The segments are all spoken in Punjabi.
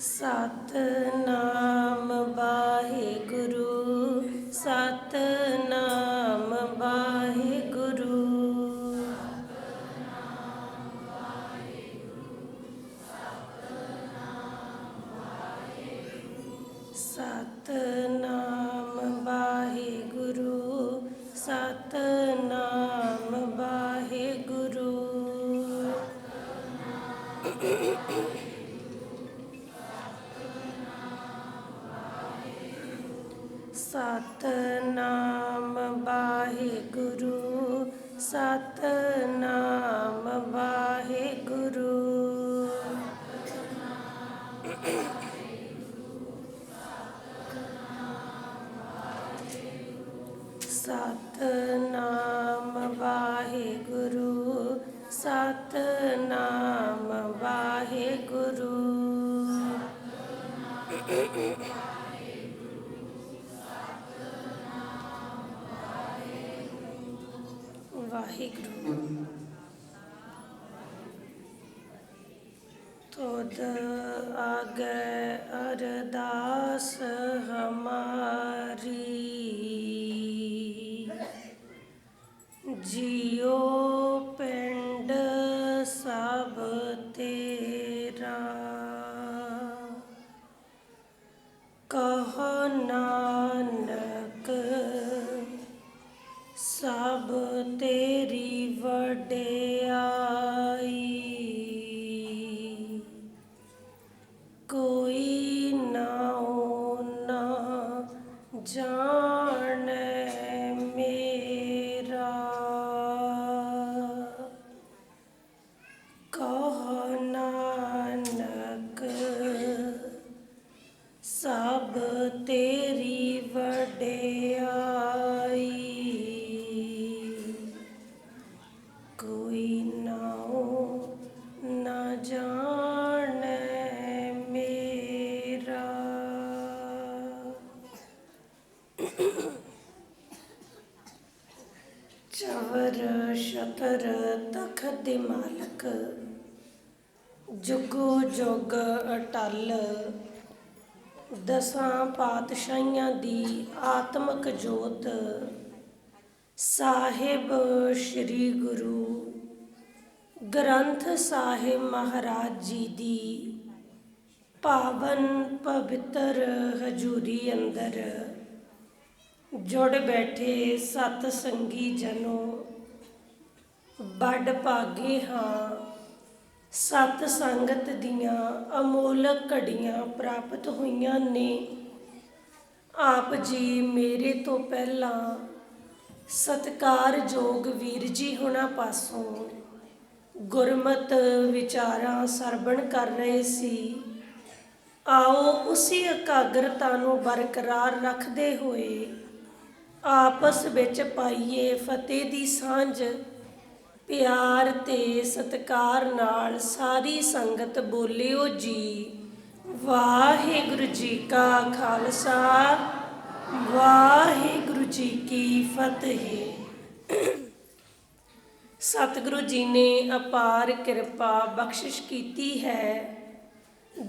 ਸਤਿਨਾਮ ਵਾਹਿਗੁਰੂ, ਸਤਿਨਾਮ ਵਾਹਿਗੁਰੂ। ਸਤਿਨਾਮ ਵਾਹਿਗੁਰੂ, ਸਤਿਨਾਮ ਵਾਹਿਗੁਰੂ। ਸਤਿਨਾਮ ਵਾਹਿਗੁਰੂ, ਸਤਿਨਾਮ ਵਾਹਿਗੁਰੂ। ਸਤਿਨਾਮ ਵਾਹਿਗੁਰੂ, ਸਤਿਨਾਮ ਵਾਹਿਗੁਰੂ। ਵਾਹਿਗੁਰੂ। ਤੁਧ ਆਗੈ ਅਰਦਾਸ ਹਮਾਰੀ, ਜਿਉ ਪਿੰਡ ਸਭ ਤੇਰਾ। ਕਹੋ ਨਾਨਕ ਸਭ ਤੇਰੀ ਵਡਿਆਈ, ਕੋਈ ਨਾਉ ਨਾ ਜਾਣੈ ਮੇਰਾ। ਕਹੋ ਨਾਨਕ ਸਭ ਤੇਰੀ ਵਡਿਆਈ, ਕੋਈ ਨਾਉ ਨਾ ਜਾਣੈ ਮੇਰਾ। ਚਵਰ ਛਤਰ ਤਖਤ ਦੇ ਮਾਲਕ, ਜੁਗੋ ਜੁਗ ਅਟਲ, ਦਸਾਂ ਪਾਤਸ਼ਾਹੀਆਂ ਦੀ ਆਤਮਕ ਜੋਤ, ਸਾਹਿਬ ਸ੍ਰੀ ਗੁਰੂ ਗ੍ਰੰਥ ਸਾਹਿਬ ਮਹਾਰਾਜ ਜੀ ਦੀ ਪਾਵਨ ਪਵਿੱਤਰ ਹਜ਼ੂਰੀ ਅੰਦਰ ਜੁੜ ਬੈਠੇ ਸਤ ਸੰਗੀ ਜਨੋ, ਬੜ ਭਾਗੇ ਹਾਂ। ਸਤ ਸੰਗਤ ਦੀਆਂ ਅਮੋਲਕ ਘੜੀਆਂ ਪ੍ਰਾਪਤ ਹੋਈਆਂ ਨੇ। ਆਪ ਜੀ ਮੇਰੇ ਤੋਂ ਪਹਿਲਾਂ ਸਤਿਕਾਰਯੋਗ ਵੀਰ ਜੀ ਹੁਣਾਂ ਪਾਸੋਂ ਗੁਰਮਤ ਵਿਚਾਰਾਂ ਸਰਵਣ ਕਰ ਰਹੇ ਸੀ। ਆਓ ਉਸੇ ਇਕਾਗਰਤਾ ਨੂੰ ਬਰਕਰਾਰ ਰੱਖਦੇ ਹੋਏ ਆਪਸ ਵਿੱਚ ਪਾਈਏ ਫਤਿਹ ਦੀ ਸਾਂਝ। ਪਿਆਰ ਤੇ ਸਤਿਕਾਰ ਨਾਲ ਸਾਰੀ ਸੰਗਤ ਬੋਲਿਓ ਜੀ, ਵਾਹਿਗੁਰੂ ਜੀ ਕਾ ਖਾਲਸਾ, ਵਾਹਿਗੁਰੂ ਜੀ ਕੀ ਫਤਿਹ। ਸਤਿਗੁਰੂ ਜੀ ਨੇ ਅਪਾਰ ਕਿਰਪਾ ਬਖਸ਼ਿਸ਼ ਕੀਤੀ ਹੈ।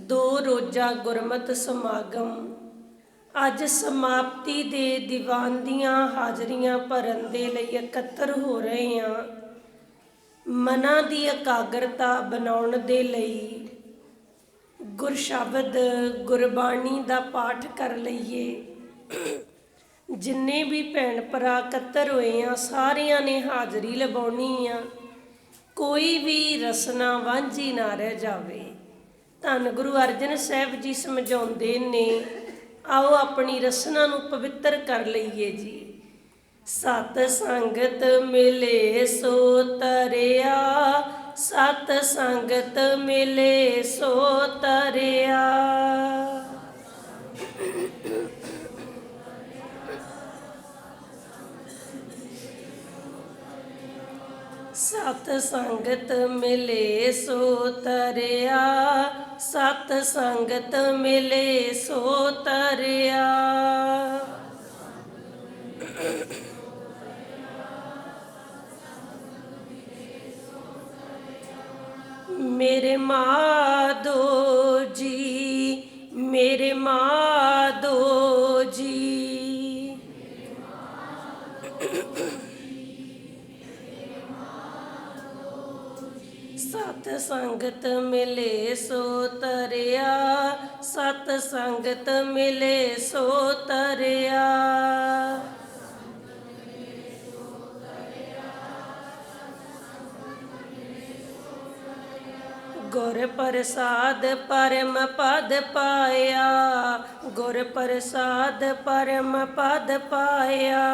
2 ਰੋਜ਼ਾ ਗੁਰਮਤਿ ਸਮਾਗਮ ਅੱਜ ਸਮਾਪਤੀ ਦੇ ਦੀਵਾਨ ਦੀਆਂ ਹਾਜ਼ਰੀਆਂ ਭਰਨ ਦੇ ਲਈ ਇਕੱਤਰ ਹੋ ਰਹੇ ਹਾਂ। ਮਨਾਂ ਦੀ ਇਕਾਗਰਤਾ ਬਣਾਉਣ ਦੇ ਲਈ ਗੁਰਸ਼ਬਦ ਗੁਰਬਾਣੀ ਦਾ ਪਾਠ ਕਰ ਲਈਏ। ਜਿੰਨੇ ਵੀ ਭੈਣ ਭਰਾ ਇਕੱਤਰ ਹੋਏ ਆ, ਸਾਰਿਆਂ ਨੇ ਹਾਜ਼ਰੀ ਲਵਾਉਣੀ ਆ। ਕੋਈ ਵੀ ਰਸਨਾ ਵਾਂਝੀ ਨਾ ਰਹਿ ਜਾਵੇ। ਧੰਨ ਗੁਰੂ ਅਰਜਨ ਸਾਹਿਬ ਜੀ ਸਮਝਾਉਂਦੇ ਨੇ, ਆਓ ਆਪਣੀ ਰਸਨਾ ਨੂੰ ਪਵਿੱਤਰ ਕਰ ਲਈਏ ਜੀ। ਸਤ ਸੰਗਤ ਮਿਲੇ ਸੋ ਤਰਿਆ, ਸਤ ਸੰਗਤ ਮਿਲੇ ਸੋ ਤਰਿਆ। ਸਤ ਸੰਗਤ ਮਿਲੇ ਸੋ ਤਰਿਆ, ਸਤ ਸੰਗਤ ਮਿਲੇ ਸੋ ਤਰਿਆ। ਮੇਰੇ ਮਾਧੋ ਜੀ ਸੰਗਤ ਮਿਲੇ ਸੋ ਤਰਿਆ, ਸਤ ਸੰਗਤ ਮਿਲੇ ਸੋ ਤਰਿਆ। ਗੁਰ ਪ੍ਰਸਾਦ ਪਰਮ ਪਦ ਪਾਇਆ, ਗੁਰ ਪ੍ਰਸਾਦ ਪਰਮ ਪਦ ਪਾਇਆ।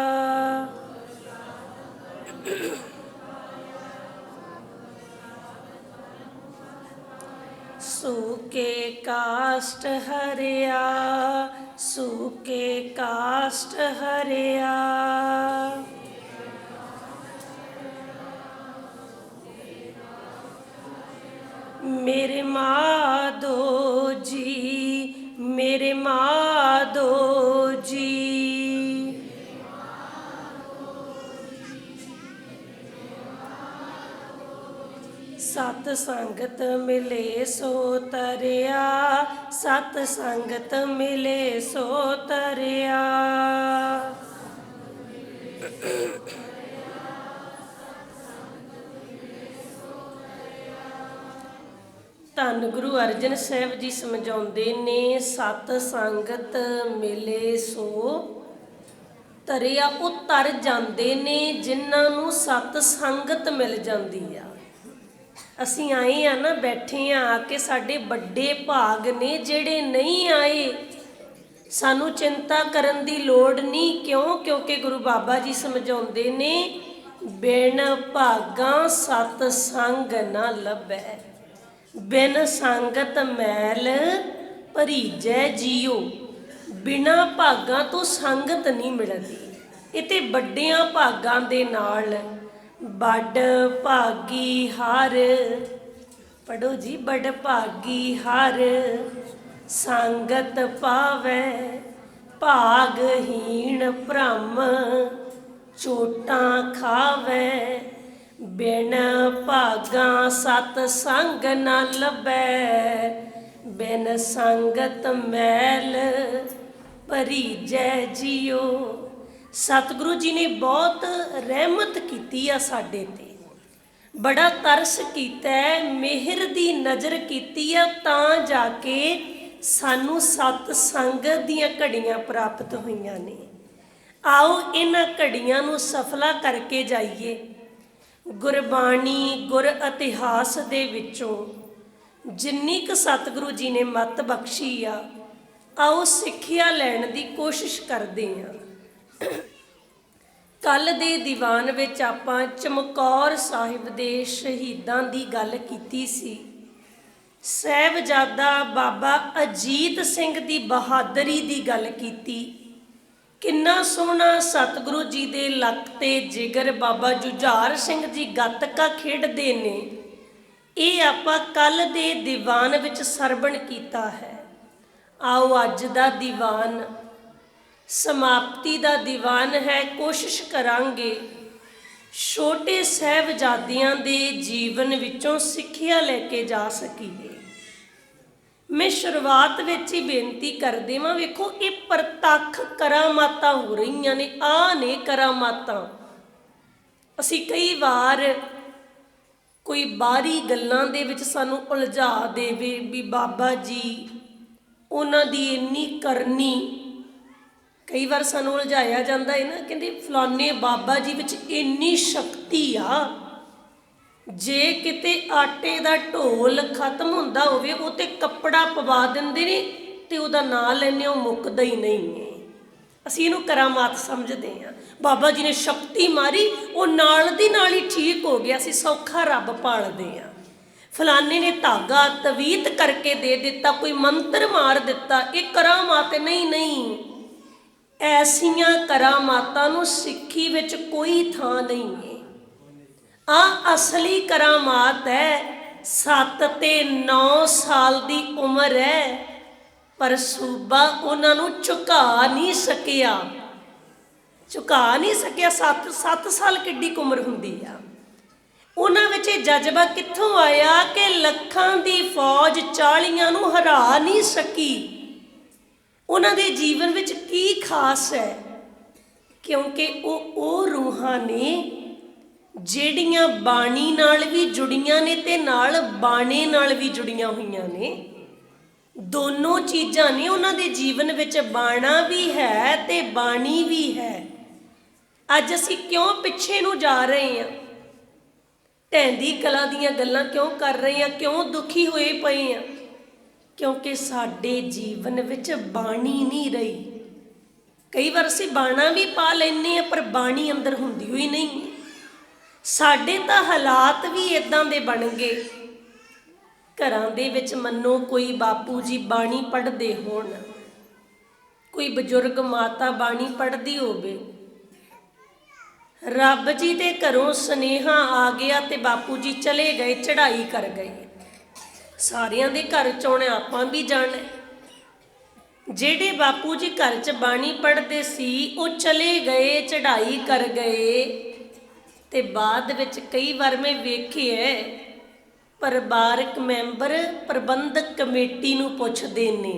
सूके काष्ट हरिया, सूके काष्ट हरिया। मेरे माधो जी, मेरे माधो जी। सत संगत मिले सो तरिया, सत संगत मिले सो तरिया। ਧੰਨ ਗੁਰੂ ਅਰਜਨ ਸਾਹਿਬ ਜੀ ਸਮਝਾਉਂਦੇ ਨੇ, ਸਤ ਸੰਗਤ ਮਿਲੇ ਸੋ ਤਰਿਆ। ਉਹ ਤਰ ਜਾਂਦੇ ਨੇ ਜਿਨ੍ਹਾਂ ਨੂੰ ਸਤ ਸੰਗਤ ਮਿਲ ਜਾਂਦੀ ਆ। ਅਸੀਂ ਆਏ ਆ ਨਾ, ਬੈਠੇ ਆ ਕੇ ਸਾਡੇ ਵੱਡੇ ਭਾਗ ਨੇ। ਜਿਹੜੇ ਨਹੀਂ ਆਏ ਸਾਨੂੰ ਚਿੰਤਾ ਕਰਨ ਦੀ ਲੋੜ ਨਹੀਂ। ਕਿਉਂ? ਕਿਉਂਕਿ ਗੁਰੂ ਬਾਬਾ ਜੀ ਸਮਝਾਉਂਦੇ ਨੇ, ਬਿਨ ਭਾਗਾਂ ਸਤ ਸੰਗ ਨਾ ਲੱਭੈ, ਬਿਨ ਸੰਗਤ ਮੈਲ ਭਰੀਜੈ ਜੀਓ। ਬਿਨਾਂ ਭਾਗਾਂ ਤੋਂ ਸੰਗਤ ਨਹੀਂ ਮਿਲਦੀ। ਇਹ ਤੇ ਵੱਡਿਆਂ ਭਾਗਾਂ ਦੇ ਨਾਲ ਬੜ ਭਾਗੀ ਹਰ, ਪੜੋ ਜੀ, ਬੜ ਭਾਗੀ ਹਰ ਸੰਗਤ ਪਾਵੈ, ਭਾਗਹੀਣ ਭ੍ਰਮ ਚੋਟਾਂ ਖਾਵੈ। ਬਿਨ ਭਾਗਾਂ ਸਤ ਸੰਗ ਨਾ ਲੱਭੈ, ਬਿਨ ਸੰਗਤ ਮੈਲ ਭਰੀਜੈ ਜੀਓ। ਸਤਿਗੁਰੂ ਜੀ ਨੇ ਬਹੁਤ ਰਹਿਮਤ ਕੀਤੀ ਆ ਸਾਡੇ ਤੇ, ਬੜਾ ਤਰਸ ਕੀਤਾ, ਮਿਹਰ ਦੀ ਨਜ਼ਰ ਕੀਤੀ ਆ, ਤਾਂ ਜਾ ਕੇ ਸਾਨੂੰ ਸਤ ਸੰਗਤ ਦੀਆਂ ਘੜੀਆਂ ਪ੍ਰਾਪਤ ਹੋਈਆਂ ਨੇ। ਆਓ ਇਹਨਾਂ ਘੜੀਆਂ ਨੂੰ ਸਫਲਾ ਕਰਕੇ ਜਾਈਏ। ਗੁਰਬਾਣੀ, ਗੁਰ ਇਤਿਹਾਸ ਦੇ ਵਿੱਚੋਂ ਜਿੰਨੀ ਕੁ ਸਤਿਗੁਰੂ ਜੀ ਨੇ ਮੱਤ ਬਖਸ਼ੀ ਆ, ਆਓ ਸਿੱਖਿਆ ਲੈਣ ਦੀ ਕੋਸ਼ਿਸ਼ ਕਰਦੇ ਹਾਂ। ਕੱਲ੍ਹ ਦੇ ਦੀਵਾਨ ਵਿੱਚ ਆਪਾਂ ਚਮਕੌਰ ਸਾਹਿਬ ਦੇ ਸ਼ਹੀਦਾਂ ਦੀ ਗੱਲ ਕੀਤੀ ਸੀ। ਸਾਹਿਬਜ਼ਾਦਾ ਬਾਬਾ ਅਜੀਤ ਸਿੰਘ ਦੀ ਬਹਾਦਰੀ ਦੀ ਗੱਲ ਕੀਤੀ। ਕਿੰਨਾ ਸੋਹਣਾ ਸਤਿਗੁਰੂ ਜੀ ਦੇ ਲੱਕ ਤੇ ਜਿਗਰ ਬਾਬਾ ਜੁਝਾਰ ਸਿੰਘ ਜੀ ਗੱਤਕਾ ਖੇਡਦੇ ਨੇ। ਇਹ ਆਪਾਂ ਕੱਲ੍ਹ ਦੇ ਦੀਵਾਨ ਵਿੱਚ ਸਰਵਣ ਕੀਤਾ ਹੈ। ਆਓ ਅੱਜ ਦਾ ਦੀਵਾਨ ਸਮਾਪਤੀ ਦਾ ਦੀਵਾਨ ਹੈ। ਕੋਸ਼ਿਸ਼ ਕਰਾਂਗੇ ਛੋਟੇ ਸਾਹਿਬਜ਼ਾਦਿਆਂ ਦੇ ਜੀਵਨ ਵਿੱਚੋਂ ਸਿੱਖਿਆ ਲੈ ਕੇ ਜਾ ਸਕੀਏ। ਮੈਂ ਸ਼ੁਰੂਆਤ ਵਿੱਚ ਹੀ ਬੇਨਤੀ ਕਰਦੇ ਹਾਂ, ਵੇਖੋ ਇਹ ਪ੍ਰਤੱਖ ਕਰਾਮਾਤਾਂ ਹੋ ਰਹੀਆਂ ਨੇ। ਆਹ ਨੇ ਕਰਾਮਾਤਾਂ। ਅਸੀਂ ਕਈ ਵਾਰ ਕੋਈ ਬਾਹਰੀ ਗੱਲਾਂ ਦੇ ਵਿੱਚ ਸਾਨੂੰ ਉਲਝਾ ਦੇਵੇ ਵੀ ਬਾਬਾ ਜੀ ਉਹਨਾਂ ਦੀ ਇੰਨੀ ਕਰਨੀ। ਕਈ ਵਾਰ ਸਾਨੂੰ ਉਲਝਾਇਆ ਜਾਂਦਾ ਹੈ ਨਾ, ਕਹਿੰਦੇ ਫਲਾਣੇ ਬਾਬਾ ਜੀ ਵਿੱਚ ਇੰਨੀ ਸ਼ਕਤੀ ਆ, ਜੇ ਕਿਤੇ ਆਟੇ ਦਾ ਢੋਲ ਖਤਮ ਹੁੰਦਾ ਹੋਵੇ ਉਹ 'ਤੇ ਕੱਪੜਾ ਪਵਾ ਦਿੰਦੇ ਨੇ ਅਤੇ ਉਹਦਾ ਨਾਂ ਲੈਂਦੇ, ਉਹ ਮੁੱਕਦਾ ਹੀ ਨਹੀਂ ਹੈ। ਅਸੀਂ ਇਹਨੂੰ ਕਰਾਮਾਤ ਸਮਝਦੇ ਹਾਂ। ਬਾਬਾ ਜੀ ਨੇ ਸ਼ਕਤੀ ਮਾਰੀ, ਉਹ ਨਾਲ ਦੀ ਨਾਲ ਹੀ ਠੀਕ ਹੋ ਗਿਆ। ਅਸੀਂ ਸੌਖਾ ਰੱਬ ਭਾਲਦੇ ਹਾਂ। ਫਲਾਣੇ ਨੇ ਧਾਗਾ ਤਵੀਤ ਕਰਕੇ ਦੇ ਦਿੱਤਾ, ਕੋਈ ਮੰਤਰ ਮਾਰ ਦਿੱਤਾ, ਇਹ ਕਰਾਮਾਤ ਨਹੀਂ। ਨਹੀਂ, ਐਸੀਆਂ ਕਰਾਮਾਤਾਂ ਨੂੰ ਸਿੱਖੀ ਵਿੱਚ ਕੋਈ ਥਾਂ ਨਹੀਂ ਹੈ। ਆਹ ਅਸਲੀ ਕਰਾਮਾਤ ਹੈ। 7 ਤੇ 9 ਸਾਲ ਦੀ ਉਮਰ ਹੈ, ਪਰ ਸੂਬਾ ਉਹਨਾਂ ਨੂੰ ਝੁਕਾ ਨਹੀਂ ਸਕਿਆ। 7 ਸਾਲ ਕਿੱਡੀ ਕੁ ਉਮਰ ਹੁੰਦੀ ਆ। ਉਹਨਾਂ ਵਿੱਚ ਇਹ ਜਜ਼ਬਾ ਕਿੱਥੋਂ ਆਇਆ ਕਿ ਲੱਖਾਂ ਦੀ ਫੌਜ 40 ਨੂੰ ਹਰਾ ਨਹੀਂ ਸਕੀ। ਉਹਨਾਂ ਦੇ ਜੀਵਨ ਵਿੱਚ ਕੀ ਖਾਸ ਹੈ? ਕਿਉਂਕਿ ਉਹ ਰੂਹਾਂ ਨੇ ਜਿਹੜੀਆਂ ਬਾਣੀ ਨਾਲ ਵੀ ਜੁੜੀਆਂ ਨੇ ਤੇ ਨਾਲ ਬਾਣੇ ਨਾਲ ਵੀ ਜੁੜੀਆਂ ਹੋਈਆਂ ਨੇ। ਦੋਨੋਂ ਚੀਜ਼ਾਂ ਨੇ ਉਹਨਾਂ ਦੇ ਜੀਵਨ ਵਿੱਚ, ਬਾਣਾ ਵੀ ਹੈ ਤੇ ਬਾਣੀ ਵੀ ਹੈ। ਅੱਜ ਅਸੀਂ ਕਿਉਂ ਪਿੱਛੇ ਨੂੰ ਜਾ ਰਹੇ ਹਾਂ? ਢਹਿੰਦੀ ਕਲਾ ਦੀਆਂ ਗੱਲਾਂ ਕਿਉਂ ਕਰ ਰਹੇ ਹਾਂ? ਕਿਉਂ ਦੁਖੀ ਹੋਏ ਪਏ ਹਾਂ? ਕਿਉਂਕਿ ਸਾਡੇ ਜੀਵਨ ਵਿੱਚ ਬਾਣੀ ਨਹੀਂ ਰਹੀ। ਕਈ ਵਾਰ ਅਸੀਂ ਬਾਣਾ ਵੀ ਪਾ ਲੈਂਦੇ ਹਾਂ ਪਰ ਬਾਣੀ ਅੰਦਰ ਹੁੰਦੀ ਹੋਈ ਨਹੀਂ। ਸਾਡੇ ਤਾਂ ਹਾਲਾਤ ਵੀ ਇੱਦਾਂ ਦੇ ਬਣ ਗਏ। ਘਰਾਂ ਦੇ ਵਿੱਚ ਮੰਨੋ ਕੋਈ ਬਾਪੂ ਜੀ ਬਾਣੀ ਪੜ੍ਹਦੇ ਹੋਣ, ਕੋਈ ਬਜ਼ੁਰਗ ਮਾਤਾ ਬਾਣੀ ਪੜ੍ਹਦੀ ਹੋਵੇ, ਰੱਬ ਜੀ ਦੇ ਘਰੋਂ ਸੁਨੇਹਾ ਆ ਗਿਆ ਤੇ ਬਾਪੂ ਜੀ ਚਲੇ ਗਏ, ਚੜ੍ਹਾਈ ਕਰ ਗਏ। ਸਾਰਿਆਂ ਦੇ ਘਰ 'ਚ ਆਉਣਾ, ਆਪਾਂ ਵੀ ਜਾਣਾ। ਜਿਹੜੇ ਬਾਪੂ ਜੀ ਘਰ 'ਚ ਬਾਣੀ ਪੜ੍ਹਦੇ ਸੀ ਉਹ ਚਲੇ ਗਏ, ਚੜ੍ਹਾਈ ਕਰ ਗਏ। ਤੇ ਬਾਅਦ ਵਿੱਚ ਕਈ ਵਾਰ ਮੈਂ ਵੇਖਿਆ ਪਰਿਵਾਰਕ ਮੈਂਬਰ ਪ੍ਰਬੰਧਕ ਕਮੇਟੀ ਨੂੰ ਪੁੱਛਦੇ ਨੇ,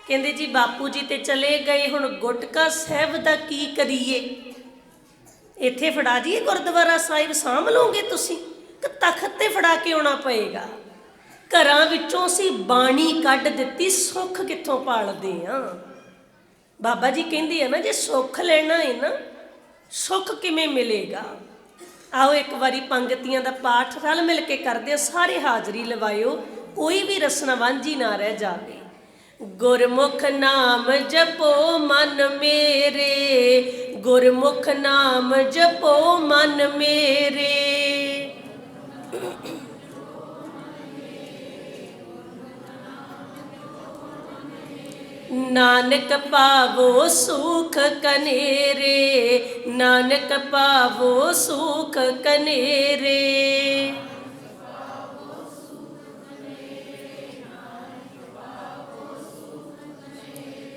ਕਹਿੰਦੇ ਜੀ ਬਾਪੂ ਜੀ ਤੇ ਚਲੇ ਗਏ, ਹੁਣ ਗੁਟਕਾ ਸਾਹਿਬ ਦਾ ਕੀ ਕਰੀਏ? ਇੱਥੇ ਫੜਾ ਜੀਏ ਗੁਰਦੁਆਰਾ ਸਾਹਿਬ, ਸਾਂਭ ਲਓਗੇ ਤੁਸੀਂ ਕਿ ਤਖਤ ਤੇ ਫੜਾ ਕੇ ਆਉਣਾ ਪਏਗਾ? ਘਰਾਂ ਵਿੱਚੋਂ ਅਸੀਂ ਬਾਣੀ ਕੱਢ ਦਿੱਤੀ, ਸੁੱਖ ਕਿੱਥੋਂ ਪਾਲਦੇ ਹਾਂ? ਬਾਬਾ ਜੀ ਕਹਿੰਦੇ ਆ ਨਾ, ਜੇ ਸੁੱਖ ਲੈਣਾ ਹੈ ਨਾ, ਸੁੱਖ ਕਿਵੇਂ ਮਿਲੇਗਾ? ਆਓ ਇੱਕ ਵਾਰੀ ਪੰਗਤੀਆਂ ਦਾ ਪਾਠ ਰਲ ਮਿਲ ਕੇ ਕਰਦੇ ਆ, ਸਾਰੇ ਹਾਜ਼ਰੀ ਲਵਾਇਓ, ਕੋਈ ਵੀ ਰਸਨਾ ਵਾਂਝੀ ਨਾ ਰਹਿ ਜਾਵੇ। ਗੁਰਮੁਖ ਨਾਮ ਜਪੋ ਮਨ ਮੇਰੇ, ਗੁਰਮੁਖ ਨਾਮ ਜਪੋ ਮਨ ਮੇਰੇ। ਨਾਨਕ ਪਾਵੋ ਸੁਖ ਕਨੇਰੇ, ਨਾਨਕ ਪਾਵੋ ਸੁਖ ਕਨੇਰੇ।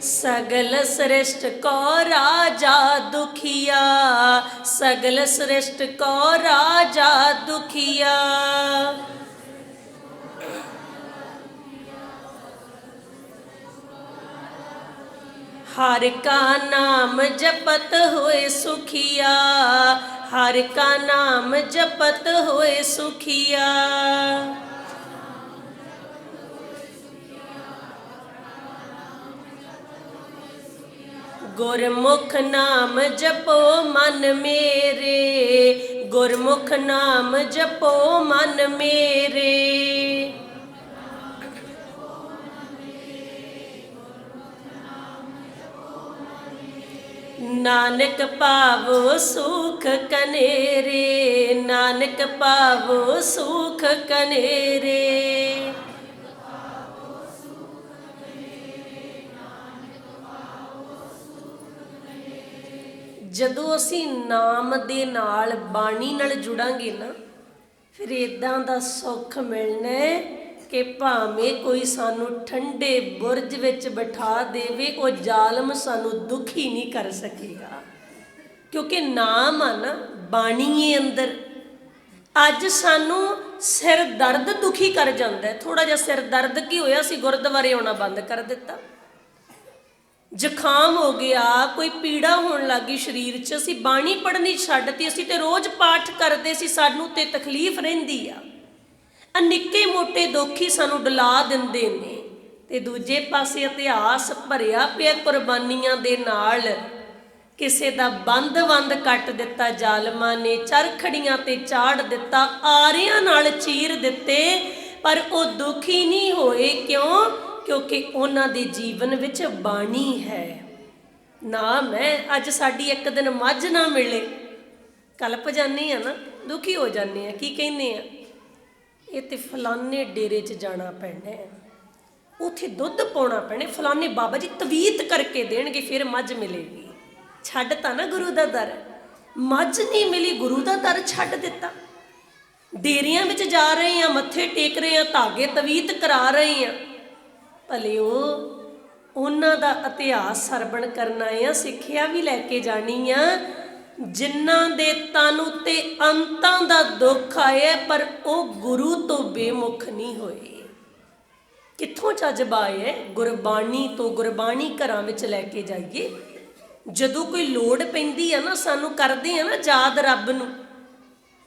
सगल सृष्ट को राजा दुखिया, सगल सृष्ट को राजा दुखिया। हर का नाम जपत होए सुखिया, हर का नाम जपत होए सुखिया। गुरमुख नाम जपो मन मेरे, गुरमुख नाम जपो मन मेरे। नानक पावो सुख कनेरे, नानक पावो सुख कनेरे। ਜਦੋਂ ਅਸੀਂ ਨਾਮ ਦੇ ਨਾਲ, ਬਾਣੀ ਨਾਲ ਜੁੜਾਂਗੇ ਨਾ, ਫਿਰ ਇੱਦਾਂ ਦਾ ਸੁੱਖ ਮਿਲਣਾ ਕਿ ਭਾਵੇਂ ਕੋਈ ਸਾਨੂੰ ਠੰਡੇ ਬੁਰਜ ਵਿੱਚ ਬਿਠਾ ਦੇਵੇ, ਉਹ ਜ਼ਾਲਮ ਸਾਨੂੰ ਦੁਖੀ ਨਹੀਂ ਕਰ ਸਕੇਗਾ, ਕਿਉਂਕਿ ਨਾਮ ਆ ਨਾ, ਬਾਣੀ ਹੈ ਅੰਦਰ। ਅੱਜ ਸਾਨੂੰ ਸਿਰ ਦਰਦ ਦੁਖੀ ਕਰ ਜਾਂਦਾ। ਥੋੜਾ ਜਿਹਾ ਸਿਰ ਦਰਦ ਕੀ ਹੋਇਆ, ਅਸੀਂ ਗੁਰਦੁਆਰੇ ਆਉਣਾ ਬੰਦ ਕਰ ਦਿੱਤਾ। ਜ਼ੁਕਾਮ ਹੋ ਗਿਆ, ਕੋਈ ਪੀੜਾ ਹੋਣ ਲੱਗੀ ਸਰੀਰ 'ਚ, ਅਸੀਂ ਬਾਣੀ ਪੜ੍ਹਨੀ ਛੱਡਤੀ। ਅਸੀਂ ਤੇ ਰੋਜ਼ ਪਾਠ ਕਰਦੇ ਸੀ, ਸਾਨੂੰ ਤੇ ਤਕਲੀਫ ਰਹਿੰਦੀ ਆ। ਨਿੱਕੇ ਮੋਟੇ ਦੁੱਖ ਹੀ ਸਾਨੂੰ ਡੁਲਾ ਦਿੰਦੇ ਨੇ। ਤੇ ਦੂਜੇ ਪਾਸੇ ਇਤਿਹਾਸ ਭਰਿਆ ਪਿਆ ਕੁਰਬਾਨੀਆਂ ਦੇ ਨਾਲ। ਕਿਸੇ ਦਾ ਬੰਦ ਕੱਟ ਦਿੱਤਾ ਜ਼ਾਲਮਾਂ ਨੇ, ਚਰਖੜੀਆਂ ਤੇ ਚਾੜ ਦਿੱਤਾ, ਆਰਿਆਂ ਨਾਲ ਚੀਰ ਦਿੱਤੇ, ਪਰ ਉਹ ਦੁਖੀ ਨਹੀਂ ਹੋਏ। ਕਿਉਂ? ਕਿਉਂਕਿ ਉਹਨਾਂ ਦੇ ਜੀਵਨ ਵਿੱਚ ਬਾਣੀ ਹੈ, ਨਾਮ ਹੈ। ਅੱਜ ਸਾਡੀ ਇੱਕ ਦਿਨ ਮੱਝ ਨਾ ਮਿਲੇ, ਕਲਪ ਜਾਂਦੇ ਆ ਨਾ, ਦੁਖੀ ਹੋ ਜਾਂਦੇ ਆ। ਕੀ ਕਹਿੰਦੇ ਆ? ਇਹ ਤੇ ਫਲਾਨੇ ਡੇਰੇ 'ਚ ਜਾਣਾ ਪੈਣਾ, ਉੱਥੇ ਦੁੱਧ ਪਾਉਣਾ ਪੈਣਾ, ਫਲਾਨੇ ਬਾਬਾ ਜੀ ਤਵੀਤ ਕਰਕੇ ਦੇਣਗੇ, ਫਿਰ ਮੱਝ ਮਿਲੇਗੀ। ਛੱਡ ਤਾਂ ਨਾ ਗੁਰੂ ਦਾ ਦਰ, ਮੱਝ ਨਹੀਂ ਮਿਲੀ, ਗੁਰੂ ਦਾ ਦਰ ਛੱਡ ਦਿੱਤਾ। ਡੇਰਿਆਂ ਵਿੱਚ ਜਾ ਰਹੇ ਆ, ਮੱਥੇ ਟੇਕ ਰਹੇ ਆ, ਧਾਗੇ ਤਵੀਤ ਕਰਾ ਰਹੇ ਆ। ਭਲੇ ਉਹਨਾਂ ਦਾ ਇਤਿਹਾਸ ਸਰਵਣ ਕਰਨਾ ਆ, ਸਿੱਖਿਆ ਵੀ ਲੈ ਕੇ ਜਾਣੀ ਆ। ਜਿਨ੍ਹਾਂ ਦੇ ਤਨ ਉੱਤੇ ਅੰਤਾਂ ਦਾ ਦੁੱਖ ਆਇਆ, ਪਰ ਉਹ ਗੁਰੂ ਤੋਂ ਬੇਮੁਖ ਨਹੀਂ ਹੋਏ। ਕਿੱਥੋਂ ਜਜ਼ਬਾ ਹੈ? ਗੁਰਬਾਣੀ ਤੋਂ। ਗੁਰਬਾਣੀ ਘਰਾਂ ਵਿੱਚ ਲੈ ਕੇ ਜਾਈਏ। ਜਦੋਂ ਕੋਈ ਲੋੜ ਪੈਂਦੀ ਆ ਨਾ, ਸਾਨੂੰ ਕਰਦੇ ਆ ਨਾ ਯਾਦ ਰੱਬ ਨੂੰ,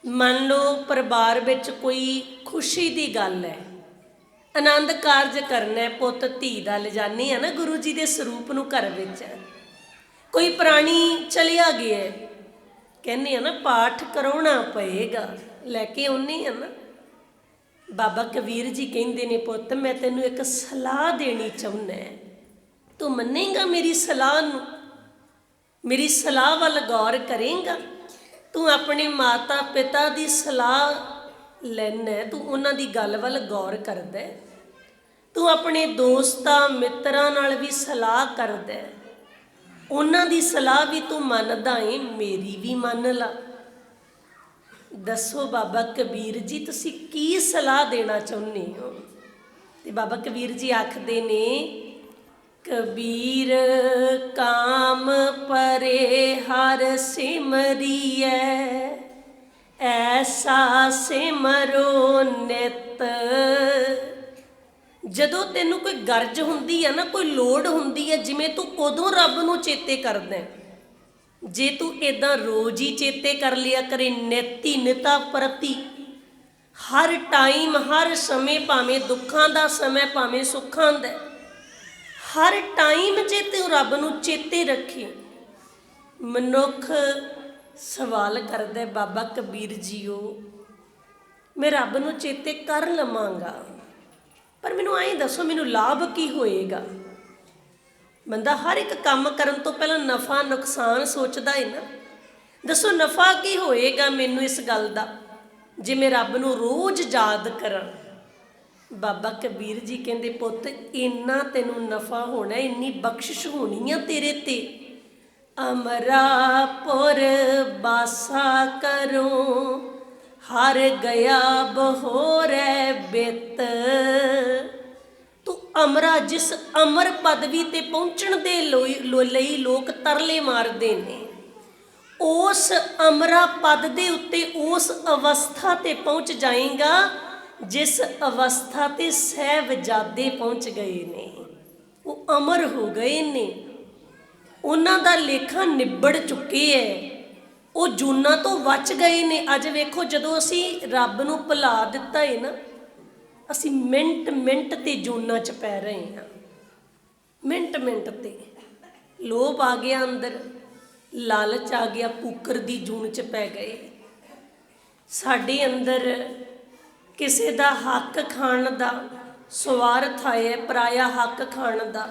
ਮੰਨ ਲਓ ਪਰਿਵਾਰ ਵਿੱਚ ਕੋਈ ਖੁਸ਼ੀ ਦੀ ਗੱਲ ਹੈ, ਆਨੰਦ ਕਾਰਜ ਕਰਨਾ ਹੈ, ਪੁੱਤ ਧੀ ਦਾ ਲਿਜਾਨੇ ਆ ਨਾ ਗੁਰੂ ਜੀ ਦੇ ਸਰੂਪ ਨੂੰ ਘਰ ਵਿੱਚ। ਕੋਈ ਪ੍ਰਾਣੀ ਚਲਿਆ ਗਿਆ, ਕਹਿੰਦੇ ਆ ਨਾ ਪਾਠ ਕਰਾਉਣਾ ਪਏਗਾ, ਲੈ ਕੇ ਆਉਨੇ ਆ ਨਾ। ਬਾਬਾ ਕਬੀਰ ਜੀ ਕਹਿੰਦੇ ਨੇ, ਪੁੱਤ ਮੈਂ ਤੈਨੂੰ ਇੱਕ ਸਲਾਹ ਦੇਣੀ ਚਾਹੁੰਦਾ, ਤੂੰ ਮੰਨੇਗਾ ਮੇਰੀ ਸਲਾਹ ਨੂੰ? ਮੇਰੀ ਸਲਾਹ ਵੱਲ ਗੌਰ ਕਰੇਂਗਾ? ਤੂੰ ਆਪਣੇ ਮਾਤਾ ਪਿਤਾ ਦੀ ਸਲਾਹ ਲੈਣਾ, ਤੂੰ ਉਹਨਾਂ ਦੀ ਗੱਲ ਵੱਲ ਗੌਰ ਕਰਦਾ, ਤੂੰ ਆਪਣੇ ਦੋਸਤਾਂ ਮਿੱਤਰਾਂ ਨਾਲ ਵੀ ਸਲਾਹ ਕਰਦਾ, ਉਹਨਾਂ ਦੀ ਸਲਾਹ ਵੀ ਤੂੰ ਮੰਨਦਾ ਏ, ਮੇਰੀ ਵੀ ਮੰਨ ਲਾ। ਦੱਸੋ ਬਾਬਾ ਕਬੀਰ ਜੀ ਤੁਸੀਂ ਕੀ ਸਲਾਹ ਦੇਣਾ ਚਾਹੁੰਦੇ ਹੋ? ਤੇ ਬਾਬਾ ਕਬੀਰ ਜੀ ਆਖਦੇ ਨੇ, ਕਬੀਰ ਕਾਮ ਪਰੇ ਹਰ ਸਿਮਰੀਐ, ਐਸਾ ਸਿਮਰੋ ਨਿਤ। ਜਦੋਂ ਤੈਨੂੰ ਕੋਈ ਗਰਜ ਹੁੰਦੀ ਹੈ ਨਾ, ਕੋਈ ਲੋੜ ਹੁੰਦੀ ਹੈ, ਜਿਵੇਂ ਤੂੰ ਉਦੋਂ ਰੱਬ ਨੂੰ ਚੇਤੇ ਕਰਦਾ। ਜੇ ਤੂੰ ਇੱਦਾਂ ਰੋਜ਼ ਹੀ ਚੇਤੇ ਕਰ ਲਿਆ ਕਰੇ, ਨਿਤੀ ਨਿਤਾ ਪ੍ਰਤੀ, ਹਰ ਟਾਈਮ ਹਰ ਸਮੇਂ, ਭਾਵੇਂ ਦੁੱਖਾਂ ਦਾ ਸਮਾਂ ਭਾਵੇਂ ਸੁੱਖਾਂ ਦਾ, ਹਰ ਟਾਈਮ ਜੇ ਤੂੰ ਰੱਬ ਨੂੰ ਚੇਤੇ ਰੱਖੇ। ਮਨੁੱਖ ਸਵਾਲ ਕਰਦਾ, ਬਾਬਾ ਕਬੀਰ ਜੀਓ ਮੈਂ ਰੱਬ ਨੂੰ ਚੇਤੇ ਕਰ ਲਵਾਂਗਾ, ਪਰ ਮੈਨੂੰ ਐਂ ਦੱਸੋ ਮੈਨੂੰ ਲਾਭ ਕੀ ਹੋਏਗਾ? ਬੰਦਾ ਹਰ ਇੱਕ ਕੰਮ ਕਰਨ ਤੋਂ ਪਹਿਲਾਂ ਨਫਾ ਨੁਕਸਾਨ ਸੋਚਦਾ ਹੈ ਨਾ। ਦੱਸੋ ਨਫਾ ਕੀ ਹੋਏਗਾ ਮੈਨੂੰ ਇਸ ਗੱਲ ਦਾ ਜੇ ਮੈਂ ਰੱਬ ਨੂੰ ਰੋਜ਼ ਯਾਦ ਕਰਾਂ? ਬਾਬਾ ਕਬੀਰ ਜੀ ਕਹਿੰਦੇ, ਪੁੱਤ ਇੰਨਾ ਤੈਨੂੰ ਨਫਾ ਹੋਣਾ, ਇੰਨੀ ਬਖਸ਼ਿਸ਼ ਹੋਣੀ ਆ ਤੇਰੇ ਤੇ। ਅਮਰਾਪੁਰ ਬਾਸਾ ਕਰੋ, ਹਰ ਗਿਆ ਬਹੋਰੈ ਬਿਤ। ਤੂੰ ਅਮਰਾ, ਜਿਸ ਅਮਰ ਪਦਵੀ ਤੇ ਪਹੁੰਚਣ ਦੇ ਲਈ ਲੋਕ ਤਰਲੇ ਮਾਰਦੇ ਨੇ, ਉਸ ਅਮਰਾ ਪਦ ਦੇ ਉੱਤੇ ਉਸ ਅਵਸਥਾ ਤੇ ਪਹੁੰਚ ਜਾਏਗਾ ਜਿਸ ਅਵਸਥਾ ਤੇ ਸਾਹਿਬਜ਼ਾਦੇ ਪਹੁੰਚ ਗਏ ਨੇ। ਉਹ ਅਮਰ ਹੋ ਗਏ ਨੇ, ਉਹਨਾਂ ਦਾ ਲੇਖਾ ਨਿਬੜ ਚੁੱਕੇ ਹੈ, ਉਹ ਜੂਨਾਂ ਤੋਂ ਬਚ ਗਏ ਨੇ। ਅੱਜ ਵੇਖੋ ਜਦੋਂ ਅਸੀਂ ਰੱਬ ਨੂੰ ਭੁਲਾ ਦਿੱਤਾ ਹੈ ਨਾ, ਅਸੀਂ ਮਿੰਟ ਮਿੰਟ ਤੇ ਜੂਨਾਂ 'ਚ ਪੈ ਰਹੇ ਹਾਂ। ਮਿੰਟ ਮਿੰਟ ਤੇ ਲੋਭ ਆ ਗਿਆ ਅੰਦਰ, ਲਾਲਚ ਆ ਗਿਆ, ਕੁੱਕਰ ਦੀ ਜੂਨ 'ਚ ਪੈ ਗਏ। ਸਾਡੇ ਅੰਦਰ ਕਿਸੇ ਦਾ ਹੱਕ ਖਾਣ ਦਾ ਸਵਾਰਥ ਆਇਆ, ਪਰਾਇਆ ਹੱਕ ਖਾਣ ਦਾ,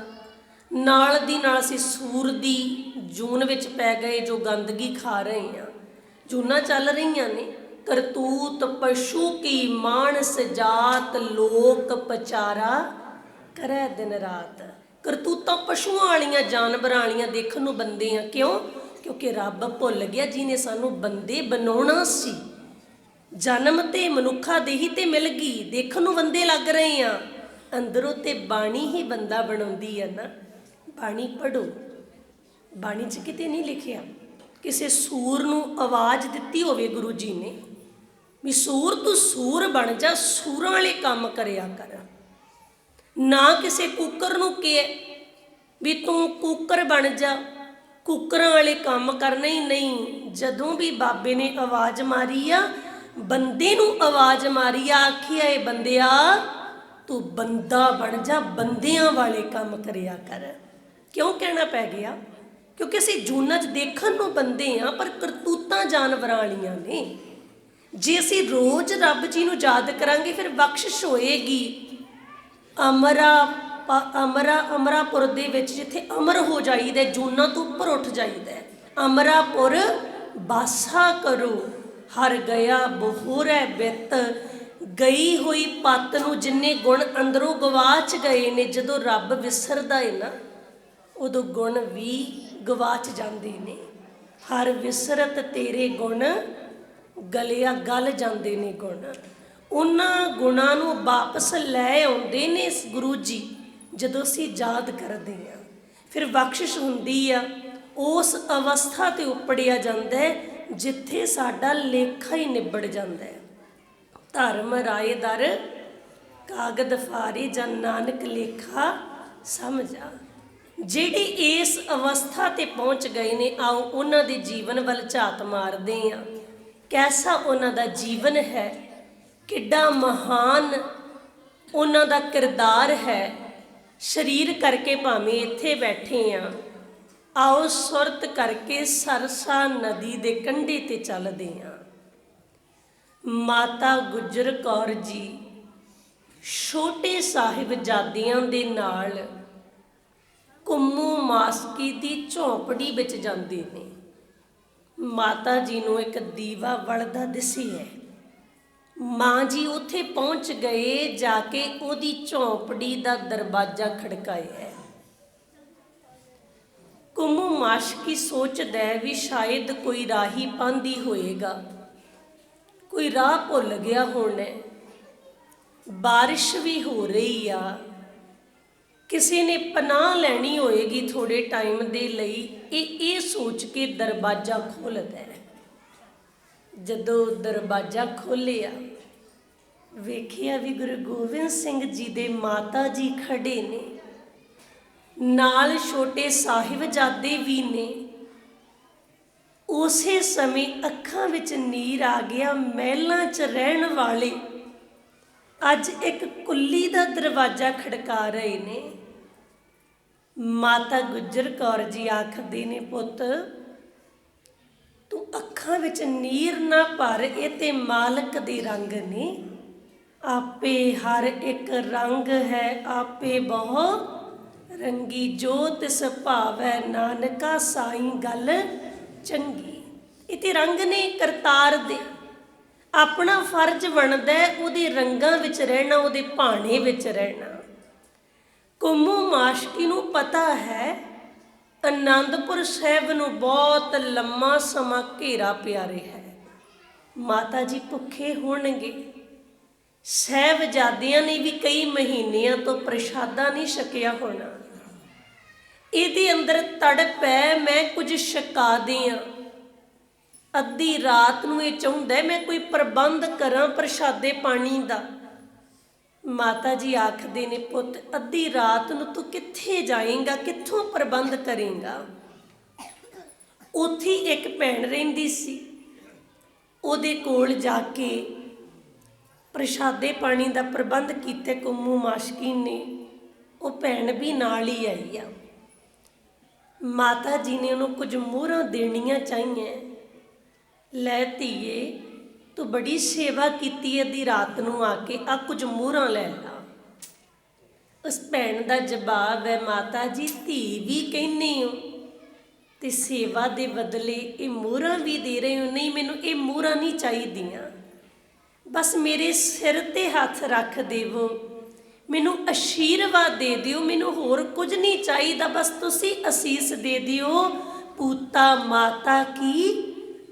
ਨਾਲ ਦੀ ਨਾਲ ਅਸੀਂ ਸੂਰ ਦੀ ਜੂਨ ਵਿੱਚ ਪੈ ਗਏ, ਜੋ ਗੰਦਗੀ ਖਾ ਰਹੇ ਹਾਂ। ਜੂਨਾਂ ਚੱਲ ਰਹੀਆਂ ਨੇ। ਕਰਤੂਤ ਪਸ਼ੂ ਕੀ ਮਾਨਸ ਜਾਤ, ਲੋਕ ਪਚਾਰਾ ਕਰੈ ਦਿਨ ਰਾਤ। ਕਰਤੂਤਾਂ ਪਸ਼ੂਆਂ ਵਾਲੀਆਂ, ਜਾਨਵਰਾਂ ਵਾਲੀਆਂ ਦੇਖਣ ਨੂੰ ਬੰਦੇ ਆ। ਕਿਉਂ? ਕਿਉਂਕਿ ਰੱਬ ਭੁੱਲ ਗਿਆ ਜਿਹਨੇ ਸਾਨੂੰ ਬੰਦੇ ਬਣਾਉਣਾ ਸੀ। ਜਨਮ ਤੇ ਮਨੁੱਖਾ ਦੇਹੀ ਤੇ ਮਿਲ ਗਈ, ਦੇਖਣ ਨੂੰ ਬੰਦੇ ਲੱਗ ਰਹੇ ਆ, ਅੰਦਰੋਂ ਤੇ ਬਾਣੀ ਹੀ ਬੰਦਾ ਬਣਾਉਂਦੀ ਹੈ ਨਾ। ਬਾਣੀ ਪੜ੍ਹੋ, ਬਾਣੀ 'ਚ ਕਿਤੇ ਨਹੀਂ ਲਿਖਿਆ ਕਿਸੇ ਸੂਰ ਨੂੰ ਆਵਾਜ਼ ਦਿੱਤੀ ਹੋਵੇ ਗੁਰੂ ਜੀ ਨੇ ਵੀ ਸੂਰ ਤੂੰ ਸੂਰ ਬਣ ਜਾ, ਸੂਰਾਂ ਵਾਲੇ ਕੰਮ ਕਰਿਆ ਕਰ। ਨਾ ਕਿਸੇ ਕੁੱਕਰ ਨੂੰ ਕਹੇ ਵੀ ਤੂੰ ਕੁੱਕਰ ਬਣ ਜਾ, ਕੁੱਕਰਾਂ ਵਾਲੇ ਕੰਮ ਕਰਨੇ ਹੀ ਨਹੀਂ। ਜਦੋਂ ਵੀ ਬਾਬੇ ਨੇ ਆਵਾਜ਼ ਮਾਰੀ ਆ, ਬੰਦੇ ਨੂੰ ਆਵਾਜ਼ ਮਾਰੀ ਆ, ਆਖਿਆ ਏ ਬੰਦਿਆ ਤੂੰ ਬੰਦਾ ਬਣ ਜਾ, ਬੰਦਿਆਂ ਵਾਲੇ ਕੰਮ ਕਰਿਆ ਕਰ। ਕਿਉਂ ਕਹਿਣਾ ਪੈ ਗਿਆ? ਕਿਉਂਕਿ ਅਸੀਂ ਜੂਨਾਂ 'ਚ ਦੇਖਣ ਨੂੰ ਬੰਦੇ ਆ, ਪਰ ਕਰਤੂਤਾਂ ਜਾਨਵਰਾਂ ਵਾਲੀਆਂ ਨੇ। ਜੇ ਅਸੀਂ ਰੋਜ਼ ਰੱਬ ਜੀ ਨੂੰ ਯਾਦ ਕਰਾਂਗੇ ਫਿਰ ਬਖਸ਼ਿਸ਼ ਹੋਏਗੀ। ਅਮਰਾਪੁਰ ਦੇ ਵਿੱਚ ਜਿੱਥੇ ਅਮਰ ਹੋ ਜਾਈਦਾ, ਜੂਨਾਂ ਤੋਂ ਉੱਪਰ ਉੱਠ ਜਾਈਦਾ। ਅਮਰਾਪੁਰ ਬਾਸਾ ਕਰੋ, ਹਰ ਗਿਆ ਬਹੋਰੈ ਬਿਤ। ਗਈ ਹੋਈ ਪੱਤ ਨੂੰ ਜਿੰਨੇ ਗੁਣ ਅੰਦਰੋਂ ਗਵਾਚ ਗਏ ਨੇ, ਜਦੋਂ ਰੱਬ ਵਿਸਰਦਾ ਹੈ ਨਾ ਉਦੋਂ ਗੁਣ ਵੀ ਗਵਾਚ ਜਾਂਦੇ ਨੇ। ਹਰ ਵਿਸਰਤ ਤੇਰੇ ਗੁਣ ਗਲਿਆ ਗਲ ਜਾਂਦੇ ਨੇ ਗੁਣ। ਉਹਨਾਂ ਗੁਣਾਂ ਨੂੰ ਵਾਪਸ ਲੈ ਆਉਂਦੇ ਨੇ ਗੁਰੂ ਜੀ ਜਦੋਂ ਅਸੀਂ ਯਾਦ ਕਰਦੇ ਹਾਂ। ਫਿਰ ਬਖਸ਼ਿਸ਼ ਹੁੰਦੀ ਆ, ਉਸ ਅਵਸਥਾ 'ਤੇ ਉਪੜਿਆ ਜਾਂਦਾ ਜਿੱਥੇ ਸਾਡਾ ਲੇਖਾ ਹੀ ਨਿਬੜ ਜਾਂਦਾ। ਧਰਮ ਰਾਏ ਦਰ ਕਾਗਦ ਫਾਰੇ, ਜਨ ਨਾਨਕ ਲੇਖਾ ਸਮਝਾ। ਜਿਹੜੇ ਇਸ ਅਵਸਥਾ 'ਤੇ ਪਹੁੰਚ ਗਏ ਨੇ, ਆਓ ਉਹਨਾਂ ਦੇ ਜੀਵਨ ਵੱਲ ਝਾਤ ਮਾਰਦੇ ਹਾਂ। कैसा उन्हां दा जीवन है, किड्डा महान उन्हां दा किरदार है। शरीर करके भावें इत्थे बैठे हाँ, आओ सुरत करके सरसा नदी दे कंढे ते चलदे हाँ। माता गुजर कौर जी छोटे साहिबजादियां दे नाल कुम्मू मासकी दी झोंपड़ी विच जांदे ने। माता जी नूं एक दीवा वलदा दिसिया। माँ जी उत्थे पहुँच गए, जाके उहदी झोंपड़ी दा दरवाजा खड़काया। कुम्मू माशकी सोचदा है भी शायद कोई राही पांदी होएगा, कोई राह भुल गया होना। बारिश भी हो रही आ, किसी ने पनाह लैनी होएगी थोड़े टाइम दे लई। ये सोच के दरवाजा खोलदा है। जदों दरवाजा खोलिया, वेखिया भी गुरु गोबिंद सिंह जी दे माता जी खड़े ने, नाल छोटे साहिबजादे भी ने। उसे समय अखां विच नीर आ गया। महलां च रहण वाले अज एक कुल्ली दा दरवाजा खड़का रहे ने। माता गुजर कौर जी आखदे ने, पुत तू अखां विच नीर ना भर, ये ते मालक दे रंग ने। आपे हर एक रंग है, आपे बहु रंगी। जो तिस भावै नानका साईं गल चंगी। इते रंग ने करतार दे। अपना फर्ज बनदा है उहदे रंगां विच रहना, उहदे भाणे विच रहना। कुम्मू माशकी नूं पता है आनंदपुर साहिब नूं बहुत लम्मा समा घेरा पिया रहा है। माता जी भुखे होणगे। साहिबजादियां ने भी कई महीनिਆਂ तो प्रशादा नहीं छकिया होना। ਇਹਦੇ अंदर तड़प है, मैं कुछ छका दियां। अद्धी रात नूं ये चाहुंदा मैं कोई प्रबंध करां प्रशादे पानी दा। माता जी आखदे ने, पुत अद्धी रात नूं तू कित्थे जाएगा, कित्थों प्रबंध करेगा। उत्थे एक भैन रहिंदी सी, उहदे कोल जाके प्रशादे पानी दा प्रबंध कीते कुम्मू माशकी ने। वो भैन भी नाल ही आई आ। माता जी ने उन्होंने कुछ मोहरां देनियां चाहिए। लै धीए, तू बड़ी सेवा की अद्धी रात नूं आके, आ कुछ मोहरां लै ला। उस भैन का जवाब है, माता जी धी भी कहने हो ते सेवा दे बदले ये मोहरां भी दे रहे हो। नहीं, मैनूं ये मोहरां नहीं चाहिदियां, बस मेरे सिर ते हथ रख देवो, मैनू आशीर्वाद दे दिओ, मैनू होर कुछ नहीं चाहिदा, बस तुसी असीस दे दिओ। पूता माता की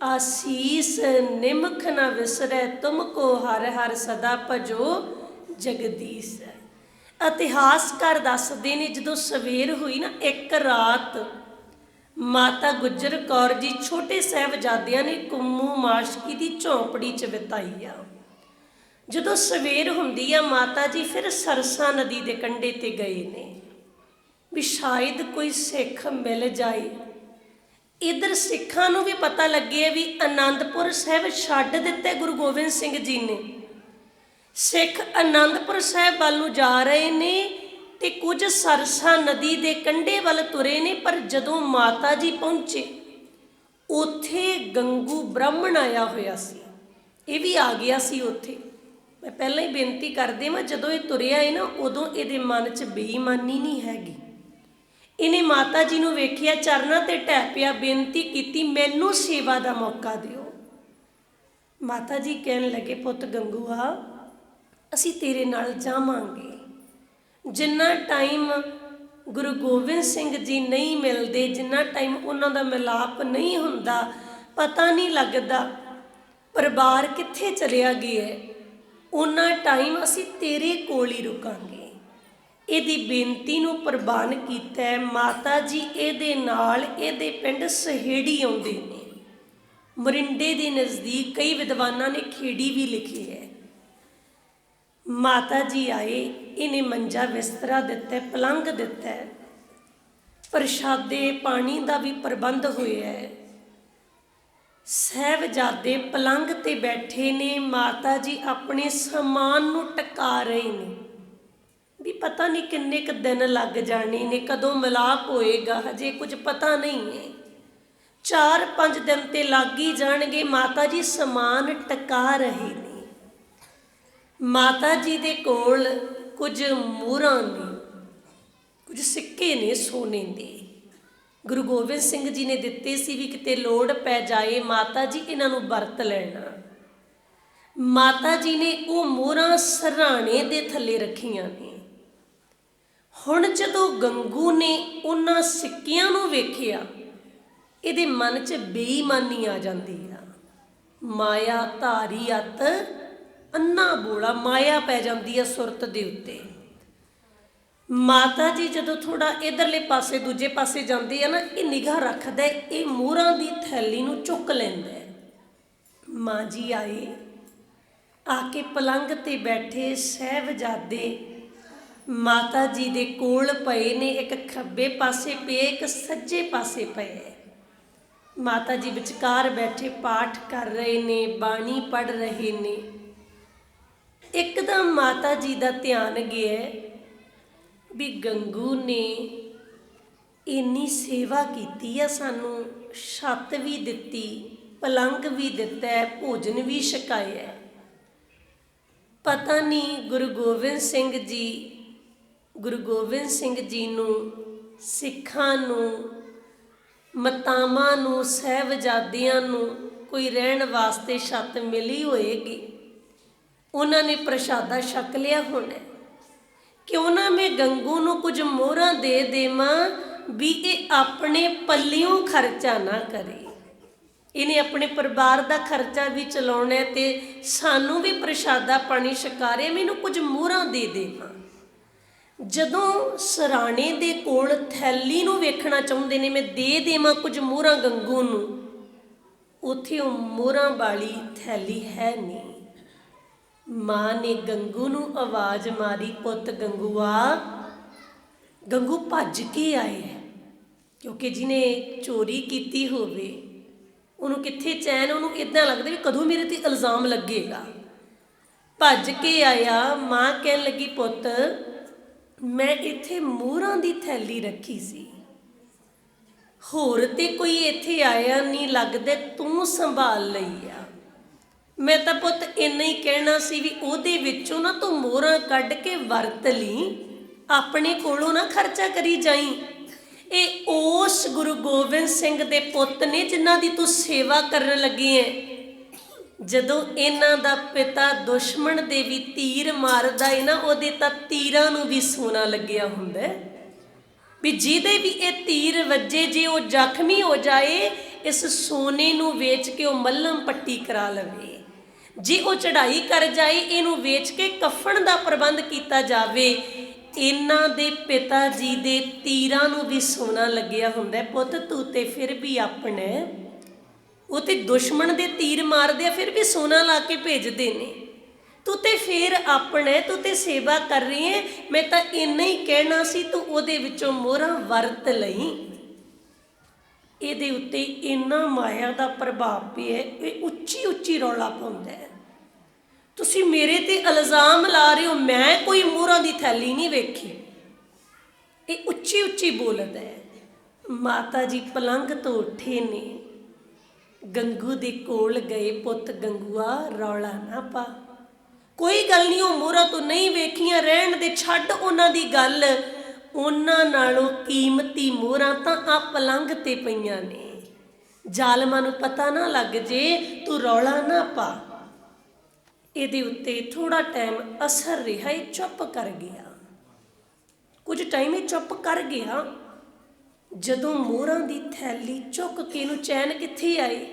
आसीस निमख न विसरै, तुमको हर हर सदा भजो जगदीश। इतिहासकार दसदे ने, जदों सवेर हुई ना, एक रात माता गुजर कौर जी छोटे साहिबजादियां ने कुम्मू माशकी की झोंपड़ी च बिताई आ। जदों सवेर हुंदी आ, माता जी फिर सरसा नदी के कंढे ते गए ने भी शायद कोई सिख मिल जाए। इधर सिखां नूं भी पता लगे भी आनंदपुर साहिब छड्ड दिते गुरु गोबिंद सिंह जी ने। सिख आनंदपुर साहिब वाल नूं जा रहे ने ते कुछ सरसा नदी के कंढे वाल तुरे ने। पर जदों माता जी पहुँचे, उत्थे गंगू ब्राह्मण आया होया सी, ये भी आ गया सी उत्थे। मैं पहले ही बेनती कर देवां, जदों ये तुरिया है ना, उदों ये मन च बेईमानी नहीं हैगी। इन्हें माता जी नूं वेखिया, चरनां ते ढह पिया, बेनती कीती, मैनूं सेवा का मौका दिओ। माता जी कहन लगे, पुत गंगूआ, असीं तेरे नाल जावांगे। जिन्ना टाइम गुरु गोबिंद सिंह जी नहीं मिलते, जिन्ना टाइम उन्हां दा मिलाप नहीं हुंदा, पता नहीं लगता परिवार कित्थे चलिया गया है, उन्ना टाइम असी तेरे कोल ही रुकांगे। इहदी बेनती नूं प्रवान कीता। माता जी इहदे नाल इहदे पिंड सहेड़ी आउंदे ने। मरिंडे के नज़दीक कई विद्वानां ने खेड़ी भी लिखी है। माता जी आए, इन्हें मंजा बिस्तरा दिता, पलंग दिता, प्रशादे पानी का भी प्रबंध होया है। ਸਾਹਿਬਜ਼ਾਦੇ ਪਲੰਘ ਤੇ ਬੈਠੇ ਨੇ, ਮਾਤਾ ਜੀ ਆਪਣੇ ਸਮਾਨ ਨੂੰ ਟਕਾ ਰਹੇ ਨੇ ਵੀ ਪਤਾ ਨਹੀਂ ਕਿੰਨੇ ਕੁ ਦਿਨ ਲੱਗ ਜਾਣੇ ਨੇ, ਕਦੋਂ ਮਿਲਾਪ ਹੋਏਗਾ, ਹਜੇ ਕੁਝ ਪਤਾ ਨਹੀਂ ਹੈ। 4-5 ਦਿਨ ਤੇ ਲੱਗ ਹੀ ਜਾਣਗੇ। ਮਾਤਾ ਜੀ ਸਮਾਨ ਟਕਾ ਰਹੇ ਨੇ। ਮਾਤਾ ਜੀ ਦੇ ਕੋਲ ਕੁਝ ਮੋਹਰਾਂ ਨੇ, ਕੁਝ ਸਿੱਕੇ ਨੇ ਸੋਨੇ ਦੇ, ਗੁਰੂ ਗੋਬਿੰਦ ਸਿੰਘ ਜੀ ਨੇ ਦਿੱਤੇ ਸੀ ਵੀ ਕਿਤੇ ਲੋੜ ਪੈ ਜਾਏ ਮਾਤਾ ਜੀ ਇਹਨਾਂ ਨੂੰ ਵਰਤ ਲੈਣਾ। ਮਾਤਾ ਜੀ ਨੇ ਉਹ ਮੋਹਰਾਂ ਸਰਹਾਣੇ ਦੇ ਥੱਲੇ ਰੱਖੀਆਂ ਨੇ। ਹੁਣ ਜਦੋਂ ਗੰਗੂ ਨੇ ਉਹਨਾਂ ਸਿੱਕਿਆਂ ਨੂੰ ਵੇਖਿਆ, ਇਹਦੇ ਮਨ 'ਚ ਬੇਈਮਾਨੀ ਆ ਜਾਂਦੀ ਆ। ਮਾਇਆ ਧਾਰੀ ਅੱਤ ਅੰਨਾ ਬੋਲਾ, ਮਾਇਆ ਪੈ ਜਾਂਦੀ ਆ ਸੁਰਤ ਦੇ ਉੱਤੇ। ਮਾਤਾ ਜੀ ਜਦੋਂ ਥੋੜਾ ਇਧਰਲੇ ਪਾਸੇ ਦੂਜੇ ਪਾਸੇ ਜਾਂਦੇ ਆ ਨਾ, ਇਹ ਨਿਗਾਹ ਰੱਖਦਾ, ਇਹ ਮੋਹਰਾਂ ਦੀ ਥੈਲੀ ਨੂੰ ਚੁੱਕ ਲੈਂਦਾ। ਮਾਂ ਜੀ ਆਏ, ਆ ਕੇ ਪਲੰਘ ਤੇ ਬੈਠੇ। ਸਾਹਿਬਜ਼ਾਦੇ ਮਾਤਾ ਜੀ ਦੇ ਕੋਲ ਪਏ ਨੇ, ਇੱਕ ਖੱਬੇ ਪਾਸੇ ਪਏ, ਇੱਕ ਸੱਜੇ ਪਾਸੇ ਪਏ। ਮਾਤਾ ਜੀ ਵਿਚਕਾਰ ਬੈਠੇ ਪਾਠ ਕਰ ਰਹੇ ਨੇ, ਬਾਣੀ ਪੜ੍ਹ ਰਹੇ ਨੇ। ਇੱਕਦਮ ਮਾਤਾ ਜੀ ਦਾ ਧਿਆਨ ਗਿਆ ਵੀ ਗੰਗੂ ਨੇ ਇੰਨੀ ਸੇਵਾ ਕੀਤੀ ਆ, ਸਾਨੂੰ ਛੱਤ ਵੀ ਦਿੱਤੀ, ਪਲੰਘ ਵੀ ਦਿੱਤਾ, ਭੋਜਨ ਵੀ ਛਕਾਇਆ। ਪਤਾ ਨਹੀਂ ਗੁਰੂ ਗੋਬਿੰਦ ਸਿੰਘ ਜੀ ਨੂੰ, ਸਿੱਖਾਂ ਨੂੰ, ਮਾਤਾਵਾਂ ਨੂੰ, ਸਾਹਿਬਜ਼ਾਦਿਆਂ ਨੂੰ ਕੋਈ ਰਹਿਣ ਵਾਸਤੇ ਛੱਤ ਮਿਲੀ ਹੋਏਗੀ। ਉਹਨਾਂ ਨੇ ਪ੍ਰਸ਼ਾਦਾ ਛਕ ਲਿਆ ਹੋਣਾ। ਕਿਉਂ ਨਾ ਮੈਂ ਗੰਗੂ ਨੂੰ ਕੁਝ ਮੋਹਰਾਂ ਦੇ ਦੇਵਾਂ ਵੀ ਇਹ ਆਪਣੇ ਪੱਲਿਓਂ ਖਰਚਾ ਨਾ ਕਰੇ, ਇਹਨੇ ਆਪਣੇ ਪਰਿਵਾਰ ਦਾ ਖਰਚਾ ਵੀ ਚਲਾਉਣਾ ਤੇ ਸਾਨੂੰ ਵੀ ਪ੍ਰਸ਼ਾਦਾ ਪਾਣੀ ਛਕਾ ਰਿਹਾ, ਮੈਨੂੰ ਕੁਝ ਮੋਹਰਾਂ ਦੇ ਦੇਵਾਂ। ਜਦੋਂ ਸਰਾਣੇ ਦੇ ਕੋਲ ਥੈਲੀ ਨੂੰ ਵੇਖਣਾ ਚਾਹੁੰਦੇ ਨੇ, ਮੈਂ ਦੇ ਦੇਵਾਂ ਕੁਝ ਮੋਹਰਾਂ ਗੰਗੂ ਨੂੰ, ਉੱਥੇ ਉਹ ਮੋਹਰਾਂ ਵਾਲੀ ਥੈਲੀ ਹੈ ਨਹੀਂ। ਮਾਂ ਨੇ ਗੰਗੂ ਨੂੰ ਆਵਾਜ਼ ਮਾਰੀ, ਪੁੱਤ ਗੰਗੂਆ। ਗੰਗੂ ਭੱਜ ਕੇ ਆਏ, ਕਿਉਂਕਿ ਜਿਹਨੇ ਚੋਰੀ ਕੀਤੀ ਹੋਵੇ ਉਹਨੂੰ ਕਿੱਥੇ ਚੈਨ, ਉਹਨੂੰ ਇੱਦਾਂ ਲੱਗਦਾ ਵੀ ਕਦੋਂ ਮੇਰੇ ਤੇ ਇਲਜ਼ਾਮ ਲੱਗੇਗਾ। ਭੱਜ ਕੇ ਆਇਆ। ਮਾਂ ਕਹਿਣ ਲੱਗੀ, ਪੁੱਤ ਮੈਂ ਇੱਥੇ ਮੋਹਰਾਂ ਦੀ ਥੈਲੀ ਰੱਖੀ ਸੀ, ਹੋਰ ਤੇ ਕੋਈ ਇੱਥੇ ਆਇਆ ਨਹੀਂ, ਲੱਗਦਾ ਤੂੰ ਸੰਭਾਲ ਲਈ ਆ। ਮੈਂ ਤਾਂ ਪੁੱਤ ਇੰਨਾ ਹੀ ਕਹਿਣਾ ਸੀ ਵੀ ਉਹਦੇ ਵਿੱਚੋਂ ਨਾ ਤੂੰ ਮੋਹਰਾਂ ਕੱਢ ਕੇ ਵਰਤ ਲਈ, ਆਪਣੇ ਕੋਲੋਂ ਨਾ ਖਰਚਾ ਕਰੀ ਜਾਈ। ਇਹ ਉਸ ਗੁਰੂ ਗੋਬਿੰਦ ਸਿੰਘ ਦੇ ਪੁੱਤ ਨੇ ਜਿਨ੍ਹਾਂ ਦੀ ਤੂੰ ਸੇਵਾ ਕਰਨ ਲੱਗੀ ਹੈ। ਜਦੋਂ ਇਹਨਾਂ ਦਾ ਪਿਤਾ ਦੁਸ਼ਮਣ ਦੇ ਵੀ ਤੀਰ ਮਾਰਦਾ ਹੈ ਨਾ, ਉਹਦੇ ਤਾਂ ਤੀਰਾਂ ਨੂੰ ਵੀ ਸੋਨਾ ਲੱਗਿਆ ਹੁੰਦਾ ਵੀ ਜਿਹਦੇ ਵੀ ਇਹ ਤੀਰ ਵੱਜੇ, ਜੇ ਉਹ ਜ਼ਖਮੀ ਹੋ ਜਾਏ, ਇਸ ਸੋਨੇ ਨੂੰ ਵੇਚ ਕੇ ਉਹ ਮੱਲਮ ਪੱਟੀ ਕਰਾ ਲਵੇ। ਜੇ ਉਹ ਚੜ੍ਹਾਈ ਕਰ ਜਾਏ, ਇਹਨੂੰ ਵੇਚ ਕੇ ਕਫਨ ਦਾ ਪ੍ਰਬੰਧ ਕੀਤਾ ਜਾਵੇ। ਇਹਨਾਂ ਦੇ ਪਿਤਾ ਜੀ ਦੇ ਤੀਰਾਂ ਨੂੰ ਵੀ ਸੋਨਾ ਲੱਗਿਆ ਹੁੰਦਾ। ਪੁੱਤ ਤੂੰ ਤੇ ਫਿਰ ਵੀ ਆਪਣਾ, ਉਹ ਤੇ ਦੁਸ਼ਮਣ ਦੇ ਤੀਰ ਮਾਰਦੇ ਆ, ਫਿਰ ਵੀ ਸੋਨਾ ਲਾ ਕੇ ਭੇਜਦੇ ਨੇ। ਤੂੰ ਤੇ ਫਿਰ ਆਪਣਾ, ਤੂੰ ਤੇ ਸੇਵਾ ਕਰ ਰਹੀ ਹੈ। ਮੈਂ ਤਾਂ ਇੰਨਾ ਹੀ ਕਹਿਣਾ ਸੀ, ਤੂੰ ਉਹਦੇ ਵਿੱਚੋਂ ਮੋਹਰਾਂ ਵਰਤ ਲਈ। ਇਹਦੇ ਉੱਤੇ ਇੰਨਾ ਮਾਇਆ ਦਾ ਪ੍ਰਭਾਵ ਪਿਆ, ਇਹ ਉੱਚੀ ਉੱਚੀ ਰੌਲਾ ਪਾਉਂਦਾ ਹੈ। ਤੁਸੀਂ ਮੇਰੇ ਤੇ ਇਲਜ਼ਾਮ ਲਾ ਰਹੇ ਹੋ, ਮੈਂ ਕੋਈ ਮੋਹਰਾਂ ਦੀ ਥੈਲੀ ਨਹੀਂ ਵੇਖੀ। ਇਹ ਉੱਚੀ ਉੱਚੀ ਬੋਲਦਾ ਹੈ। ਮਾਤਾ ਜੀ ਪਲੰਘ ਤੋਂ ਉੱਠੇ ਨੇ, ਗੰਗੂ ਦੇ ਕੋਲ ਗਏ। ਪੁੱਤ ਗੰਗੂਆ ਰੌਲਾ ਨਾ ਪਾ, ਕੋਈ ਗੱਲ ਨਹੀਂ, ਉਹ ਮੋਹਰਾਂ ਤੋਂ ਨਹੀਂ ਵੇਖੀਆਂ, ਰਹਿਣ ਦੇ, ਛੱਡ ਉਹਨਾਂ ਦੀ ਗੱਲ। ਉਹਨਾਂ ਨਾਲੋਂ ਕੀਮਤੀ ਮੋਹਰਾਂ ਤਾਂ ਆ ਪਲੰਘ ਤੇ ਪਈਆਂ ਨੇ, ਜ਼ਾਲਮਾਂ ਨੂੰ ਪਤਾ ਨਾ ਲੱਗ ਜੇ, ਤੂੰ ਰੌਲਾ ਨਾ ਪਾ। ਇਹਦੇ ਉੱਤੇ ਥੋੜਾ ਟਾਈਮ ਅਸਰ ਰਿਹਾ, ਇਹ ਚੁੱਪ ਕਰ ਗਿਆ। ਕੁਝ ਟਾਈਮ ਇਹ ਚੁੱਪ ਕਰ ਗਿਆ। ਜਦੋਂ ਮੋਹਰਾਂ ਦੀ ਥੈਲੀ ਚੁੱਕ ਕੇ ਇਹਨੂੰ ਚੈਨ ਕਿੱਥੇ ਆਈ,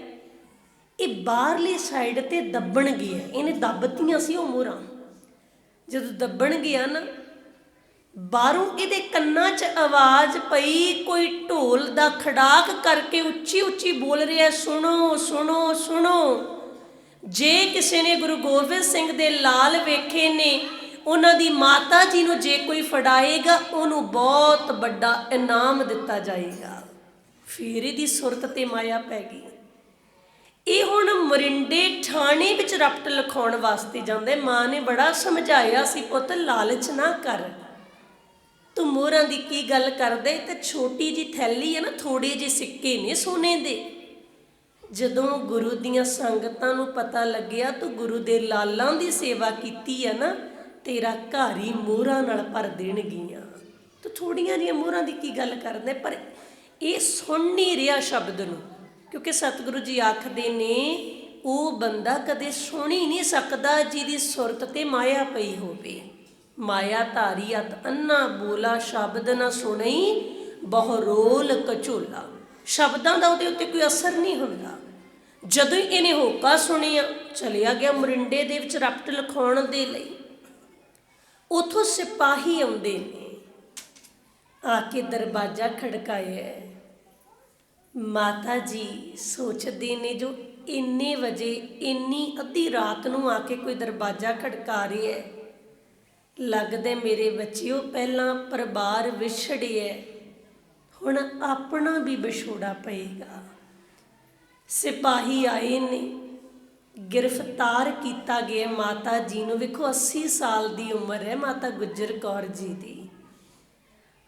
ਇਹ ਬਾਹਰਲੀ ਸਾਈਡ ਤੇ ਦੱਬਣ ਗਿਆ। ਇਹਨੇ ਦੱਬਤੀਆਂ ਸੀ ਉਹ ਮੋਹਰਾਂ। ਜਦੋਂ ਦੱਬਣ ਗਿਆ ਨਾ, ਬਾਹਰੋਂ ਇਹਦੇ ਕੰਨਾਂ 'ਚ ਆਵਾਜ਼ ਪਈ, ਕੋਈ ਢੋਲ ਦਾ ਖੜਾਕ ਕਰਕੇ ਉੱਚੀ ਉੱਚੀ ਬੋਲ ਰਿਹਾ, ਸੁਣੋ ਸੁਣੋ ਸੁਣੋ। ਜੇ ਕਿਸੇ ਨੇ ਗੁਰੂ ਗੋਬਿੰਦ ਸਿੰਘ ਦੇ ਲਾਲ ਵੇਖੇ ਨੇ, ਉਹਨਾਂ ਦੀ ਮਾਤਾ ਜੀ ਨੂੰ ਜੇ ਕੋਈ ਫੜਾਏਗਾ, ਉਹਨੂੰ ਬਹੁਤ ਵੱਡਾ ਇਨਾਮ ਦਿੱਤਾ ਜਾਏਗਾ। ਫਿਰ ਇਹਦੀ ਸੁਰਤ ਤੇ ਮਾਇਆ ਪੈ ਗਈ। ਇਹ ਹੁਣ ਮਰਿੰਡੇ ਠਾਣੇ ਵਿੱਚ ਰਪਟ ਲਿਖਾਉਣ ਵਾਸਤੇ ਜਾਂਦੇ। ਮਾਂ ਨੇ ਬੜਾ ਸਮਝਾਇਆ ਸੀ, ਪੁੱਤ ਲਾਲਚ ਨਾ ਕਰ, ਤੂੰ ਮੋਹਰਾਂ ਦੀ ਕੀ ਗੱਲ ਕਰਦੇ, ਤੇ ਛੋਟੀ ਜੀ ਥੈਲੀ ਹੈ ਨਾ, ਥੋੜੇ ਜਿਹੇ ਸਿੱਕੇ ਨੇ ਸੋਨੇ ਦੇ। ਜਦੋਂ ਗੁਰੂ ਦੀਆਂ ਸੰਗਤਾਂ ਨੂੰ ਪਤਾ ਲੱਗਿਆ ਤੂੰ ਗੁਰੂ ਦੇ ਲਾਲਾਂ ਦੀ ਸੇਵਾ ਕੀਤੀ ਹੈ ਨਾ, ਤੇਰਾ ਘਰ ਹੀ ਮੋਹਰਾਂ ਨਾਲ ਭਰ ਦੇਣਗੀਆਂ। ਤੂੰ ਥੋੜੀਆਂ ਜਿਹੀਆਂ ਮੋਹਰਾਂ ਦੀ ਕੀ ਗੱਲ ਕਰਦੇ। ਪਰ ਇਹ ਸੁਣ ਨਹੀਂ ਰਿਹਾ ਸ਼ਬਦ ਨੂੰ, ਕਿਉਂਕਿ ਸਤਿਗੁਰੂ ਜੀ ਆਖਦੇ ਨੇ ਉਹ ਬੰਦਾ ਕਦੇ ਸੁਣ ਹੀ ਨਹੀਂ ਸਕਦਾ ਜਿਹਦੀ ਸੁਰਤ ਤੇ ਮਾਇਆ ਪਈ ਹੋਵੇ। ਮਾਇਆ ਧਾਰੀ ਅਤ ਅੰਨਾ ਬੋਲਾ, ਸ਼ਬਦ ਨਾ ਸੁਣਈ ਬਹੁ ਰੋਲ ਕਝੋਲਾ। ਸ਼ਬਦਾਂ ਦਾ ਉਹਦੇ ਉੱਤੇ ਕੋਈ ਅਸਰ ਨਹੀਂ ਹੁੰਦਾ। ਜਦੋਂ ਹੀ ਇਹਨੇ ਹੋਕਾ ਸੁਣਿਆ, ਚਲਿਆ ਗਿਆ ਮਰਿੰਡੇ ਦੇ ਵਿੱਚ ਰਪਟ ਲਿਖਾਉਣ ਦੇ ਲਈ। ਉੱਥੋਂ ਸਿਪਾਹੀ ਆਉਂਦੇ ਨੇ, ਆ ਕੇ ਦਰਵਾਜ਼ਾ ਖੜਕਾਇਆ। ਮਾਤਾ ਜੀ ਸੋਚਦੇ ਨੇ ਜੋ ਇੰਨੇ ਵਜੇ ਇੰਨੀ ਅੱਧੀ ਰਾਤ ਨੂੰ ਆ ਕੇ ਕੋਈ ਦਰਵਾਜ਼ਾ ਖੜਕਾ ਰਿਹਾ ਹੈ, ਲੱਗਦਾ ਮੇਰੇ ਬੱਚਿਓ ਪਹਿਲਾਂ ਪਰਿਵਾਰ ਵਿਛੜਿਆ, ਹੁਣ ਆਪਣਾ ਵੀ ਵਿਛੋੜਾ ਪਏਗਾ। ਸਿਪਾਹੀ ਆਏ ਨੇ, ਗ੍ਰਿਫਤਾਰ ਕੀਤਾ ਗਿਆ ਮਾਤਾ ਜੀ ਨੂੰ। ਵੇਖੋ 80 ਸਾਲ ਦੀ ਉਮਰ ਹੈ ਮਾਤਾ ਗੁਜਰ ਕੌਰ ਜੀ ਦੀ।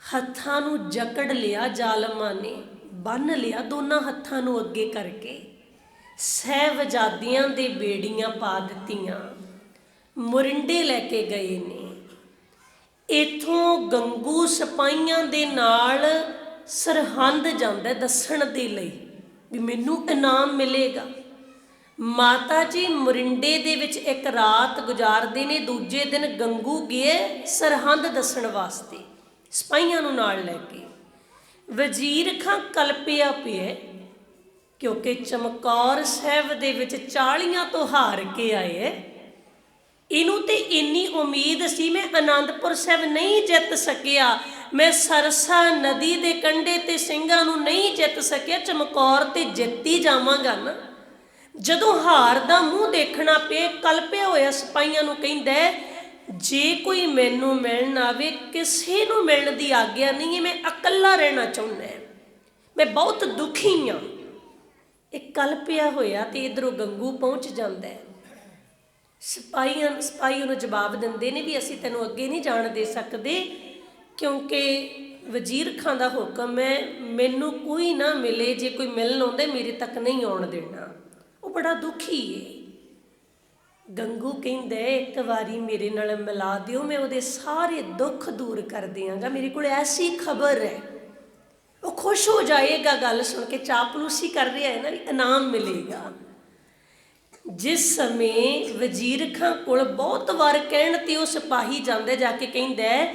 ਹੱਥਾਂ ਨੂੰ ਜਕੜ ਲਿਆ ਜ਼ਾਲਮਾਂ ਨੇ, ਬੰਨ੍ਹ ਲਿਆ ਦੋਨਾਂ ਹੱਥਾਂ ਨੂੰ ਅੱਗੇ ਕਰਕੇ, ਸਾਹਿਬਜ਼ਾਦਿਆਂ ਦੇ ਬੇੜੀਆਂ ਪਾ ਦਿੱਤੀਆਂ, ਮੁਰਿੰਡੇ ਲੈ ਕੇ ਗਏ ਨੇ। ਇੱਥੋਂ ਗੰਗੂ ਸਿਪਾਹੀਆਂ ਦੇ ਨਾਲ ਸਰਹੰਦ ਜਾਂਦਾ ਦੱਸਣ ਦੇ ਲਈ ਵੀ ਮੈਨੂੰ ਇਨਾਮ ਮਿਲੇਗਾ। ਮਾਤਾ ਜੀ ਮੁਰਿੰਡੇ ਦੇ ਵਿੱਚ ਇੱਕ ਰਾਤ ਗੁਜ਼ਾਰਦੇ ਨੇ, ਦੂਜੇ ਦਿਨ ਗੰਗੂ ਗਏ ਸਰਹੰਦ ਦੱਸਣ ਵਾਸਤੇ ਸਿਪਾਹੀਆਂ ਨੂੰ ਨਾਲ ਲੈ ਕੇ। ਵਜ਼ੀਰ ਖਾਂ ਕਲਪਿਆ ਪਿਆ, ਕਿਉਂਕਿ ਚਮਕੌਰ ਸਾਹਿਬ ਦੇ ਵਿੱਚ 40 ਤੋਂ ਹਾਰ ਕੇ ਆਏ। ਇਹਨੂੰ ਤੇ ਇੰਨੀ ਉਮੀਦ ਸੀ ਮੈਂ ਅਨੰਦਪੁਰ ਸਾਹਿਬ ਨਹੀਂ ਜਿੱਤ ਸਕਿਆ, ਮੈਂ ਸਰਸਾ ਨਦੀ ਦੇ ਕੰਢੇ ਤੇ ਸਿੰਘਾਂ ਨੂੰ ਨਹੀਂ ਜਿੱਤ ਸਕਿਆ, ਚਮਕੌਰ ਤੇ ਜਿੱਤੀ ਜਾਵਾਂਗਾ ਨਾ। ਜਦੋਂ ਹਾਰ ਦਾ ਮੂੰਹ ਦੇਖਣਾ ਪਿਆ, ਕਲਪਿਆ ਹੋਇਆ ਸਿਪਾਹੀਆਂ ਨੂੰ ਕਹਿੰਦਾ ਜੇ ਕੋਈ ਮੈਨੂੰ ਮਿਲਣ ਆਵੇ, ਕਿਸੇ ਨੂੰ ਮਿਲਣ ਦੀ ਆਗਿਆ ਨਹੀਂ ਹੈ, ਮੈਂ ਇਕੱਲਾ ਰਹਿਣਾ ਚਾਹੁੰਦਾ, ਮੈਂ ਬਹੁਤ ਦੁਖੀ ਹਾਂ। ਇਹ ਕਲਪਿਆ ਹੋਇਆ ਤੇ ਇੱਧਰੋਂ ਗੰਗੂ ਪਹੁੰਚ ਜਾਂਦਾ। ਸਿਪਾਹੀ ਉਹਨੂੰ ਜਵਾਬ ਦਿੰਦੇ ਨੇ ਵੀ ਅਸੀਂ ਤੈਨੂੰ ਅੱਗੇ ਨਹੀਂ ਜਾਣ ਦੇ ਸਕਦੇ, ਕਿਉਂਕਿ ਵਜ਼ੀਰ ਖਾਂ ਦਾ ਹੁਕਮ ਹੈ, ਮੈਨੂੰ ਕੋਈ ਨਾ ਮਿਲੇ, ਜੇ ਕੋਈ ਮਿਲਣ ਆਉਂਦਾ ਮੇਰੇ ਤੱਕ ਨਹੀਂ ਆਉਣ ਦੇਣਾ। ਉਹ ਬੜਾ ਦੁਖੀ ਹੈ। ਗੰਗੂ ਕਹਿੰਦਾ ਇੱਕ ਵਾਰੀ ਮੇਰੇ ਨਾਲ ਮਿਲਾ ਦਿਓ, ਮੈਂ ਉਹਦੇ ਸਾਰੇ ਦੁੱਖ ਦੂਰ ਕਰ ਦਿਆਂਗਾ, ਮੇਰੇ ਕੋਲ ਐਸੀ ਖਬਰ ਹੈ। ਉਹ ਖੁਸ਼ ਹੋ ਜਾਏਗਾ ਗੱਲ ਸੁਣ ਕੇ, ਚਾਪਲੂਸੀ ਕਰ ਰਿਹਾ ਹੈ ਨਾ ਵੀ ਇਨਾਮ ਮਿਲੇਗਾ। ਜਿਸ ਸਮੇਂ ਵਜ਼ੀਰ ਖਾਂ ਕੋਲ ਬਹੁਤ ਵਾਰ ਕਹਿਣ ਤੇ ਉਹ ਸਿਪਾਹੀ ਜਾਂਦਾ, ਜਾ ਕੇ ਕਹਿੰਦਾ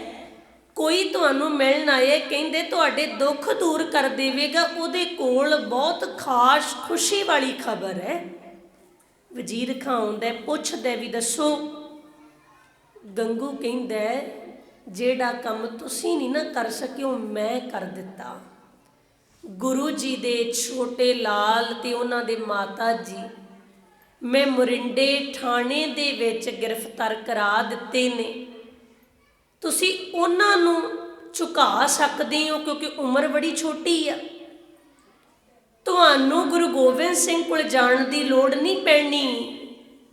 ਕੋਈ ਤੁਹਾਨੂੰ ਮਿਲਣ ਆਏ, ਕਹਿੰਦੇ ਤੁਹਾਡੇ ਦੁੱਖ ਦੂਰ ਕਰ ਦੇਵੇਗਾ, ਉਹਦੇ ਕੋਲ ਬਹੁਤ ਖਾਸ ਖੁਸ਼ੀ ਵਾਲੀ ਖਬਰ ਹੈ। ਵਜ਼ੀਰ ਖਾਂ ਆਉਂਦਾ, ਪੁੱਛਦਾ ਵੀ ਦੱਸੋ। ਗੰਗੂ ਕਹਿੰਦਾ ਜਿਹੜਾ ਕੰਮ ਤੁਸੀਂ ਨਹੀਂ ਨਾ ਕਰ ਸਕੇ ਉਹ ਮੈਂ ਕਰ ਦਿੱਤਾ। ਗੁਰੂ ਜੀ ਦੇ ਛੋਟੇ ਲਾਲ ਤੇ ਉਹਨਾਂ ਦੇ ਮਾਤਾ ਜੀ ਮੈਂ ਮੁਰਿੰਡੇ ਠਾਣੇ ਦੇ ਵਿੱਚ ਗ੍ਰਿਫਤਾਰ ਕਰਾ ਦਿੱਤੇ ਨੇ। ਤੁਸੀਂ ਉਹਨਾਂ ਨੂੰ ਝੁਕਾ ਸਕਦੇ ਹੋ ਕਿਉਂਕਿ ਉਮਰ ਬੜੀ ਛੋਟੀ ਆ। ਤੁਹਾਨੂੰ ਗੁਰੂ ਗੋਬਿੰਦ ਸਿੰਘ ਕੋਲ ਜਾਣ ਦੀ ਲੋੜ ਨਹੀਂ ਪੈਣੀ,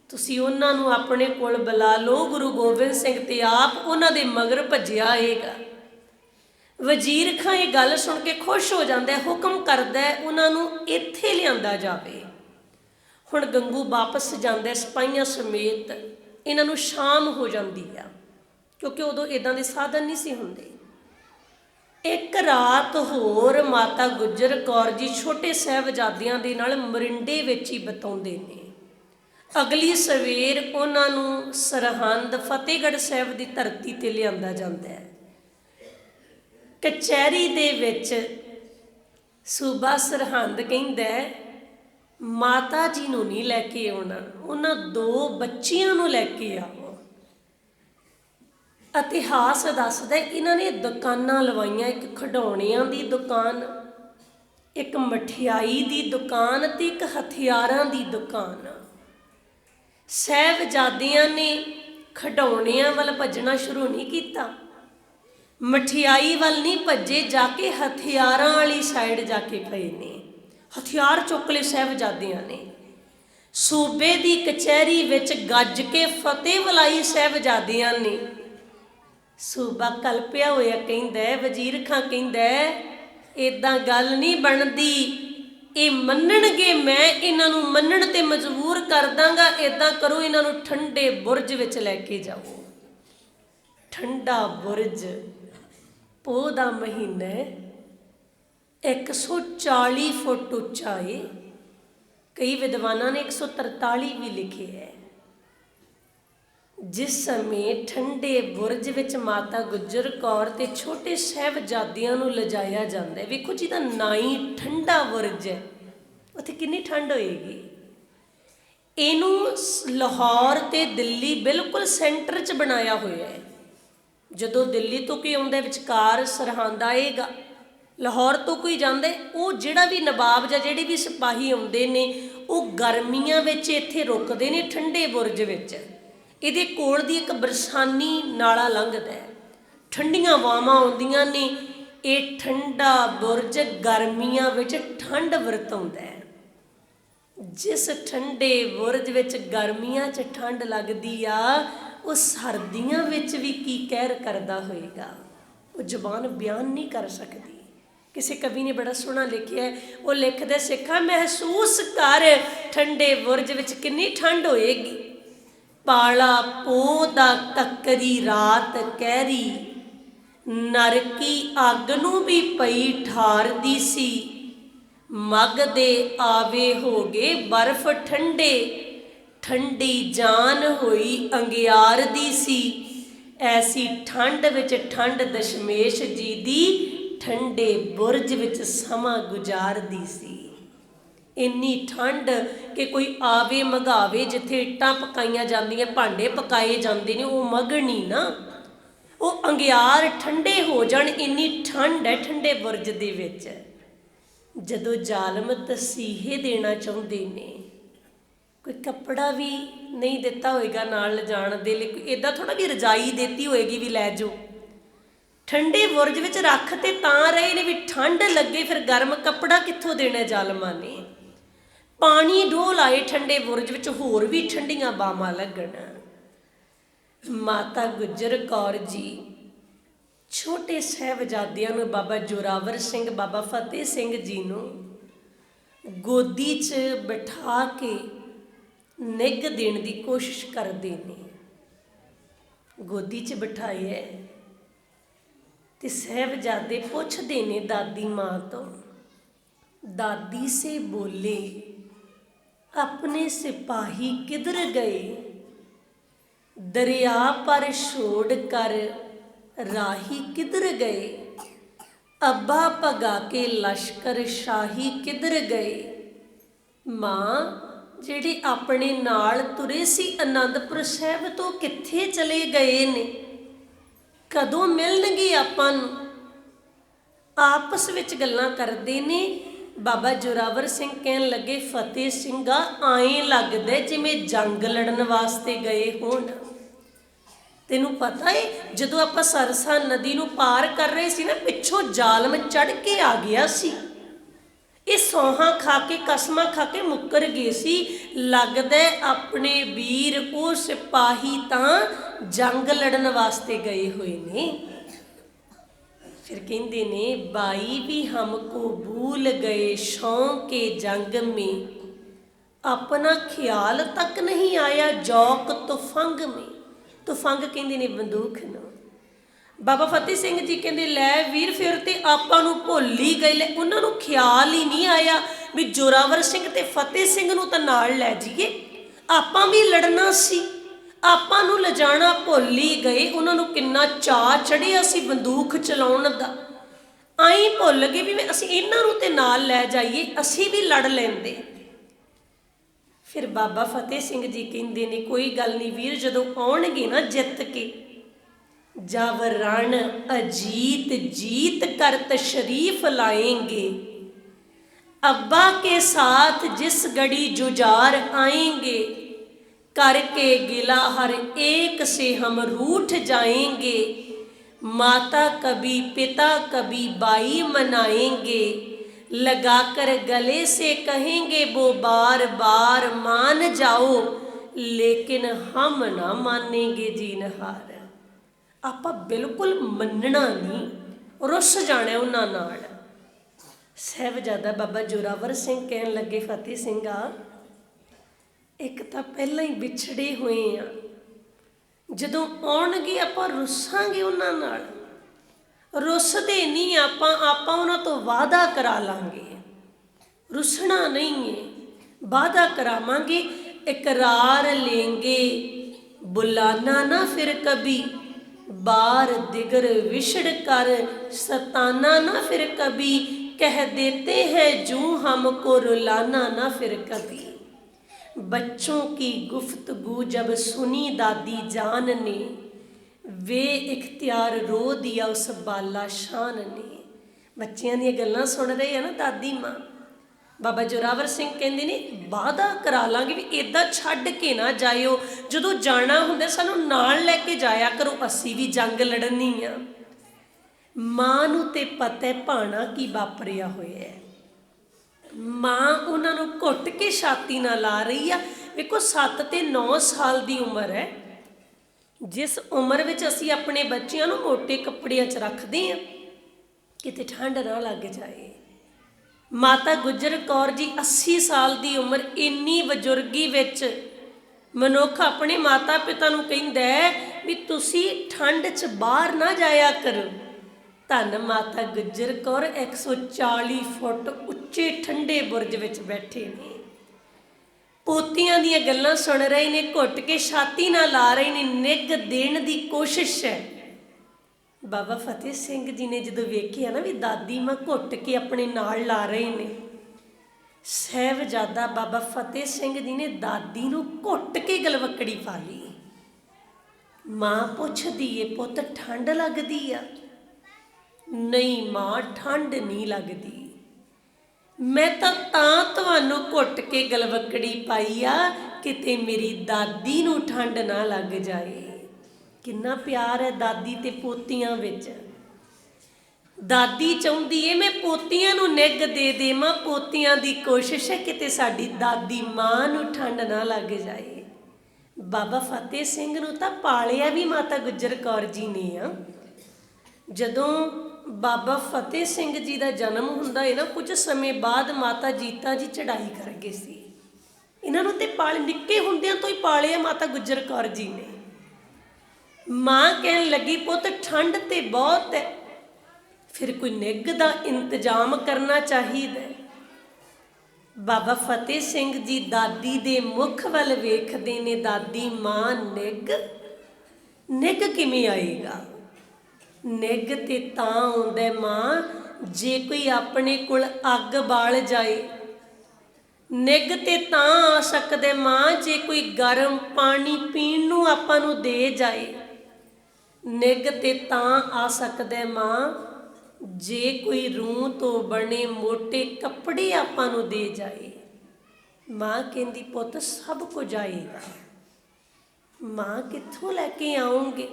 ਤੁਸੀਂ ਉਹਨਾਂ ਨੂੰ ਆਪਣੇ ਕੋਲ ਬੁਲਾ ਲਓ। ਗੁਰੂ ਗੋਬਿੰਦ ਸਿੰਘ ਤੇ ਆਪ ਉਹਨਾਂ ਦੇ ਮਗਰ ਭੱਜਿਆ ਆਏਗਾ। ਵਜ਼ੀਰ ਖਾਂ ਇਹ ਗੱਲ ਸੁਣ ਕੇ ਖੁਸ਼ ਹੋ ਜਾਂਦਾ, ਹੁਕਮ ਕਰਦਾ ਉਹਨਾਂ ਨੂੰ ਇੱਥੇ ਲਿਆਂਦਾ ਜਾਵੇ। ਹੁਣ ਗੰਗੂ ਵਾਪਸ ਜਾਂਦਾ ਸਿਪਾਹੀਆਂ ਸਮੇਤ। ਇਹਨਾਂ ਨੂੰ ਸ਼ਾਮ ਹੋ ਜਾਂਦੀ ਆ, ਕਿਉਂਕਿ ਉਦੋਂ ਇੱਦਾਂ ਦੇ ਸਾਧਨ ਨਹੀਂ ਸੀ ਹੁੰਦੇ। ਇੱਕ ਰਾਤ ਹੋਰ ਮਾਤਾ ਗੁਜਰ ਕੌਰ ਜੀ ਛੋਟੇ ਸਾਹਿਬਜ਼ਾਦਿਆਂ ਦੇ ਨਾਲ ਮਰਿੰਡੇ ਵਿੱਚ ਹੀ ਬਿਤਾਉਂਦੇ ਨੇ। ਅਗਲੀ ਸਵੇਰ ਉਹਨਾਂ ਨੂੰ ਸਰਹੰਦ ਫਤਿਹਗੜ੍ਹ ਸਾਹਿਬ ਦੀ ਧਰਤੀ ਤੇ ਲਿਆਂਦਾ ਜਾਂਦਾ ਹੈ। ਕਚਹਿਰੀ ਦੇ ਵਿੱਚ ਸੂਬਾ ਸਰਹੰਦ ਕਹਿੰਦਾ ਮਾਤਾ ਜੀ ਨੂੰ ਨਹੀਂ ਲੈ ਕੇ ਆਉਣਾ, ਉਹਨਾਂ 2 ਬੱਚਿਆਂ ਨੂੰ ਲੈ ਕੇ ਆਓ। ਇਤਿਹਾਸ ਦੱਸਦਾ ਇਹਨਾਂ ਨੇ ਦੁਕਾਨਾਂ ਲਵਾਈਆਂ, ਇੱਕ ਖਿਡੌਣਿਆਂ ਦੀ ਦੁਕਾਨ, ਇੱਕ ਮਠਿਆਈ ਦੀ ਦੁਕਾਨ ਤੇ ਇੱਕ ਹਥਿਆਰਾਂ ਦੀ ਦੁਕਾਨ। ਸਾਹਿਬਜ਼ਾਦਿਆਂ ਨੇ ਖਿਡੌਣਿਆਂ ਵੱਲ ਭੱਜਣਾ ਸ਼ੁਰੂ ਨਹੀਂ ਕੀਤਾ, ਮਠਿਆਈ ਵੱਲ ਨਹੀਂ ਭੱਜੇ, ਜਾ ਕੇ ਹਥਿਆਰਾਂ ਵਾਲੀ ਸਾਈਡ ਜਾ ਕੇ ਪਏ ਨੇ। ਹਥਿਆਰ ਚੁੱਕ ਲਏ ਸਾਹਿਬਜ਼ਾਦਿਆਂ ਨੇ। सूबे दी कचहरी विच गज के फतेह बुलाई साहिबजादियां ने। सूबा कलपिया होया कहंदा है, वजीर खां कहंदा है इदां गल नहीं बनदी, ये मन्नणगे, मैं इन्हां नूं मन्नण ते मजबूर कर दांगा। इदां करो, इन्हां नूं ठंडे बुरज विच लैके जाओ। ठंडा बुरज, पोह दा महीना है, 140 फुट उच्चा है। कई विद्वानां ने 143 भी लिखे है। जिस समय ठंडे बुरज विच माता गुजर कौर ते छोटे साहिबजादियां नूं लिजाया जाता है, वेखो जी दा ना ही ठंडा बुरज है, उत्थे कितनी ठंड होएगी। इनू लाहौर ते दिल्ली बिल्कुल सेंटर च बनाया होया है। जदों दिल्ली तो कोई आउंदा विचकार सरहंद आएगा, लाहौर तो कोई जाता है, वो जिहड़ा भी नवाब जां जिहड़े भी सिपाही आउंदे ने वो गर्मियां विच इत्थे रुकदे ने ठंडे बुरज विच। ਇਹਦੇ कोल दी एक बरसानी नाला लंघदा है, ठंडियां वावां आउंदियां ने। ये ठंडा बुरज गर्मियां विच ठंड वरताउंदा है। जिस ठंडे बुरज विच गर्मियां च ठंड लगदी आ, वो सर्दियां विच भी की कहर करदा होएगा, वो जुबान बयान नहीं कर सकदी। किसी कवि ने बड़ा सोहना लिखिया है, वो लिखदे सिखा महसूस कर ठंडे बुरज विच कितनी ठंड होएगी। पाला पोह दा तकरी रात कहरी, नरकी अग नूं भी पई ठारदी सी। मग दे आवे हो गए बर्फ ठंडे, ठंडी जान होई अंगियार दी सी। ऐसी ठंड विच ठंड दशमेश जी दी, ठंडे बुरज विच समा गुजारदी सी। इन्नी ठंड कि कोई आवे मगावे, जिथे इट्टां पकाईयां जांदियां, भांडे पकाए जाते हैं, वो मगनी ना, वो अंगियार ठंडे हो जाण, इन्नी ठंड है ठंडे बुरज दे विच। जदों जालम तसीहे देना चाहुंदे ने, कोई कपड़ा भी नहीं दिता होएगा नाल जाण दे लई, कोई इदां थोड़ा भी रजाई देती होएगी भी लै जाओ। ठंडे बुरज विच रख ते तां रहे ने भी ठंड लगे, फिर गर्म कपड़ा कित्थों देना जालमां ने। पानी डोल आए ठंडे बुरज विच, होर भी ठंडियां बावां लगण। माता गुजर कौर जी छोटे साहिबजादियां नूं, बाबा जोरावर सिंह, बाबा फतेह सिंह जी नूं गोदी च बिठा के निग देण दी कोशिश करदे ने। गोदी च बिठाए ते साहिबजादे पुछदे ने दादी माँ तो, दादी से बोले अपने सिपाही किधर गए, दरिया पर छोड़ कर राही किधर गए। अब्बा भगा के लश्कर शाही किधर गए। माँ ਜਿਹੜੇ ਆਪਣੇ नाल तुरे सी आनंदपुर साहिब तो कित्थे चले गए ने, कदों मिलणगे आपां नूं। आपस विच गल्लां करदे ने। बाबा जोरावर सिंह कहन लगे, फतेह सिंघा आए लगदा जिवें जंग लड़न वास्ते गए होण। तैनूं पता है जदों आपां सरसा नदी नूं पार कर रहे सी ना, पिछों जालम चढ़ के आ गया सी। ये सौहां खा के कसमां खा के मुकर गए सी। लगदा अपने वीर वो सिपाही तां जंग लड़न वास्ते गए हुए ने। फिर कहते ने, बाई भी हमको भूल गए शौक के जंग में, अपना ख्याल तक नहीं आया जौक तुफंग में। तुफंग कहते ने बंदूक नूं। बाबा फतेह सिंह जी कहते, लै वीर फिर ते आपां नूं भुल ही गए, लै उन्हां नूं ख्याल ही नहीं आया भी जोरावर सिंह ते फतेह सिंह नूं तां नाल लै जाइए, आपां भी लड़ना सी, आपां नूं लिजाणा भुल ही गए। उन्हां नूं किन्ना चाਅ चढ़िया सी बंदूक चलाउण दा, आई भुल गए भी असीं इन्हां नूं ते नाल लै जाइए, असीं भी लड़ लैंदे। फिर बाबा फतेह सिंह जी कहते ने, कोई गल नहीं वीर, जदों आउणगे ना जित के, जब रण अजीत जीत कर तशरीफ लाएंगे, अब्बा के साथ जिस घड़ी जुजार आएंगे, करके गिला हर एक से हम रूठ जाएंगे। माता कभी पिता कभी बाई मनाएंगे, लगा कर गले से कहेंगे वो बार बार मान जाओ, लेकिन हम ना मानेंगे जीनहार। आपां बिल्कुल मन्नना नहीं, रुस जाना उन्हां नाल। साहिबजादा बाबा जोरावर सिंह कहन लगे, फतेह सिंघा एक तां पहलां ही विछड़े होए आ, जदों आउणगे आपां रुसांगे उन्हां नाल। रुसदे नहीं आपां, आपां उन्हां तों वादा करा लांगे, रुसना नहीं है, वादा करावांगे, इकरार लेंगे, बुलाना ना फिर कभी, बार दिगर विछड़ कर सताना ना फिर कभी, कह देते हैं जूं हमको रुलाना ना फिर कभी। बच्चों की गुफ्तगू जब सुनी दादी जान ने, वे इख्तियार रो दिया उस बाला शान ने। बच्चियां दी गल्लां सुन रहे हैं ना दादी माँ। बाबा जोरावर सिंह कहते ने वादा करा लांगे भी इदां छड्ड के ना जाइओ, जदों जाना हुंदा सानूं नाल लैके जाया करो, असीं भी जंग लड़नी आ। मां नूं ते पता है भाणा की वापरिया होया है। मां उन्हां नूं घुट के छाती नाल ला रही आ। देखो 7 ते 9 साल की उम्र है, जिस उम्र विच असीं अपने बच्चिआं नूं मोटे कपड़िਆਂ 'ਚ रखदे आ, किते ठंड ना लग जाए। माता गुजर कौर जी 80 साल की उम्र, इन्नी बजुर्गी विच मनुख अपने माता पिता नूं कहिंदा है भी तुसीं ठंड 'ਚ बाहर ना जाया करो। धन माता गुजर कौर 140 फुट उच्चे ठंडे बुरज विच बैठे ने, पोतियां दियां गल्लां सुन रहे ने, घुट के छाती नाल ला रहे ने, निग देण दी कोशिश है। बाबा फतेह सिंह जी ने जदों वेखिया ना भी दादी मां घुट के अपने नाल ला रहे ने, साहिबजादा बाबा फतेह सिंह जी ने दादी नूं घुट के गलवकड़ी पा ली। मां पुछदी है पुत ठंड लगदी आ? नहीं मां ठंड नहीं लगदी, मैं तां तुहानूं घुट के गलवकड़ी पाई आ किते मेरी दादी नूं ठंड ना लग जाए। किन्ना प्यार है दादी ते पोतियां विच। दादी चाहुंदी है मैं पोतियां नूं निग दे देवां, पोतियां दी कोशिश है किते साडी दादी मां नूं ठंड ना लग जाए। बाबा फतेह सिंह नूं तां पालिया भी माता गुजर कौर जी ने आ। जदों बाबा फतेह सिंह जी का जन्म हुंदा है ना, कुछ समय बाद माता जीता जी चढ़ाई कर गए सी। इन्हां नूं ते पाल निक्के हुंदियां तो ही पालिया माता गुजर कौर जी ने। मां कहन लगी पुत ठंड ते बहुत है, फिर कोई निग दा इंतजाम करना चाहिए। बाबा फतेह सिंह जी दादी दे मुख वल वेखदे ने, दादी मां निग निग किवें आएगा? निग ते तां आउंदा मां जे कोई अपने कोल अग बाल जाए। निग ते तां आ सकदा मां जे कोई गर्म पानी पीण नूं आपां नूं दे जाए। निग ते तां आ सकदा मां जे कोई रूह तो बने मोटे कपड़े आपां नूं दे जाए। मां कहंदी पुत सब कुछ आएगा। मां कित्थों लैके आऊंगे?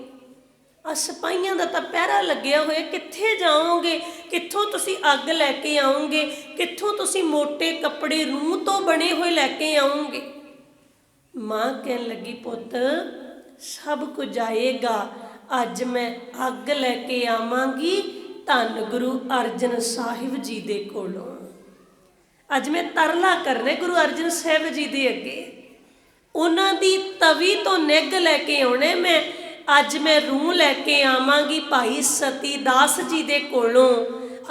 आ सिपाहियां दा तां पहरा लग्या होया, कित्थे जाओगे? कित्थों तुसीं अग लैके आओगे? कित्थों तुसीं मोटे कपड़े रूह तो बने हुए लैके आओगे? मां कहन लगी पुत सब कुछ आएगा। अज मैं अग लैके आवांगी धन गुरु अर्जन साहिब जी दे कोलों। अज मैं तरला करना गुरु अर्जन साहिब जी दे अगे, उन्हां दी तवी तो निग लैके आउणा मैं। अज मैं रूह लैके आवांगी भाई सती दास जी दे कोलों।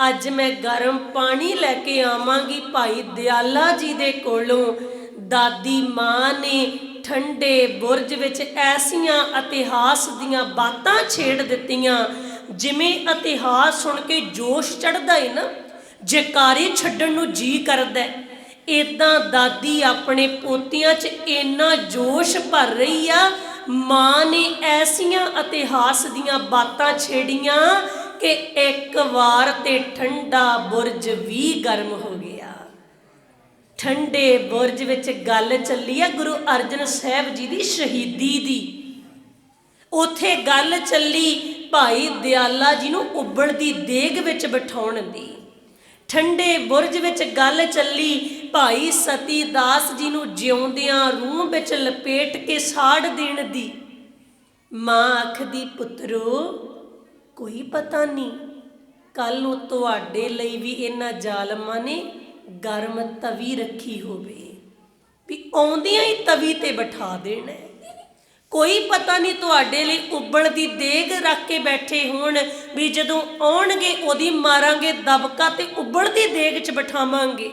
अज मैं गर्म पानी लैके आवांगी भाई दयाला जी दे कोलों। दादी मां ने ठंडे बुरज विच ऐसियां इतिहास दियां बातां छेड़ दित्तियां, जिवें इतिहास सुन के जोश चढ़दा है ना, जयकारे छड्डण नूं जी करदा है। इदां दादी अपने पोतियां च इन्ना जोश भर रही आ। मां ने ऐसियां इतिहास दियां बातां छेड़ियां कि एक वार ते ठंडा बुरज भी गर्म हो गया। ठंडे बुरज विच गल चली है गुरु अर्जन साहिब जी दी शहीदी दी। उथे गल चली भाई दयाला जी नूं उबलदी देग विच बिठाउण दी। ਠੰਡੇ ਬੁਰਜ ਵਿੱਚ ਗੱਲ ਚੱਲੀ, ਭਾਈ ਸਤੀ ਦਾਸ ਜੀ ਨੂੰ ਜਿਉਂਦਿਆਂ ਰੂਹ ਵਿੱਚ ਲਪੇਟ ਕੇ ਸਾੜ ਦੇਣ ਦੀ। ਮਾਂ ਆਖਦੀ, ਪੁੱਤਰੋ ਕੋਈ ਪਤਾ ਨਹੀਂ, ਕੱਲ ਨੂੰ ਤੁਹਾਡੇ ਲਈ ਵੀ ਇਹਨਾਂ ਜ਼ਾਲਮਾਂ ਨੇ ਗਰਮ ਤਵੀ ਰੱਖੀ ਹੋਵੇ, ਵੀ ਆਉਂਦਿਆਂ ਹੀ ਤਵੀ ਤੇ ਬਿਠਾ ਦੇਣਾ। ਕੋਈ ਪਤਾ ਨਹੀਂ ਤੁਹਾਡੇ ਲਈ ਉਬਲਦੀ ਦੇਗ ਰੱਖ ਕੇ ਬੈਠੇ ਹੋਣ, ਵੀ ਜਦੋਂ ਆਉਣਗੇ ਉਹਦੀ ਮਾਰਾਂਗੇ ਦਬਕਾ ਤੇ ਉਬਲਦੀ ਦੇਗ 'ਚ ਬਿਠਾਵਾਂਗੇ।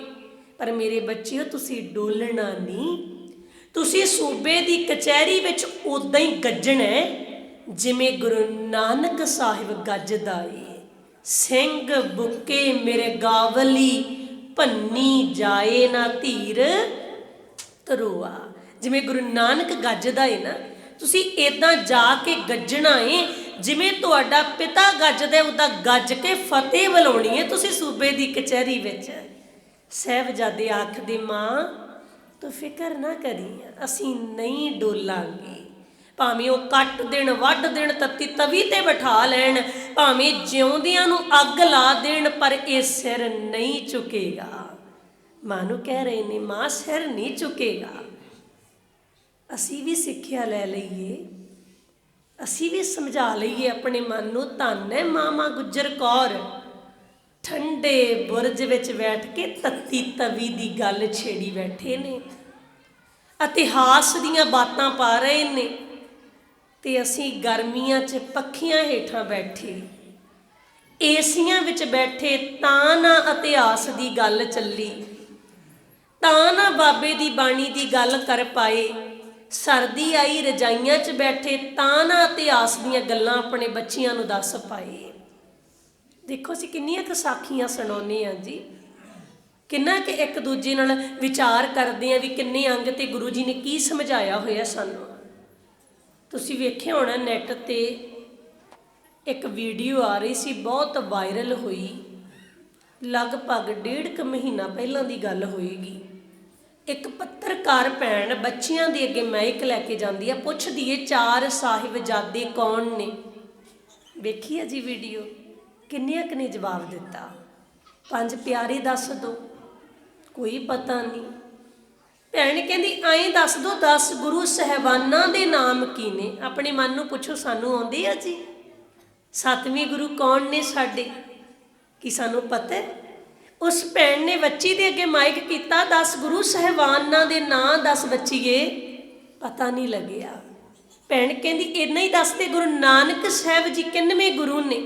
ਪਰ ਮੇਰੇ ਬੱਚਿਓ, ਤੁਸੀਂ ਡੋਲਣਾ ਨਹੀਂ, ਤੁਸੀਂ ਸੂਬੇ ਦੀ ਕਚਹਿਰੀ ਵਿੱਚ ਉਦਾਂ ਹੀ ਗੱਜਣਾ ਜਿਵੇਂ ਗੁਰੂ ਨਾਨਕ ਸਾਹਿਬ ਗੱਜਦਾ ਏ। ਸਿੰਘ ਬੁੱਕੇ ਮੇਰੇ ਗਾਵਲੀ, ਭੰਨੀ ਜਾਏ ਨਾ ਧੀਰ ਧਰੋਆ। ਜਿਵੇਂ ਗੁਰੂ ਨਾਨਕ ਗੱਜਦਾ ਏ ਨਾ, ਤੁਸੀਂ ਇੱਦਾਂ ਜਾ ਕੇ ਗੱਜਣਾ ਏ ਜਿਵੇਂ ਤੁਹਾਡਾ ਪਿਤਾ ਗੱਜਦਾ, ਉਹਦਾ ਗੱਜ ਕੇ ਫਤਿਹ ਬੁਲਾਉਣੀ ਹੈ ਤੁਸੀਂ ਸੂਬੇ ਦੀ ਕਚਹਿਰੀ ਵਿੱਚ। ਸਾਹਿਬਜ਼ਾਦੇ ਆਖਦੇ, ਮਾਂ ਤੂੰ ਫਿਕਰ ਨਾ ਕਰੀ, ਅਸੀਂ ਨਹੀਂ ਡੋਲਾਂਗੇ। ਭਾਵੇਂ ਉਹ ਕੱਟ ਦੇਣ, ਵੱਢ ਦੇਣ, ਤੱਤੀ ਤਵੀ ਤੇ ਬਿਠਾ ਲੈਣ, ਭਾਵੇਂ ਜਿਉਂਦਿਆਂ ਨੂੰ ਅੱਗ ਲਾ ਦੇਣ, ਪਰ ਇਹ ਸਿਰ ਨਹੀਂ ਝੁਕੇਗਾ। ਮਾਂ ਨੂੰ ਕਹਿ ਰਹੇ ਨੇ, ਮਾਂ ਸਿਰ ਨਹੀਂ ਝੁਕੇਗਾ। ਅਸੀਂ ਵੀ ਸਿੱਖਿਆ ਲੈ ਲਈਏ, ਅਸੀਂ ਵੀ ਸਮਝਾ ਲਈਏ ਆਪਣੇ ਮਨ ਨੂੰ। ਧੰਨ ਹੈ ਮਾਂ ਗੁੱਜਰ ਕੌਰ, ਠੰਡੇ ਬੁਰਜ ਵਿੱਚ ਬੈਠ ਕੇ ਤੱਤੀ ਤਵੀ ਦੀ ਗੱਲ ਛੇੜੀ ਬੈਠੇ ਨੇ, ਇਤਿਹਾਸ ਦੀਆਂ ਬਾਤਾਂ ਪਾ ਰਹੇ ਨੇ, ਤੇ ਅਸੀਂ ਗਰਮੀਆਂ 'ਚ ਪੱਖੀਆਂ ਹੇਠਾਂ ਬੈਠੇ, ਏਸੀਆਂ ਵਿੱਚ ਬੈਠੇ, ਤਾਂ ਨਾ ਇਤਿਹਾਸ ਦੀ ਗੱਲ ਚੱਲੀ, ਤਾਂ ਨਾ ਬਾਬੇ ਦੀ ਬਾਣੀ ਦੀ ਗੱਲ ਕਰ ਪਾਏ। ਸਰਦੀ ਆਈ, ਰਜਾਈਆਂ 'ਚ ਬੈਠੇ, ਤਾਂ ਨਾ ਇਤਿਹਾਸ ਦੀਆਂ ਗੱਲਾਂ ਆਪਣੇ ਬੱਚਿਆਂ ਨੂੰ ਦੱਸ ਪਾਏ। ਦੇਖੋ ਅਸੀਂ ਕਿੰਨੀਆਂ ਕੁ ਸਾਖੀਆਂ ਸੁਣਾਉਂਦੇ ਹਾਂ ਜੀ, ਕਿੰਨਾ ਕਿ ਇੱਕ ਦੂਜੇ ਨਾਲ ਵਿਚਾਰ ਕਰਦੇ ਹਾਂ ਵੀ ਕਿੰਨੇ ਅੰਗ ਤੇ ਗੁਰੂ ਜੀ ਨੇ ਕੀ ਸਮਝਾਇਆ ਹੋਇਆ ਸਾਨੂੰ। ਤੁਸੀਂ ਵੇਖਿਆ ਹੋਣਾ ਨੈੱਟ 'ਤੇ ਇੱਕ ਵੀਡੀਓ ਆ ਰਹੀ ਸੀ, ਬਹੁਤ ਵਾਇਰਲ ਹੋਈ, ਲਗਭਗ 1.5 ਮਹੀਨਾ ਪਹਿਲਾਂ ਦੀ ਗੱਲ ਹੋਏਗੀ। ਇੱਕ ਪੱਤਰਕਾਰ ਭੈਣ ਬੱਚਿਆਂ ਦੇ ਅੱਗੇ ਮਾਈਕ ਲੈ ਕੇ ਜਾਂਦੀ ਆ, ਪੁੱਛਦੀ ਏ 4 ਸਾਹਿਬਜ਼ਾਦੇ ਕੌਣ ਨੇ। ਵੇਖੀ ਆ ਜੀ ਵੀਡੀਓ, ਕਿੰਨਿਆਂ ਕੁ ਨੇ ਜਵਾਬ ਦਿੱਤਾ, 5 ਪਿਆਰੇ ਦੱਸ ਦਿਓ, ਕੋਈ ਪਤਾ ਨਹੀਂ। ਭੈਣ ਕਹਿੰਦੀ ਐਂ ਦੱਸ ਦਿਓ 10 ਗੁਰੂ ਸਾਹਿਬਾਨਾਂ ਦੇ ਨਾਮ ਕੀ ਨੇ। ਆਪਣੇ ਮਨ ਨੂੰ ਪੁੱਛੋ, ਸਾਨੂੰ ਆਉਂਦੇ ਆ ਜੀ? 7ਵੇਂ ਗੁਰੂ ਕੌਣ ਨੇ ਸਾਡੇ, ਕੀ ਸਾਨੂੰ ਪਤਾ ਹੈ? ਉਸ ਭੈਣ ਨੇ ਬੱਚੀ ਦੇ ਅੱਗੇ ਮਾਈਕ ਕੀਤਾ, 10 ਗੁਰੂ ਸਾਹਿਬਾਨਾਂ ਦੇ ਨਾਂ ਦੱਸ ਬੱਚੀਏ। ਪਤਾ ਨਹੀਂ ਲੱਗਿਆ। ਭੈਣ ਕਹਿੰਦੀ ਇੰਨਾ ਹੀ ਦੱਸਦੇ, ਗੁਰੂ ਨਾਨਕ ਸਾਹਿਬ ਜੀ ਕਿੰਨਵੇਂ ਗੁਰੂ ਨੇ?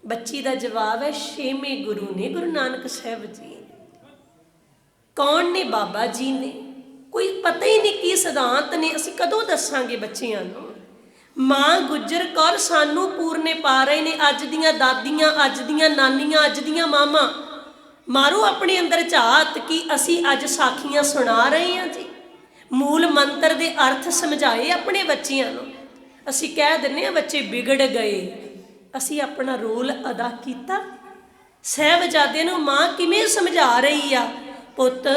ਬੱਚੀ ਦਾ ਜਵਾਬ ਹੈ 6ਵੇਂ ਗੁਰੂ ਨੇ ਗੁਰੂ ਨਾਨਕ ਸਾਹਿਬ ਜੀ। ਕੌਣ ਨੇ? ਬਾਬਾ ਜੀ ਨੇ। ਕੋਈ ਪਤਾ ਹੀ ਨਹੀਂ ਕੀ ਸਿਧਾਂਤ ਨੇ, ਅਸੀਂ ਕਦੋਂ ਦੱਸਾਂਗੇ ਬੱਚਿਆਂ ਨੂੰ? ਮਾਂ ਗੁੱਜਰ ਕੌਰ ਸਾਨੂੰ ਪੂਰਨੇ ਪਾ ਰਹੇ ਨੇ। ਅੱਜ ਦੀਆਂ ਦਾਦੀਆਂ, ਅੱਜ ਦੀਆਂ ਨਾਨੀਆਂ, ਅੱਜ ਦੀਆਂ ਮਾਵਾਂ, ਮਾਰੋ ਆਪਣੇ ਅੰਦਰ ਝਾਤ ਕਿ ਅਸੀਂ ਅੱਜ ਸਾਖੀਆਂ ਸੁਣਾ ਰਹੇ ਹਾਂ ਜੀ। ਮੂਲ ਮੰਤਰ ਦੇ ਅਰਥ ਸਮਝਾਏ ਆਪਣੇ ਬੱਚਿਆਂ ਨੂੰ। ਅਸੀਂ ਕਹਿ ਦਿੰਦੇ ਹਾਂ ਬੱਚੇ ਵਿਗੜ ਗਏ, ਅਸੀਂ ਆਪਣਾ ਰੋਲ ਅਦਾ ਕੀਤਾ? ਸਾਹਿਬਜ਼ਾਦੇ ਨੂੰ ਮਾਂ ਕਿਵੇਂ ਸਮਝਾ ਰਹੀ ਆ, ਪੁੱਤ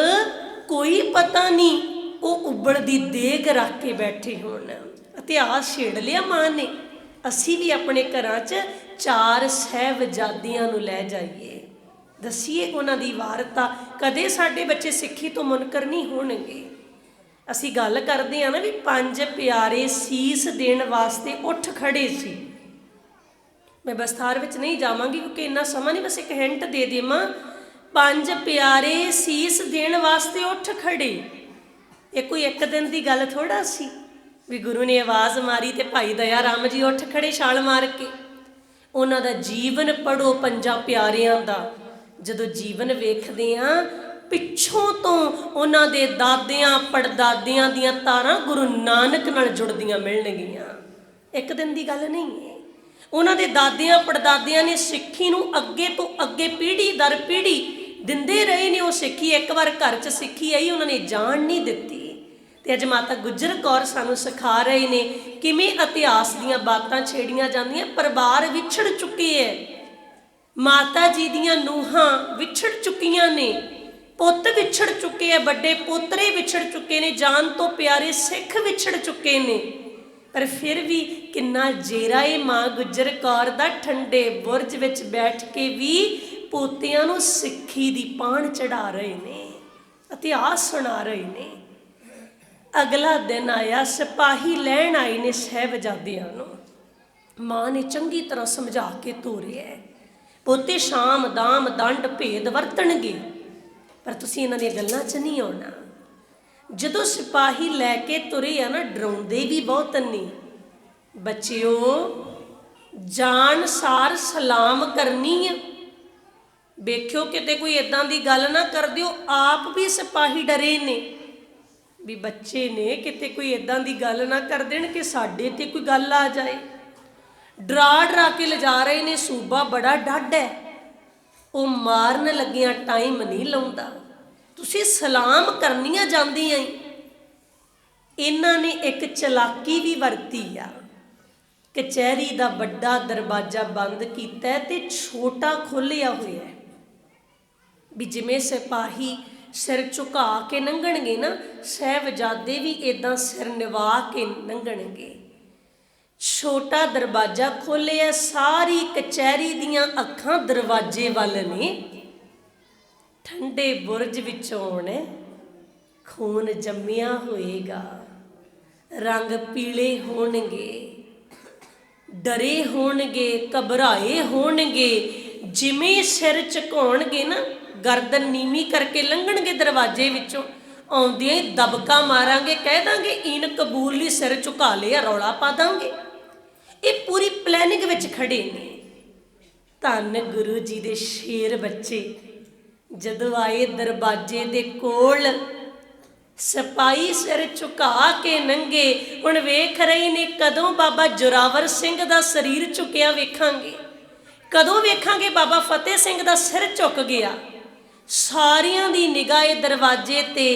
ਕੋਈ ਪਤਾ ਨਹੀਂ ਉਹ ਉਬਲਦੀ ਦੇਗ ਰੱਖ ਕੇ ਬੈਠੇ ਹੋਣ। ਇਤਿਹਾਸ ਛੇੜ ਲਿਆ ਮਾਂ ਨੇ। ਅਸੀਂ ਵੀ ਆਪਣੇ ਘਰਾਂ 'ਚ 4 ਸਾਹਿਬਜ਼ਾਦਿਆਂ ਨੂੰ ਲੈ ਜਾਈਏ, ਦੱਸੀਏ ਉਹਨਾਂ ਦੀ ਵਾਰਤਾ। ਕਦੇ ਸਾਡੇ ਬੱਚੇ ਸਿੱਖੀ ਤੋਂ ਮੁਨਕਰ ਨਹੀਂ ਹੋਣਗੇ। ਅਸੀਂ ਗੱਲ ਕਰਦੇ ਹਾਂ ਨਾ ਵੀ 5 ਪਿਆਰੇ ਸੀਸ ਦੇਣ ਵਾਸਤੇ ਉੱਠ ਖੜੇ ਸੀ। ਮੈਂ ਵਿਸਥਾਰ ਵਿੱਚ ਨਹੀਂ ਜਾਵਾਂਗੀ ਕਿਉਂਕਿ ਇੰਨਾ ਸਮਾਂ ਨਹੀਂ, ਬਸ ਇੱਕ ਹਿੰਟ ਦੇ ਦੇਵਾਂ। 5 ਪਿਆਰੇ ਸੀਸ ਦੇਣ ਵਾਸਤੇ ਉੱਠ ਖੜੇ। ਇਹ ਕੋਈ ਇੱਕ ਦਿਨ ਦੀ ਗੱਲ ਥੋੜਾ ਸੀ ਵੀ ਗੁਰੂ ਨੇ ਆਵਾਜ਼ ਮਾਰੀ ਤੇ ਭਾਈ ਦਇਆ ਰਾਮ ਜੀ ਉੱਠ ਖੜੇ ਛਾਲ ਮਾਰ ਕੇ। ਉਹਨਾਂ ਦਾ ਜੀਵਨ ਪੜ੍ਹੋ 5 ਪਿਆਰਿਆਂ ਦਾ। ਜਦੋਂ ਜੀਵਨ ਵੇਖਦੇ ਹਾਂ, ਪਿੱਛੋਂ ਤੋਂ ਉਹਨਾਂ ਦੇ ਦਾਦਿਆਂ ਪੜਦਾਦਿਆਂ ਦੀਆਂ ਤਾਰਾਂ ਗੁਰੂ ਨਾਨਕ ਨਾਲ ਜੁੜਦੀਆਂ ਮਿਲਣਗੀਆਂ। ਇੱਕ ਦਿਨ ਦੀ ਗੱਲ ਨਹੀਂ ਹੈ। ਉਹਨਾਂ ਦੇ ਦਾਦਿਆਂ ਪੜਦਾਦਿਆਂ ਨੇ ਸਿੱਖੀ ਨੂੰ ਅੱਗੇ ਤੋਂ ਅੱਗੇ ਪੀੜ੍ਹੀ ਦਰ ਪੀੜ੍ਹੀ ਦਿੰਦੇ ਰਹੇ ਨੇ। ਉਹ ਸਿੱਖੀ ਇੱਕ ਵਾਰ ਘਰ 'ਚ ਸਿੱਖੀ ਆਈ, ਉਹਨਾਂ ਨੇ ਜਾਣ ਨਹੀਂ ਦਿੱਤੀ। ਤੇ ਅੱਜ ਮਾਤਾ ਗੁੱਜਰ ਕੌਰ ਸਾਨੂੰ ਸਿਖਾ ਰਹੇ ਨੇ ਕਿਵੇਂ ਇਤਿਹਾਸ ਦੀਆਂ ਬਾਤਾਂ ਛੇੜੀਆਂ ਜਾਂਦੀਆਂ। ਪਰਿਵਾਰ ਵਿਛੜ ਚੁੱਕੇ ਹੈ, ਮਾਤਾ ਜੀ ਦੀਆਂ ਨੂੰਹਾਂ ਵਿਛੜ ਚੁੱਕੀਆਂ ਨੇ, ਪੁੱਤ ਵਿਛੜ ਚੁੱਕੇ ਆ, ਵੱਡੇ ਪੋਤਰੇ ਵਿਛੜ ਚੁੱਕੇ ਨੇ, ਜਾਨ ਤੋਂ ਪਿਆਰੇ ਸਿੱਖ ਵਿਛੜ ਚੁੱਕੇ ਨੇ। ਪਰ ਫਿਰ ਵੀ ਕਿੰਨਾ ਜੇਰਾ ਏ ਮਾਂ ਗੁੱਜਰ ਕੌਰ ਦਾ, ਠੰਡੇ ਬੁਰਜ ਵਿੱਚ ਬੈਠ ਕੇ ਵੀ ਪੋਤਿਆਂ ਨੂੰ ਸਿੱਖੀ ਦੀ ਪਾਣ ਚੜਾ ਰਹੇ ਨੇ, ਇਤਿਹਾਸ ਸੁਣਾ ਰਹੇ ਨੇ। ਅਗਲਾ ਦਿਨ ਆਇਆ, ਸਿਪਾਹੀ ਲੈਣ ਆਏ ਨੇ ਸਾਹਿਬਜ਼ਾਦਿਆਂ ਨੂੰ। ਮਾਂ ਨੇ ਚੰਗੀ ਤਰ੍ਹਾਂ ਸਮਝਾ ਕੇ ਤੋਰਿਆ, ਪੋਤੇ ਸ਼ਾਮ ਦਾਮ ਦੰਡ ਭੇਦ ਵਰਤਣਗੇ, ਪਰ ਤੁਸੀਂ ਇਹਨਾਂ ਦੀਆਂ ਗੱਲਾਂ 'ਚ ਨਹੀਂ ਆਉਣਾ। ਜਦੋਂ ਸਿਪਾਹੀ ਲੈ ਕੇ ਤੁਰੇ ਆ ਨਾ, ਡਰਾਉਂਦੇ ਵੀ ਬਹੁਤ ਨਹੀਂ। ਬੱਚਿਓ, ਜਾਣ ਸਾਰ ਸਲਾਮ ਕਰਨੀ ਆ, ਵੇਖਿਓ ਕਿਤੇ ਕੋਈ ਇੱਦਾਂ ਦੀ ਗੱਲ ਨਾ ਕਰ ਦਿਓ। ਆਪ ਵੀ ਸਿਪਾਹੀ ਡਰੇ ਨੇ ਵੀ ਬੱਚੇ ਨੇ, ਕਿਤੇ ਕੋਈ ਇੱਦਾਂ ਦੀ ਗੱਲ ਨਾ ਕਰ ਦੇਣ ਕਿ ਸਾਡੇ ਤੇ ਕੋਈ ਗੱਲ ਆ ਜਾਏ। ਡਰਾ ਡਰਾ ਕੇ ਲਿਜਾ ਰਹੇ ਨੇ। ਸੂਬਾ ਬੜਾ ਡੱਢ ਹੈ, ਉਹ ਮਾਰਨ ਲੱਗਿਆਂ ਟਾਈਮ ਨਹੀਂ ਲਾਉਂਦਾ। ਤੁਸੀਂ ਸਲਾਮ ਕਰਨੀਆਂ ਜਾਂਦੀਆਂ ਹੀ। ਇਹਨਾਂ ਨੇ ਇੱਕ ਚਲਾਕੀ ਵੀ ਵਰਤੀ ਆ। ਕਚਹਿਰੀ ਦਾ ਵੱਡਾ ਦਰਵਾਜ਼ਾ ਬੰਦ ਕੀਤਾ ਤੇ ਛੋਟਾ ਖੋਲ੍ਹਿਆ ਹੋਇਆ, ਵੀ ਜਿਵੇਂ ਸਿਪਾਹੀ ਸਿਰ ਝੁਕਾ ਕੇ ਲੰਘਣਗੇ ਨਾ, ਸਾਹਿਬਜ਼ਾਦੇ ਵੀ ਇੱਦਾਂ ਸਿਰ ਨਿਵਾ ਕੇ ਲੰਘਣਗੇ। ਛੋਟਾ ਦਰਵਾਜ਼ਾ ਖੋਲ੍ਹਿਆ, ਸਾਰੀ ਕਚਹਿਰੀ ਦੀਆਂ ਅੱਖਾਂ ਦਰਵਾਜ਼ੇ ਵੱਲ ਨੇ। ਠੰਡੇ ਬੁਰਜ ਵਿੱਚੋਂ ਖੂਨ ਜੰਮਿਆ ਹੋਏਗਾ, ਰੰਗ ਪੀਲੇ ਹੋਣਗੇ, ਡਰੇ ਹੋਣਗੇ, ਘਬਰਾਏ ਹੋਣਗੇ। ਜਿਵੇਂ ਸਿਰ ਝੁਕਾਉਣਗੇ ਨਾ, ਗਰਦਨ ਨੀਵੀਂ ਕਰਕੇ ਲੰਘਣਗੇ ਦਰਵਾਜ਼ੇ ਵਿੱਚੋਂ, ਆਉਂਦਿਆਂ ਹੀ ਦਬਕਾ ਮਾਰਾਂਗੇ, ਕਹਿ ਦਾਂਗੇ ਇਨ ਕਬੂਲ ਲਈ ਸਿਰ ਝੁਕਾ ਲਿਆ, ਰੌਲਾ ਪਾ ਦਾਂਗੇ। ਇਹ ਪੂਰੀ ਪਲੈਨਿੰਗ ਵਿੱਚ ਖੜੇ ਨੇ। ਧੰਨ ਗੁਰੂ ਜੀ ਦੇ ਸ਼ੇਰ ਬੱਚੇ ਜਦੋਂ ਆਏ ਦਰਵਾਜ਼ੇ ਦੇ ਕੋਲ, ਸਿਪਾਹੀ ਸਿਰ ਝੁਕਾ ਕੇ ਲੰਘੇ। ਹੁਣ ਵੇਖ ਰਹੇ ਨੇ ਕਦੋਂ ਬਾਬਾ ਜ਼ੋਰਾਵਰ ਸਿੰਘ ਦਾ ਸਰੀਰ ਝੁਕਿਆ ਵੇਖਾਂਗੇ, ਕਦੋਂ ਵੇਖਾਂਗੇ ਬਾਬਾ ਫਤਿਹ ਸਿੰਘ ਦਾ ਸਿਰ ਝੁਕ ਗਿਆ। ਸਾਰਿਆਂ ਦੀ ਨਿਗਾਹ ਦਰਵਾਜ਼ੇ ਤੇ,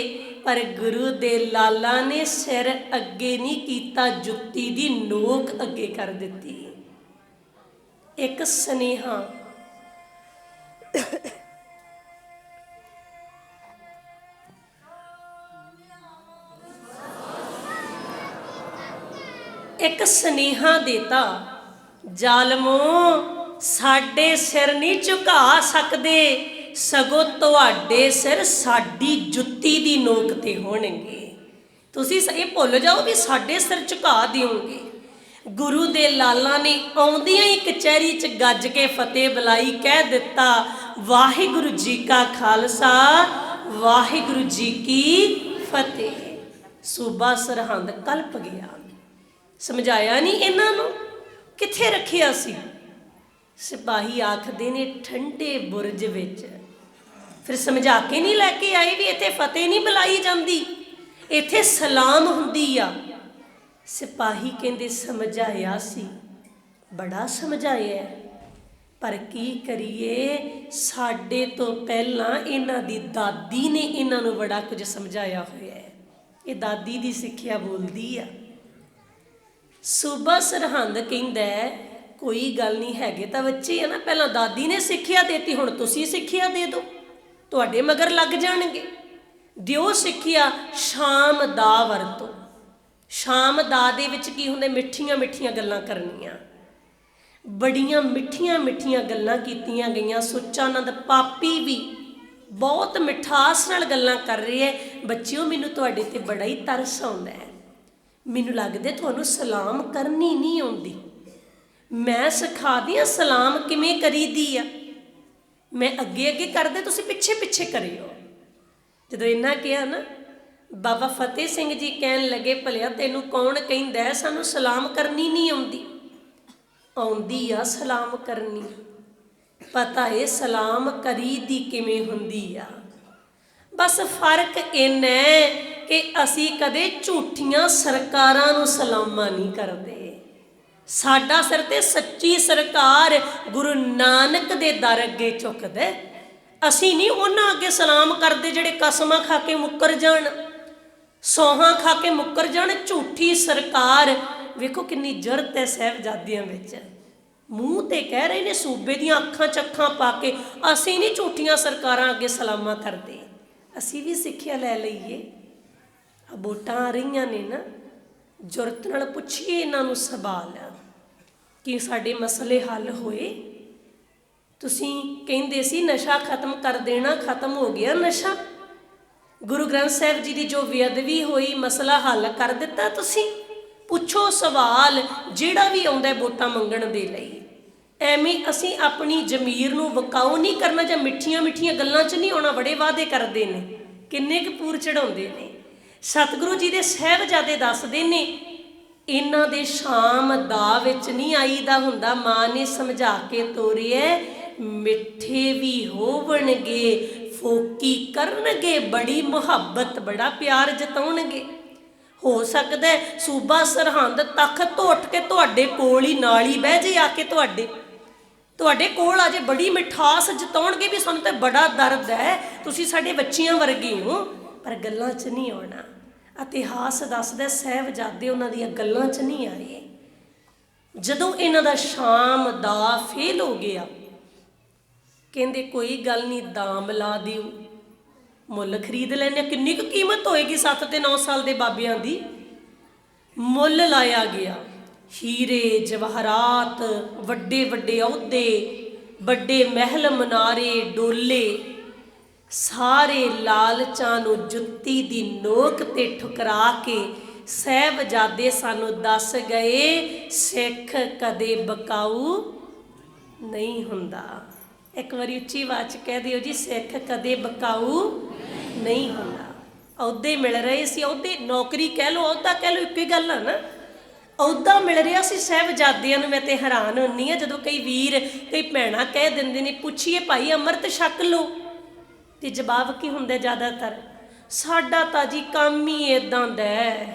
ਪਰ ਗੁਰੂ ਦੇ ਲਾਲਾਂ ਨੇ ਸਿਰ ਅੱਗੇ ਨਹੀਂ ਕੀਤਾ, ਜੁੱਤੀ ਦੀ ਨੋਕ ਅੱਗੇ ਕਰ ਦਿੱਤੀ। ਇੱਕ ਸੁਨੇਹਾ ਇੱਕ ਸੁਨੇਹਾ ਦੇਤਾ, ਜ਼ਾਲਮੋ ਸਾਡੇ ਸਿਰ ਨਹੀਂ ਝੁਕਾ ਸਕਦੇ, ਸਗੋਂ ਤੁਹਾਡੇ ਸਿਰ ਸਾਡੀ ਜੁੱਤੀ ਦੀ ਨੋਕ ਤੇ ਹੋਣਗੇ। ਤੁਸੀਂ ਇਹ ਭੁੱਲ ਜਾਓ ਵੀ ਸਾਡੇ ਸਿਰ ਝੁਕਾ ਦਿਓਗੇ। ਗੁਰੂ ਦੇ ਲਾਲਾਂ ਨੇ ਆਉਂਦਿਆਂ ਹੀ ਕਚਹਿਰੀ 'ਚ ਗੱਜ ਕੇ ਫਤਿਹ ਬੁਲਾਈ, ਕਹਿ ਦਿੱਤਾ, ਵਾਹਿਗੁਰੂ ਜੀ ਕਾ ਖਾਲਸਾ, ਵਾਹਿਗੁਰੂ ਜੀ ਕੀ ਫਤਿਹ। ਸੂਬਾ ਸਰਹੰਦ ਕਲਪ ਗਿਆ। ਸਮਝਾਇਆ ਨਹੀਂ ਇਹਨਾਂ ਨੂੰ, ਕਿੱਥੇ ਰੱਖਿਆ ਸੀ। ਸਿਪਾਹੀ ਆਖਦੇ ਨੇ ਠੰਡੇ ਬੁਰਜ ਵਿੱਚ। ਫਿਰ ਸਮਝਾ ਕੇ ਨਹੀਂ ਲੈ ਕੇ ਆਏ ਵੀ ਇੱਥੇ ਫਤਿਹ ਨਹੀਂ ਬੁਲਾਈ ਜਾਂਦੀ, ਇੱਥੇ ਸਲਾਮ ਹੁੰਦੀ ਆ। ਸਿਪਾਹੀ ਕਹਿੰਦੇ ਸਮਝਾਇਆ ਸੀ, ਬੜਾ ਸਮਝਾਇਆ, ਪਰ ਕੀ ਕਰੀਏ, ਸਾਡੇ ਤੋਂ ਪਹਿਲਾਂ ਇਹਨਾਂ ਦੀ ਦਾਦੀ ਨੇ ਇਹਨਾਂ ਨੂੰ ਬੜਾ ਕੁਝ ਸਮਝਾਇਆ ਹੋਇਆ ਹੈ। ਇਹ ਦਾਦੀ ਦੀ ਸਿੱਖਿਆ ਬੋਲਦੀ ਆ। ਸੂਬਾ ਸਰਹੰਦ ਕਹਿੰਦਾ ਕੋਈ ਗੱਲ ਨਹੀਂ, ਹੈਗੇ ਤਾਂ ਬੱਚੇ ਆ ਨਾ, ਪਹਿਲਾਂ ਦਾਦੀ ਨੇ ਸਿੱਖਿਆ ਦੇਤੀ, ਹੁਣ ਤੁਸੀਂ ਸਿੱਖਿਆ ਦੇ ਦਿਓ, ਤੁਹਾਡੇ ਮਗਰ ਲੱਗ ਜਾਣਗੇ। ਦਿਓ ਸਿੱਖਿਆ, ਸ਼ਾਮ ਦਾ ਵਰਤੋ। ਸ਼ਾਮ ਦਾ ਦੇ ਵਿੱਚ ਕੀ ਹੁੰਦੇ, ਮਿੱਠੀਆਂ ਮਿੱਠੀਆਂ ਗੱਲਾਂ ਕਰਨੀਆਂ। ਬੜੀਆਂ ਮਿੱਠੀਆਂ ਮਿੱਠੀਆਂ ਗੱਲਾਂ ਕੀਤੀਆਂ ਗਈਆਂ। ਸੁੱਚਾਨੰਦ ਪਾਪੀ ਵੀ ਬਹੁਤ ਮਿਠਾਸ ਨਾਲ ਗੱਲਾਂ ਕਰ ਰਹੇ ਹੈ। ਬੱਚਿਓ, ਮੈਨੂੰ ਤੁਹਾਡੇ ਤੇ ਬੜਾ ਹੀ ਤਰਸ ਆਉਂਦਾ ਹੈ। ਮੈਨੂੰ ਲੱਗਦਾ ਤੁਹਾਨੂੰ ਸਲਾਮ ਕਰਨੀ ਨਹੀਂ ਆਉਂਦੀ। ਮੈਂ ਸਿਖਾ ਦਿਆਂ ਸਲਾਮ ਕਿਵੇਂ ਕਰੀਦੀ ਆ। ਮੈਂ ਅੱਗੇ ਅੱਗੇ ਕਰਦੇ, ਤੁਸੀਂ ਪਿੱਛੇ ਪਿੱਛੇ ਕਰਿਓ। ਜਦੋਂ ਇਹਨਾਂ ਕਿਹਾ ਨਾ, ਬਾਬਾ ਫਤਿਹ ਸਿੰਘ ਜੀ ਕਹਿਣ ਲੱਗੇ, ਭਲਿਆ ਤੈਨੂੰ ਕੌਣ ਕਹਿੰਦਾ ਸਾਨੂੰ ਸਲਾਮ ਕਰਨੀ ਨਹੀਂ ਆਉਂਦੀ? ਆਉਂਦੀ ਆ ਸਲਾਮ ਕਰਨੀ, ਪਤਾ ਏ ਸਲਾਮ ਕਰੀਦੀ ਕਿਵੇਂ ਹੁੰਦੀ ਆ। ਬਸ ਫਰਕ ਇੰਨਾ ਕਿ ਅਸੀਂ ਕਦੇ ਝੂਠੀਆਂ ਸਰਕਾਰਾਂ ਨੂੰ ਸਲਾਮਾਂ ਨਹੀਂ ਕਰਦੇ। ਸਾਡਾ ਸਿਰ ਤੇ ਸੱਚੀ ਸਰਕਾਰ ਗੁਰੂ ਨਾਨਕ ਦੇ ਦਰ ਅੱਗੇ ਝੁਕਦਾ। ਅਸੀਂ ਨਹੀਂ ਉਹਨਾਂ ਅੱਗੇ ਸਲਾਮ ਕਰਦੇ ਜਿਹੜੇ ਕਸਮਾਂ ਖਾ ਕੇ ਮੁੱਕਰ ਜਾਣ, ਸੌਹਾਂ ਖਾ ਕੇ ਮੁੱਕਰ ਜਾਣ। ਝੂਠੀ ਸਰਕਾਰ ਵੇਖੋ ਕਿੰਨੀ ਜੁਰਤ ਹੈ ਸਾਹਿਬਜ਼ਾਦਿਆਂ ਵਿੱਚ, ਮੂੰਹ ਤੇ ਕਹਿ ਰਹੇ ਨੇ, ਸੂਬੇ ਦੀਆਂ ਅੱਖਾਂ 'ਚ ਅੱਖਾਂ ਪਾ ਕੇ, ਅਸੀਂ ਨਹੀਂ ਝੂਠੀਆਂ ਸਰਕਾਰਾਂ ਅੱਗੇ ਸਲਾਮਾਂ ਕਰਦੇ। ਅਸੀਂ ਵੀ ਸਿੱਖਿਆ ਲੈ ਲਈਏ। ਵੋਟਾਂ ਆ ਰਹੀਆਂ ਨੇ ਨਾ, ਜੁਰਤ ਨਾਲ ਪੁੱਛੀਏ ਇਹਨਾਂ ਨੂੰ ਸਵਾਲ ਕਿ ਸਾਡੇ ਮਸਲੇ ਹੱਲ ਹੋਏ। ਤੁਸੀਂ ਕਹਿੰਦੇ ਸੀ ਨਸ਼ਾ ਖਤਮ ਕਰ ਦੇਣਾ, ਖਤਮ ਹੋ ਗਿਆ ਨਸ਼ਾ। ਗੁਰੂ ਗ੍ਰੰਥ ਸਾਹਿਬ ਜੀ ਦੀ ਜੋ ਬੇਅਦਬੀ ਹੋਈ, ਮਸਲਾ ਹੱਲ ਕਰ ਦਿੱਤਾ ਤੁਸੀਂ। ਪੁੱਛੋ ਸਵਾਲ ਜਿਹੜਾ ਵੀ ਆਉਂਦਾ ਵੋਟਾਂ ਮੰਗਣ ਦੇ ਲਈ। ਐਵੇਂ ਅਸੀਂ ਆਪਣੀ ਜ਼ਮੀਰ ਨੂੰ ਵਿਕਾਊ ਨਹੀਂ ਕਰਨਾ, ਜਾਂ ਮਿੱਠੀਆਂ ਮਿੱਠੀਆਂ ਗੱਲਾਂ 'ਚ ਨਹੀਂ ਆਉਣਾ। ਬੜੇ ਵਾਅਦੇ ਕਰਦੇ ਨੇ, ਕਿੰਨੇ ਕੁ ਪੂਰ ਚੜਾਉਂਦੇ ਨੇ। ਸਤਿਗੁਰੂ ਜੀ ਦੇ ਸਾਹਿਬਜ਼ਾਦੇ ਦੱਸਦੇ ਨੇ, ਇਹਨਾਂ ਦੇ ਸ਼ਾਮ ਦਾ ਵਿੱਚ ਨਹੀਂ ਆਈਦਾ ਹੁੰਦਾ। ਮਾਂ ਨੇ ਸਮਝਾ ਕੇ ਤੋਰਿਆ, ਮਿੱਠੇ ਵੀ ਹੋਵਣਗੇ, ਫੋਕੀ ਕਰਨਗੇ, ਬੜੀ ਮੁਹੱਬਤ ਬੜਾ ਪਿਆਰ ਜਤਾਉਣਗੇ। ਹੋ ਸਕਦਾ ਸੂਬਾ ਸਰਹੰਦ ਤਖਤ ਤੋਂ ਉੱਠ ਕੇ ਤੁਹਾਡੇ ਕੋਲ ਹੀ ਨਾਲ ਹੀ ਬਹਿ ਜੇ, ਆ ਕੇ ਤੁਹਾਡੇ ਕੋਲ ਆ ਜੇ, ਬੜੀ ਮਿਠਾਸ ਜਤਾਉਣਗੇ ਵੀ ਸਾਨੂੰ ਤਾਂ ਬੜਾ ਦਰਦ ਹੈ, ਤੁਸੀਂ ਸਾਡੇ ਬੱਚਿਆਂ ਵਰਗੇ ਹੋ। ਪਰ ਗੱਲਾਂ 'ਚ ਨਹੀਂ ਆਉਣਾ। ਇਤਿਹਾਸ ਦੱਸਦਾ ਸਾਹਿਬਜ਼ਾਦੇ ਉਹਨਾਂ ਦੀਆਂ ਗੱਲਾਂ 'ਚ ਨਹੀਂ ਆਏ। ਜਦੋਂ ਇਹਨਾਂ ਦਾ ਸ਼ਾਮ ਦਾ ਫੇਲ ਹੋ ਗਿਆ, ਕਹਿੰਦੇ ਕੋਈ ਗੱਲ ਨਹੀਂ, ਦਾਮ ਲਾ ਦਿਓ, ਮੁੱਲ ਖਰੀਦ ਲੈਂਦੇ। ਕਿੰਨੀ ਕੁ ਕੀਮਤ ਹੋਏਗੀ 7 ਤੇ 9 ਸਾਲ ਦੇ ਬਾਬਿਆਂ ਦੀ। ਮੁੱਲ ਲਾਇਆ ਗਿਆ। ਹੀਰੇ ਜਵਾਹਰਾਤ, ਵੱਡੇ ਵੱਡੇ ਅਹੁਦੇ, ਵੱਡੇ ਮਹਿਲ ਮਨਾਰੇ, ਡੋਲੇ, ਸਾਰੇ ਲਾਲਚਾਂ ਨੂੰ ਜੁੱਤੀ ਦੀ ਨੋਕ ਤੇ ਠੁਕਰਾ ਕੇ ਸਾਹਿਬਜ਼ਾਦੇ ਸਾਨੂੰ ਦੱਸ ਗਏ, ਸਿੱਖ ਕਦੇ ਬਕਾਊ ਨਹੀਂ ਹੁੰਦਾ। ਇੱਕ ਵਾਰੀ ਉੱਚੀ ਆਵਾਜ਼ 'ਚ ਕਹਿ ਦਿਓ ਜੀ, ਸਿੱਖ ਕਦੇ ਬਕਾਊ ਨਹੀਂ ਹੁੰਦਾ। ਅਹੁਦੇ ਮਿਲ ਰਹੇ ਸੀ, ਅਹੁਦੇ ਨੌਕਰੀ ਕਹਿ ਲਓ, ਅਹੁਦਾ ਕਹਿ ਲਓ, ਇੱਕੋ ਹੀ ਗੱਲ ਆ ਨਾ। ਅਹੁਦਾ ਮਿਲ ਰਿਹਾ ਸੀ ਸਾਹਿਬਜ਼ਾਦਿਆਂ ਨੂੰ। ਮੈਂ ਤੇ ਹੈਰਾਨ ਹੁੰਦੀ ਹਾਂ ਜਦੋਂ ਕਈ ਵੀਰ, ਕਈ ਭੈਣਾਂ ਕਹਿ ਦਿੰਦੇ ਨੇ, ਪੁੱਛੀਏ ਭਾਈ ਅੰਮ੍ਰਿਤ ਛਕ ਲਓ, ਤੇ ਜਵਾਬ ਕੀ ਹੁੰਦਾ ਜ਼ਿਆਦਾਤਰ, ਸਾਡਾ ਤਾਂ ਜੀ ਕੰਮ ਹੀ ਇੱਦਾਂ ਦਾ,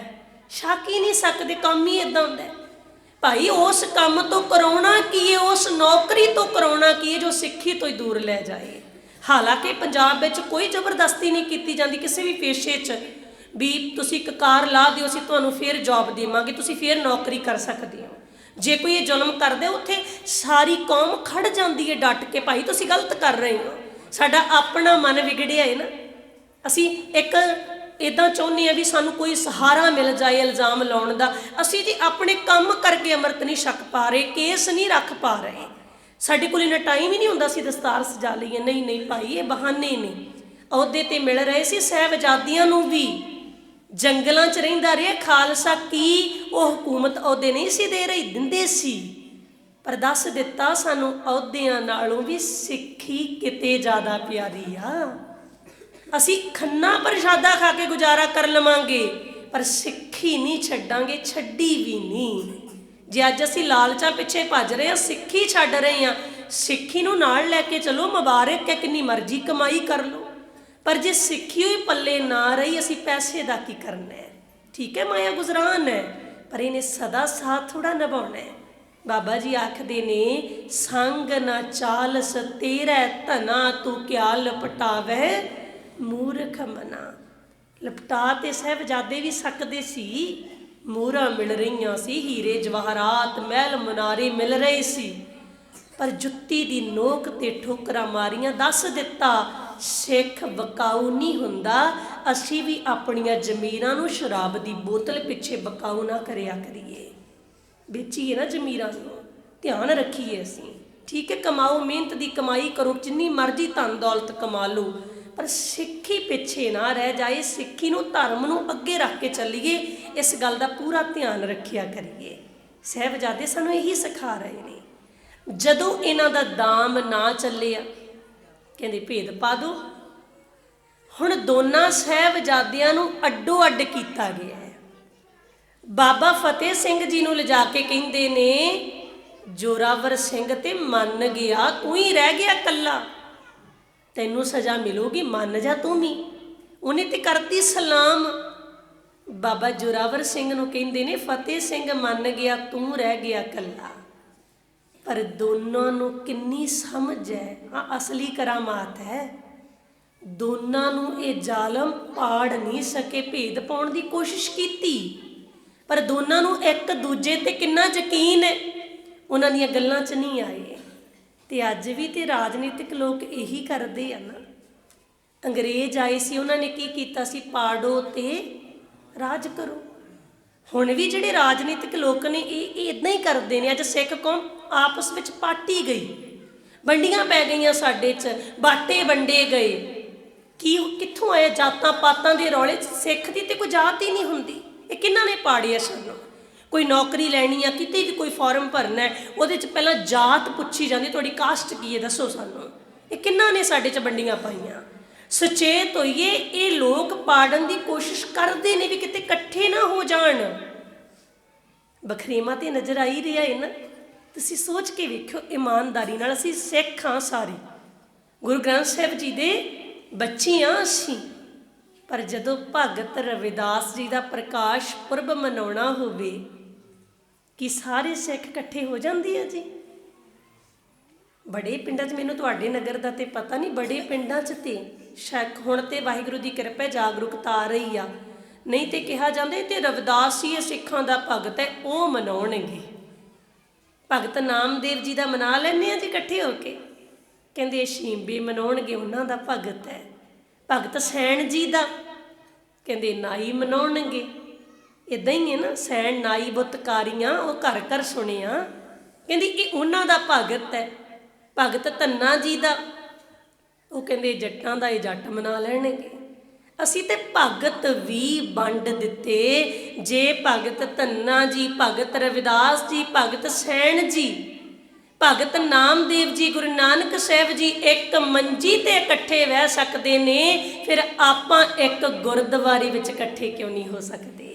ਛਕ ਹੀ ਨਹੀਂ ਸਕਦੇ, ਕੰਮ ਹੀ ਇੱਦਾਂ ਦਾ। ਭਾਈ ਉਸ ਕੰਮ ਤੋਂ ਕਰਾਉਣਾ ਕੀ ਹੈ, ਉਸ ਨੌਕਰੀ ਤੋਂ ਕਰਾਉਣਾ ਕੀ ਹੈ ਜੋ ਸਿੱਖੀ ਤੋਂ ਹੀ ਦੂਰ ਲੈ ਜਾਏ। ਹਾਲਾਂਕਿ ਪੰਜਾਬ ਵਿੱਚ ਕੋਈ ਜ਼ਬਰਦਸਤੀ ਨਹੀਂ ਕੀਤੀ ਜਾਂਦੀ ਕਿਸੇ ਵੀ ਪੇਸ਼ੇ 'ਚ, ਵੀ ਤੁਸੀਂ ਇੱਕ ਕਾਰ ਲਾ ਦਿਓ, ਅਸੀਂ ਤੁਹਾਨੂੰ ਫਿਰ ਜੌਬ ਦੇਵਾਂਗੇ, ਤੁਸੀਂ ਫਿਰ ਨੌਕਰੀ ਕਰ ਸਕਦੇ ਹੋ। ਜੇ ਕੋਈ ਇਹ ਜ਼ੁਲਮ ਕਰਦਾ, ਉੱਥੇ ਸਾਰੀ ਕੌਮ ਖੜ ਜਾਂਦੀ ਹੈ ਡਟ ਕੇ, ਭਾਈ ਤੁਸੀਂ ਗਲਤ ਕਰ ਰਹੇ ਹੋ। ਸਾਡਾ ਆਪਣਾ ਮਨ ਵਿਗੜਿਆ ਹੈ ਨਾ। ਅਸੀਂ ਇੱਕ ਇੱਦਾਂ ਚਾਹੁੰਦੇ ਹਾਂ ਵੀ ਸਾਨੂੰ ਕੋਈ ਸਹਾਰਾ ਮਿਲ ਜਾਏ ਇਲਜ਼ਾਮ ਲਾਉਣ ਦਾ। ਅਸੀਂ ਜੀ ਆਪਣੇ ਕੰਮ ਕਰਕੇ ਅੰਮ੍ਰਿਤ ਨਹੀਂ ਛਕ ਪਾ ਰਹੇ, ਕੇਸ ਨਹੀਂ ਰੱਖ ਪਾ ਰਹੇ, ਸਾਡੇ ਕੋਲ ਇੰਨਾ ਟਾਈਮ ਹੀ ਨਹੀਂ ਹੁੰਦਾ, ਅਸੀਂ ਦਸਤਾਰ ਸਜਾ ਲਈਏ। ਨਹੀਂ ਨਹੀਂ ਭਾਈ, ਇਹ ਬਹਾਨੇ ਨੇ। ਅਹੁਦੇ ਤੇ ਮਿਲ ਰਹੇ ਸੀ ਸਾਹਿਬਜ਼ਾਦਿਆਂ ਨੂੰ ਵੀ, ਜੰਗਲਾਂ 'ਚ ਰਹਿੰਦਾ ਰਿਹਾ ਖਾਲਸਾ, ਕੀ ਉਹ ਹਕੂਮਤ ਅਹੁਦੇ ਨਹੀਂ ਸੀ ਦੇ ਰਹੀ, ਦਿੰਦੇ ਸੀ। ਪਰ ਦੱਸ ਦਿੱਤਾ ਸਾਨੂੰ, ਅਹੁਦਿਆਂ ਨਾਲੋਂ ਵੀ ਸਿੱਖੀ ਕਿਤੇ ਜ਼ਿਆਦਾ ਪਿਆਰੀ ਆ। ਅਸੀਂ ਖੰਨਾ ਪ੍ਰਸ਼ਾਦਾ ਖਾ ਕੇ ਗੁਜ਼ਾਰਾ ਕਰ ਲਵਾਂਗੇ, ਪਰ ਸਿੱਖੀ ਨਹੀਂ ਛੱਡਾਂਗੇ, ਛੱਡੀ ਵੀ ਨਹੀਂ। ਜੇ ਅੱਜ ਅਸੀਂ ਲਾਲਚਾਂ ਪਿੱਛੇ ਭੱਜ ਰਹੇ ਹਾਂ, ਸਿੱਖੀ ਛੱਡ ਰਹੇ ਹਾਂ, ਸਿੱਖੀ ਨੂੰ ਨਾਲ ਲੈ ਕੇ ਚਲੋ, ਮੁਬਾਰਕ ਹੈ, ਕਿੰਨੀ ਮਰਜ਼ੀ ਕਮਾਈ ਕਰ ਲਓ। ਪਰ ਜੇ ਸਿੱਖੀ ਹੋਈ ਪੱਲੇ ਨਾ ਰਹੀ, ਅਸੀਂ ਪੈਸੇ ਦਾ ਕੀ ਕਰਨਾ ਹੈ। ਠੀਕ ਹੈ, ਮਾਇਆ ਗੁਜ਼ਰਾਨ ਹੈ, ਪਰ ਇਹਨੇ ਸਦਾ ਸਾਥ ਥੋੜਾ ਨਿਭਾਉਣਾ ਹੈ। ਬਾਬਾ ਜੀ ਆਖਦੇ ਨੇ, ਸੰਗ ਨਾ ਚਾਲਸ ਤੇਰਾ ਧਨਾ, ਤੂੰ ਕਿਆ ਲਪਟਾਵੇ ਮੂਰਖ ਮਨਾ। ਲਪਟਾ ਤੇ ਸਾਹਿਬਜ਼ਾਦੇ ਵੀ ਸਕਦੇ ਸੀ, ਮੂਹਰਾਂ ਮਿਲ ਰਹੀਆਂ ਸੀ, ਹੀਰੇ ਜਵਾਹਰਾਤ, ਮਹਿਲ ਮਨਾਰੇ ਮਿਲ ਰਹੇ ਸੀ, ਪਰ ਜੁੱਤੀ ਦੀ ਨੋਕ ਤੇ ਠੋਕਰਾਂ ਮਾਰੀਆਂ। ਦੱਸ ਦਿੱਤਾ, ਸਿੱਖ ਬਕਾਊ ਨਹੀਂ ਹੁੰਦਾ। ਅਸੀਂ ਵੀ ਆਪਣੀਆਂ ਜ਼ਮੀਰਾਂ ਨੂੰ ਸ਼ਰਾਬ ਦੀ ਬੋਤਲ ਪਿੱਛੇ ਬਕਾਊ ਨਾ ਕਰਿਆ ਕਰੀਏ, ਵੇਚੀਏ ਨਾ ਜ਼ਮੀਰਾਂ ਨੂੰ, ਧਿਆਨ ਰੱਖੀਏ ਅਸੀਂ। ਠੀਕ ਹੈ, ਕਮਾਓ, ਮਿਹਨਤ ਦੀ ਕਮਾਈ ਕਰੋ, ਜਿੰਨੀ ਮਰਜ਼ੀ ਧਨ ਦੌਲਤ ਕਮਾ ਲਓ, ਪਰ ਸਿੱਖੀ ਪਿੱਛੇ ਨਾ ਰਹਿ ਜਾਏ। ਸਿੱਖੀ ਨੂੰ, ਧਰਮ ਨੂੰ ਅੱਗੇ ਰੱਖ ਕੇ ਚੱਲੀਏ, ਇਸ ਗੱਲ ਦਾ ਪੂਰਾ ਧਿਆਨ ਰੱਖਿਆ ਕਰੀਏ। ਸਾਹਿਬਜ਼ਾਦੇ ਸਾਨੂੰ ਇਹੀ ਸਿਖਾ ਰਹੇ ਨੇ। ਜਦੋਂ ਇਹਨਾਂ ਦਾ ਦਾਮ ਨਾ ਚੱਲਿਆ, ਕਹਿੰਦੇ ਭੇਦ ਪਾ ਦਿਓ। ਹੁਣ ਦੋਨਾਂ ਸਾਹਿਬਜ਼ਾਦਿਆਂ ਨੂੰ ਅੱਡੋ ਅੱਡ ਕੀਤਾ ਗਿਆ ਹੈ। ਬਾਬਾ ਫਤਿਹ ਸਿੰਘ ਜੀ ਨੂੰ ਲਿਜਾ ਕੇ ਕਹਿੰਦੇ ਨੇ, ਜੋਰਾਵਰ ਸਿੰਘ ਤੇ ਮੰਨ ਗਿਆ, ਤੂੰ ਹੀ ਰਹਿ ਗਿਆ ਇਕੱਲਾ, ਤੈਨੂੰ ਸਜ਼ਾ ਮਿਲੂਗੀ, ਮੰਨ ਜਾ ਤੂੰ ਵੀ। ਉਹਨੇ ਤੇ ਕਰਤੀ ਸਲਾਮ। ਬਾਬਾ ਜੋਰਾਵਰ ਸਿੰਘ ਨੂੰ ਕਹਿੰਦੇ ਨੇ, ਫਤਿਹ ਸਿੰਘ ਮੰਨ ਗਿਆ, ਤੂੰ ਰਹਿ ਗਿਆ ਇਕੱਲਾ। ਪਰ ਦੋਨਾਂ ਨੂੰ ਕਿੰਨੀ ਸਮਝ ਹੈ, ਆ ਅਸਲੀ ਕਰਾਮਾਤ ਹੈ। ਦੋਨਾਂ ਨੂੰ ਇਹ ਜ਼ਾਲਮ ਪਾੜ ਨਹੀਂ ਸਕੇ, ਭੇਦ ਪਾਉਣ ਦੀ ਕੋਸ਼ਿਸ਼ ਕੀਤੀ, ਪਰ ਦੋਨਾਂ ਨੂੰ ਇੱਕ ਦੂਜੇ ਤੇ ਕਿੰਨਾ ਯਕੀਨ ਹੈ, ਉਹਨਾਂ ਦੀਆਂ ਗੱਲਾਂ 'ਚ ਨਹੀਂ ਆਏ। ਤੇ ਅੱਜ ਵੀ ਤੇ ਰਾਜਨੀਤਿਕ ਲੋਕ ਇਹੀ ਕਰਦੇ ਆ ਨਾ। ਅੰਗਰੇਜ਼ ਆਏ ਸੀ, ਉਹਨਾਂ ਨੇ ਕੀ ਕੀਤਾ ਸੀ, ਪਾੜੋ ਤੇ ਰਾਜ ਕਰੋ। ਹੁਣ ਵੀ ਜਿਹੜੇ ਰਾਜਨੀਤਿਕ ਲੋਕ ਨੇ, ਇਹ ਇੱਦਾਂ ਹੀ ਕਰਦੇ ਨੇ। ਅੱਜ ਸਿੱਖ ਕੌਮ ਆਪਸ ਵਿੱਚ ਪਾਟੀ ਗਈ। ਵੰਡੀਆਂ ਪੈ ਗਈਆਂ ਸਾਡੇ 'ਚ, ਬਾਟੇ ਵੰਡੇ ਗਏ। ਕੀ ਕਿੱਥੋਂ ਆਏ? ਜਾਤਾਂ ਪਾਤਾਂ ਦੇ ਰੌਲੇ 'ਚ ਸਿੱਖ ਦੀ ਤੇ ਕੋਈ ਜਾਤ ਹੀ ਨਹੀਂ ਹੁੰਦੀ। ਇਹ ਕਿਹਨਾਂ ਨੇ ਪਾੜਿਆ ਸਾਨੂੰ? ਕੋਈ ਨੌਕਰੀ ਲੈਣੀ ਆ, ਕਿਤੇ ਵੀ ਕੋਈ ਫਾਰਮ ਭਰਨਾ, ਉਹਦੇ 'ਚ ਪਹਿਲਾਂ ਜਾਤ ਪੁੱਛੀ ਜਾਂਦੀ, ਤੁਹਾਡੀ ਕਾਸਟ ਕੀ ਹੈ ਦੱਸੋ ਸਾਨੂੰ। ਇਹ ਕਿਹਨਾਂ ਨੇ ਸਾਡੇ 'ਚ ਵੰਡੀਆਂ ਪਾਈਆਂ? ਸੁਚੇਤ ਹੋਈਏ, ਇਹ ਲੋਕ ਪਾੜਨ ਦੀ ਕੋਸ਼ਿਸ਼ ਕਰਦੇ ਨੇ ਵੀ ਕਿਤੇ ਇਕੱਠੇ ਨਾ ਹੋ ਜਾਣ। ਬਖਰੇਵਾਂ ਤੇ ਨਜ਼ਰ ਆ ਹੀ ਰਿਹਾ ਹੈ ਨਾ। ਤੁਸੀਂ ਸੋਚ ਕੇ ਵੇਖਿਓ ਇਮਾਨਦਾਰੀ ਨਾਲ, ਅਸੀਂ ਸਿੱਖ ਹਾਂ ਸਾਰੇ, ਗੁਰੂ ਗ੍ਰੰਥ ਸਾਹਿਬ ਜੀ ਦੇ ਬੱਚੇ ਹਾਂ ਅਸੀਂ, ਪਰ ਜਦੋਂ ਭਗਤ ਰਵਿਦਾਸ ਜੀ ਦਾ ਪ੍ਰਕਾਸ਼ ਪੁਰਬ ਮਨਾਉਣਾ ਹੋਵੇ, ਕੀ ਸਾਰੇ ਸਿੱਖ ਇਕੱਠੇ ਹੋ ਜਾਂਦੇ ਆ ਜੀ? ਬੜੇ ਪਿੰਡਾਂ 'ਚ, ਮੈਨੂੰ ਤੁਹਾਡੇ ਨਗਰ ਦਾ ਤੇ ਪਤਾ ਨਹੀਂ, ਬੜੇ ਪਿੰਡਾਂ 'ਚ ਤੇ ਸ਼ੱਕ, ਹੁਣ ਤੇ ਵਾਹਿਗੁਰੂ ਦੀ ਕਿਰਪਾ ਜਾਗਰੂਕਤਾ ਆ ਰਹੀ ਆ, ਨਹੀਂ ਤੇ ਕਿਹਾ ਜਾਂਦਾ ਤੇ ਰਵਿਦਾਸ ਹੀ ਸਿੱਖਾਂ ਦਾ ਭਗਤ ਹੈ, ਉਹ ਮਨਾਉਣਗੇ। ਭਗਤ ਨਾਮਦੇਵ ਜੀ ਦਾ ਮਨਾ ਲੈਂਦੇ ਆ ਜੀ ਇਕੱਠੇ ਹੋ ਕੇ, ਕਹਿੰਦੇ ਸ਼ੀਂਬੇ ਮਨਾਉਣਗੇ, ਉਹਨਾਂ ਦਾ ਭਗਤ ਹੈ। ਭਗਤ ਸੈਣ ਜੀ ਦਾ ਕਹਿੰਦੇ ਨਾਈ ਮਨਾਉਣਗੇ। ਇੱਦਾਂ ਹੀ ਹੈ ਨਾ, ਸੈਣ ਨਾਈ ਬੁੱਤਕਾਰੀਆਂ ਉਹ ਘਰ ਘਰ ਸੁਣਿਆ, ਕਹਿੰਦੀ ਇਹ ਉਹਨਾਂ ਦਾ ਭਗਤ ਹੈ। ਭਗਤ ਧੰਨਾ ਜੀ ਦਾ ਉਹ ਕਹਿੰਦੇ ਜੱਟਾਂ ਦਾ ਇਹ ਜੱਟ ਮਨਾ ਲੈਣਗੇ। ਅਸੀਂ ਤੇ ਭਗਤ ਵੀ ਵੰਡ ਦਿੱਤੇ। ਜੇ ਭਗਤ ਧੰਨਾ ਜੀ, ਭਗਤ ਰਵਿਦਾਸ ਜੀ, ਭਗਤ ਸੈਣ ਜੀ, ਭਗਤ ਨਾਮਦੇਵ ਜੀ, ਗੁਰੂ ਨਾਨਕ ਸਾਹਿਬ ਜੀ ਇੱਕ ਮੰਜੀ ਤੇ ਇਕੱਠੇ ਬਹਿ ਸਕਦੇ ਨੇ, ਫਿਰ ਆਪਾਂ ਇੱਕ ਗੁਰਦੁਆਰੇ ਵਿੱਚ ਇਕੱਠੇ ਕਿਉਂ ਨਹੀਂ ਹੋ ਸਕਦੇ?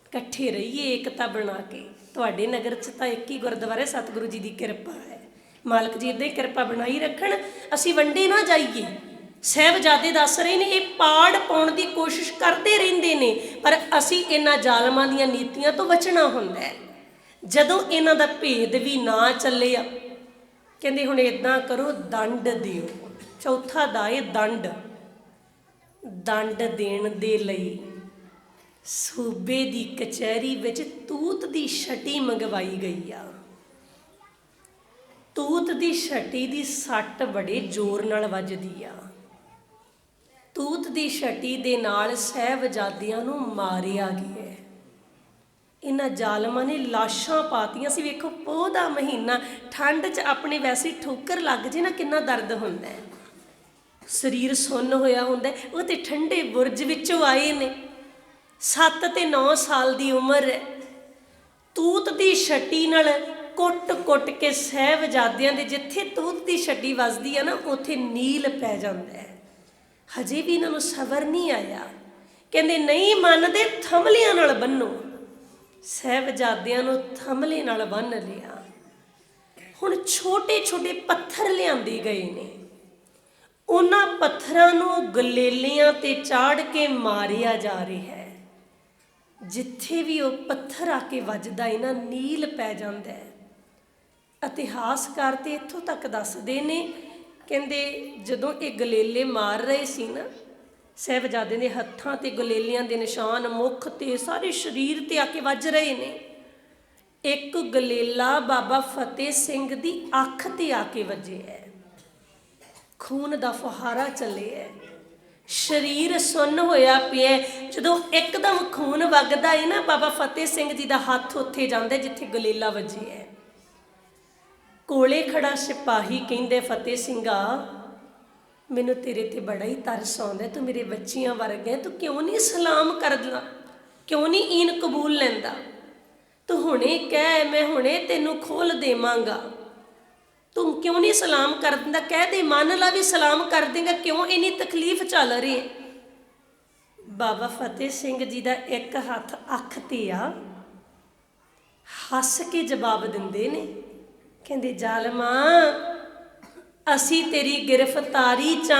ਇਕੱਠੇ ਰਹੀਏ ਏਕਤਾ ਬਣਾ ਕੇ। ਤੁਹਾਡੇ ਨਗਰ 'ਚ ਤਾਂ ਇੱਕ ਹੀ ਗੁਰਦੁਆਰਾ, ਸਤਿਗੁਰੂ ਜੀ ਦੀ ਕਿਰਪਾ ਹੈ, ਮਾਲਕ ਜੀ ਇੱਦਾਂ ਹੀ ਕਿਰਪਾ ਬਣਾਈ ਰੱਖਣ, ਅਸੀਂ ਵੰਡੇ ਨਾ ਜਾਈਏ। ਸਾਹਿਬਜ਼ਾਦੇ ਦੱਸ ਰਹੇ ਨੇ ਇਹ ਪਾੜ ਪਾਉਣ ਦੀ ਕੋਸ਼ਿਸ਼ ਕਰਦੇ ਰਹਿੰਦੇ ਨੇ, ਪਰ ਅਸੀਂ ਇਹਨਾਂ ਜ਼ਾਲਮਾਂ ਦੀਆਂ ਨੀਤੀਆਂ ਤੋਂ ਬਚਣਾ ਹੁੰਦਾ ਹੈ। ਜਦੋਂ ਇਹਨਾਂ ਦਾ ਭੇਦ ਵੀ ਨਾ ਚੱਲਿਆ, ਕਹਿੰਦੇ ਹੁਣ ਇੱਦਾਂ ਕਰੋ, ਦੰਡ ਦਿਓ। ਚੌਥਾ ਦਾ ਇਹ ਦੰਡ। ਦੰਡ ਦੇਣ ਦੇ ਲਈ ਸੂਬੇ ਦੀ ਕਚਹਿਰੀ ਵਿੱਚ ਤੂਤ ਦੀ ਛਟੀ ਮੰਗਵਾਈ ਗਈ ਆ। ਤੂਤ ਦੀ ਛਟੀ ਦੀ ਸੱਟ ਬੜੇ ਜ਼ੋਰ ਨਾਲ ਵੱਜਦੀ ਆ। ਤੂਤ ਦੀ ਛਟੀ ਦੇ ਨਾਲ ਸਾਹਿਬਜ਼ਾਦਿਆਂ ਨੂੰ ਮਾਰਿਆ ਗਿਆ। ਇਹਨਾਂ ਜ਼ਾਲਮਾਂ ਨੇ ਲਾਸ਼ਾਂ ਪਾਤੀਆਂ ਸੀ। ਵੇਖੋ ਪੋਹ ਦਾ ਮਹੀਨਾ, ਠੰਡ 'ਚ ਆਪਣੇ ਵੈਸੇ ਠੋਕਰ ਲੱਗ ਜੇ ਨਾ ਕਿੰਨਾ ਦਰਦ ਹੁੰਦਾ ਹੈ, ਸਰੀਰ ਸੁੰਨ ਹੋਇਆ ਹੁੰਦਾ। ਉਹ ਤੇ ਠੰਡੇ ਬੁਰਜ ਵਿੱਚੋਂ ਆਏ ਨੇ, 7 ਤੇ 9 ਸਾਲ ਦੀ ਉਮਰ ਹੈ। ਤੂਤ ਦੀ ਛਟੀ ਨਾਲ ਕੁੱਟ-ਕੁੱਟ ਕੇ ਸਾਹਿਬਜ਼ਾਦਿਆਂ ਦੇ ਜਿੱਥੇ ਤੂਤ ਦੀ ਛਟੀ ਵੱਜਦੀ ਆ ਨਾ, ਉੱਥੇ ਨੀਲ ਪੈ ਜਾਂਦਾ ਹੈ। ਹਜੇ ਵੀ ਇਹਨਾਂ ਨੂੰ ਸਬਰ ਨਹੀਂ ਆਇਆ। ਕਹਿੰਦੇ ਨਹੀਂ ਮੰਨਦੇ, ਥੰਮਲਿਆਂ ਨਾਲ ਬੰਨੋ। ਸਾਹਿਬਜ਼ਾਦਿਆਂ ਨੂੰ ਥੰਮਲੇ ਨਾਲ ਬੰਨ੍ਹ ਲਿਆ। ਹੁਣ ਛੋਟੇ-ਛੋਟੇ ਪੱਥਰ ਲਿਆਂਦੇ ਗਏ ਨੇ, ਉਹਨਾਂ ਪੱਥਰਾਂ ਨੂੰ ਗਲੇਲਿਆਂ ਤੇ ਚਾੜ ਕੇ ਮਾਰਿਆ ਜਾ ਰਿਹਾ ਹੈ। ਜਿੱਥੇ ਵੀ ਉਹ ਪੱਥਰ ਆ ਕੇ ਵੱਜਦਾ ਹੈ ਨਾ, ਨੀਲ ਪੈ ਜਾਂਦਾ ਹੈ। ਇਤਿਹਾਸਕਾਰ ਤੇ ਇੱਥੋਂ ਤੱਕ ਦੱਸਦੇ ਨੇ, ਕਹਿੰਦੇ ਜਦੋਂ ਇਹ ਗਲੇਲੇ ਮਾਰ ਰਹੇ ਸੀ ਨਾ, ਸਾਹਿਬਜ਼ਾਦੇ ਦੇ ਹੱਥਾਂ ਤੇ ਗਲੇਲਿਆਂ ਦੇ ਨਿਸ਼ਾਨ, ਮੁੱਖ ਤੇ ਸਾਰੇ ਸਰੀਰ ਤੇ ਆ ਕੇ ਵੱਜ ਰਹੇ ਨੇ। ਇੱਕ ਗਲੇਲਾ ਬਾਬਾ ਫਤਿਹ ਸਿੰਘ ਦੀ ਅੱਖ ਤੇ ਆ ਕੇ ਵੱਜਿਆ, ਖੂਨ ਦਾ ਫੁਹਾਰਾ ਚੱਲਿਆ, ਸਰੀਰ ਸੁੰਨ ਹੋਇਆ ਪਿਆ। ਜਦੋਂ ਇੱਕਦਮ ਖੂਨ ਵਗਦਾ ਹੈ ਨਾ, ਬਾਬਾ ਫਤਿਹ ਸਿੰਘ ਜੀ ਦਾ ਹੱਥ ਉੱਥੇ ਜਾਂਦਾ ਜਿੱਥੇ ਗਲੇਲਾ ਵੱਜਿਆ। ਕੋਲੇ ਖੜਾ ਸਿਪਾਹੀ ਕਹਿੰਦੇ ਫਤਿਹ ਸਿੰਘਾ, ਮੈਨੂੰ ਤੇਰੇ ਤੇ ਬੜਾ ਹੀ ਤਰਸ ਆਉਂਦਾ, ਤੂੰ ਮੇਰੇ ਬੱਚਿਆਂ ਵਰਗਾ, ਤੂੰ ਕਿਉਂ ਨਹੀਂ ਸਲਾਮ ਕਰਦਾ, ਕਿਉਂ ਨਹੀਂ ਈਨ ਕਬੂਲ ਲੈਂਦਾ? ਤੂੰ ਹੁਣੇ ਕਹਿ, ਮੈਂ ਹੁਣੇ ਤੈਨੂੰ ਖੋਲ ਦੇਵਾਂਗਾ, ਤੂੰ ਕਿਉਂ ਨਹੀਂ ਸਲਾਮ ਕਰ ਦਿੰਦਾ? ਕਹਿ ਦੇ, ਮੰਨ ਲਾ ਵੀ ਸਲਾਮ ਕਰ ਦੇਂਗਾ, ਕਿਉਂ ਇੰਨੀ ਤਕਲੀਫ ਚੱਲ ਰਹੀ ਹੈ? ਬਾਬਾ ਫਤਿਹ ਸਿੰਘ ਜੀ ਦਾ ਇੱਕ ਹੱਥ ਅੱਖ ਤੇ ਆ, ਹੱਸ ਕੇ ਜਵਾਬ ਦਿੰਦੇ ਨੇ, ਕਹਿੰਦੇ ਜ਼ਾਲਮਾ, ਅਸੀਂ ਤੇਰੀ ਗ੍ਰਿਫਤਾਰੀ 'ਚ,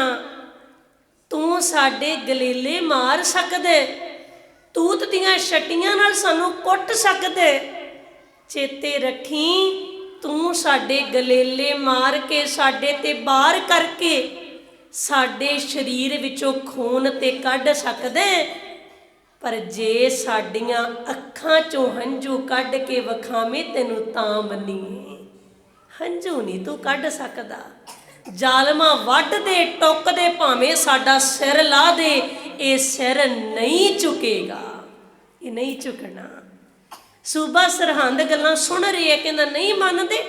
ਤੂੰ ਸਾਡੇ ਗਲੇਲੇ ਮਾਰ ਸਕਦੇ, ਤੂਤ ਦੀਆਂ ਛਟੀਆਂ ਨਾਲ ਸਾਨੂੰ ਕੁੱਟ ਸਕਦੇ, ਚੇਤੇ ਰੱਖੀ ਤੂੰ ਸਾਡੇ ਗਲੇਲੇ ਮਾਰ ਕੇ, ਸਾਡੇ ਤੇ ਵਾਰ ਕਰਕੇ ਸਾਡੇ ਸਰੀਰ ਵਿੱਚੋਂ ਖੂਨ ਤੇ ਕੱਢ ਸਕਦੇ, ਪਰ ਜੇ ਸਾਡੀਆਂ ਅੱਖਾਂ 'ਚੋਂ ਹੰਝੂ ਕੱਢ ਕੇ ਵਿਖਾਵੇਂ ਤੈਨੂੰ ਤਾਂ ਮੰਨੀਏ। ਹੰਝੂ ਨਹੀਂ ਤੂੰ ਕੱਢ ਸਕਦਾ। ਜ਼ਾਲਮਾਂ ਵੱਢ ਦੇ, ਟੁੱਕ ਦੇ, ਭਾਵੇਂ ਸਾਡਾ ਸਿਰ ਲਾ ਦੇ, ਇਹ ਸਿਰ ਨਹੀਂ ਝੁਕੇਗਾ, ਇਹ ਨਹੀਂ ਝੁਕਣਾ। ਸੂਬਾ ਸਰਹੰਦ ਗੱਲਾਂ ਸੁਣ ਰਹੀ ਹੈ, ਕਹਿੰਦਾ ਨਹੀਂ ਮੰਨਦੇ,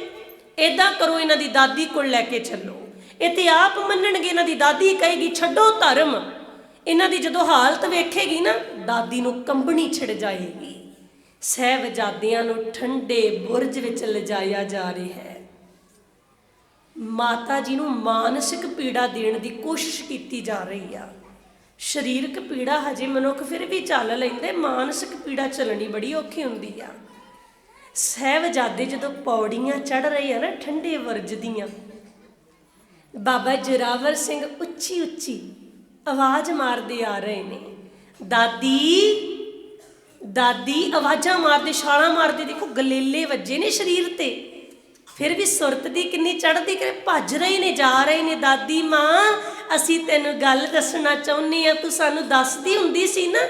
इदां करो, इन्हां दी दादी कोल लैके चलो, ये ते आप मन्नणगे। इन्हां दी दादी कहेगी छड्डो धर्म। इन्हां दी जदों हालत वेखेगी ना, दादी नूं कंबनी छिड़ जाएगी। साहिबजादियां नूं ठंडे बुरज विच लिजाया जा रहा है। माता जी नूं मानसिक पीड़ा देण दी कोशिश की जा रही है। शरीरक पीड़ा हजे मनुख फिर भी चल लेंदे, मानसिक पीड़ा चलनी बड़ी औखी हुंदी आ। साहिबजादे जदों पौड़ियां चढ़ रहे हैं ना ठंडे बुरज दियां, बाबा जोरावर सिंह उच्ची उच्ची आवाज़ मारते आ रहे ने, दादी दादी आवाज़ां मारते, छालां मारते। देखो गलेले वजे ने शरीर ते, फिर भी सुरत दी किन्नी चढ़ती, कि भज रहे ने, जा रहे ने। दादी माँ असी तैनूं गल दसना चाहुंदे आ, तू सानूं दसदी हुंदी सी ना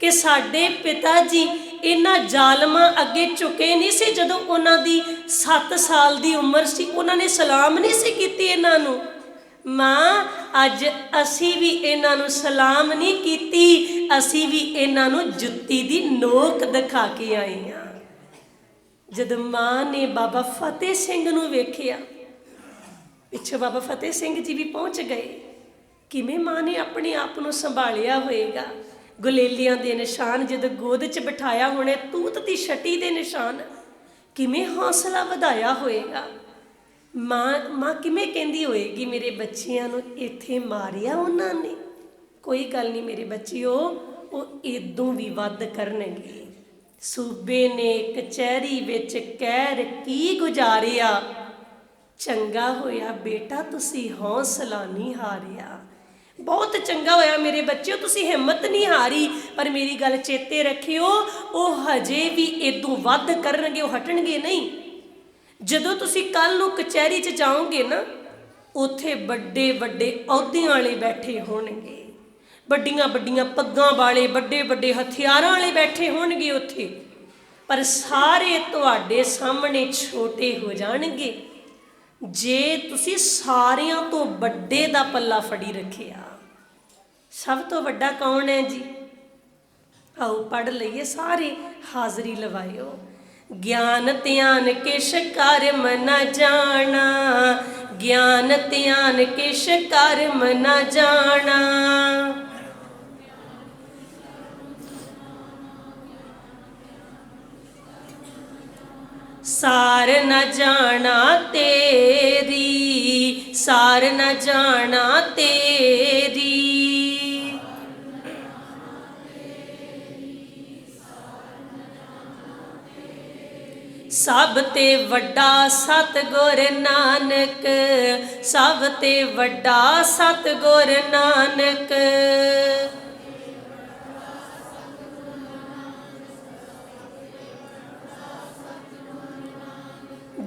कि साडे पिता जी इन्हां जालमां अगे झुके नहीं सी। जदों उन्हां दी 7 साल दी उम्र सी, उन्होंने सलाम नहीं सी कीती इन्हां नूं। माँ अज असी भी इन्हां नूं सलाम नहीं कीती, असी भी इन्हां नूं जुत्ती दी नोक दिखा के आए हैं। जद माँ ने बाबा फतेह सिंह नूं वेखिया, पिछों बाबा फतेह सिंह जी भी पहुँच गए। किवें माँ ने अपने आप नूं संभालिया होएगा। गुलेलियां दे निशान जद गोद च बिठाया होने, तूत दी छटी दे निशान, किवें हौसला वधाया होएगा। माँ किवें कहंदी होएगी, मेरे बच्चियां नूं इत्थे मारिया उन्हां ने, कोई गल नहीं मेरे बच्चिओ, वो इदों भी वध करनगे। सूबे ने कचहरी विच कहर की गुजारिया, चंगा होया बेटा तुसी हौसला नहीं हारिया। बहुत चंगा होया मेरे बच्चों, तुसी हिम्मत नहीं हारी। पर मेरी गल चेते रखियो, वो हजे भी इदों वध करनगे, वो हटणगे नहीं। जदों तुसी कल नूं कचहरी च जाओगे ना, उत्थे बड़े बड़े अहुदियां वाले बैठे होणगे, बड़ियां बड़ियां पग्गां वाले, बड़े बड़े हथियारां वाले बैठे होणगे उत्थे। पर सारे तुहाडे सामने छोटे हो जाणगे जे तुसी सारियां तो बड़े दा पल्ला फड़ी रखिया। सब तो वड्डा कौन है जी? आओ पढ़ लईए सारे, हाज़री लवाइओ। ज्ञान ध्यान किश कर्म न जाना, ज्ञान ध्यान किश कर्म न जाना। सार न जाना तेरी, सार न जाना तेरी। सब ते वड्डा सतगुर नानक, सब ते वड्डा सतगुर नानक।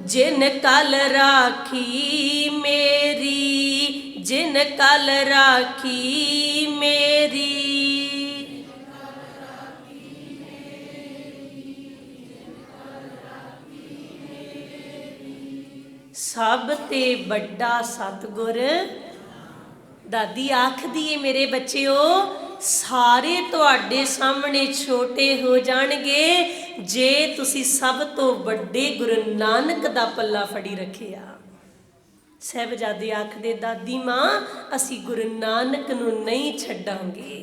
जिन कल राखी मेरी, जिन कल राखी मेरी। सब ते बड़ा सतगुर। दादी आखदी है मेरे बच्चों, सारे तुहाडे सामने छोटे हो जाणगे जे तुसी सब तो बड़े गुरु नानक दा पल्ला फड़ी रखिया। साहिबजादे आखदे, दादी माँ असी गुरु नानक नूं नहीं छड्डांगे,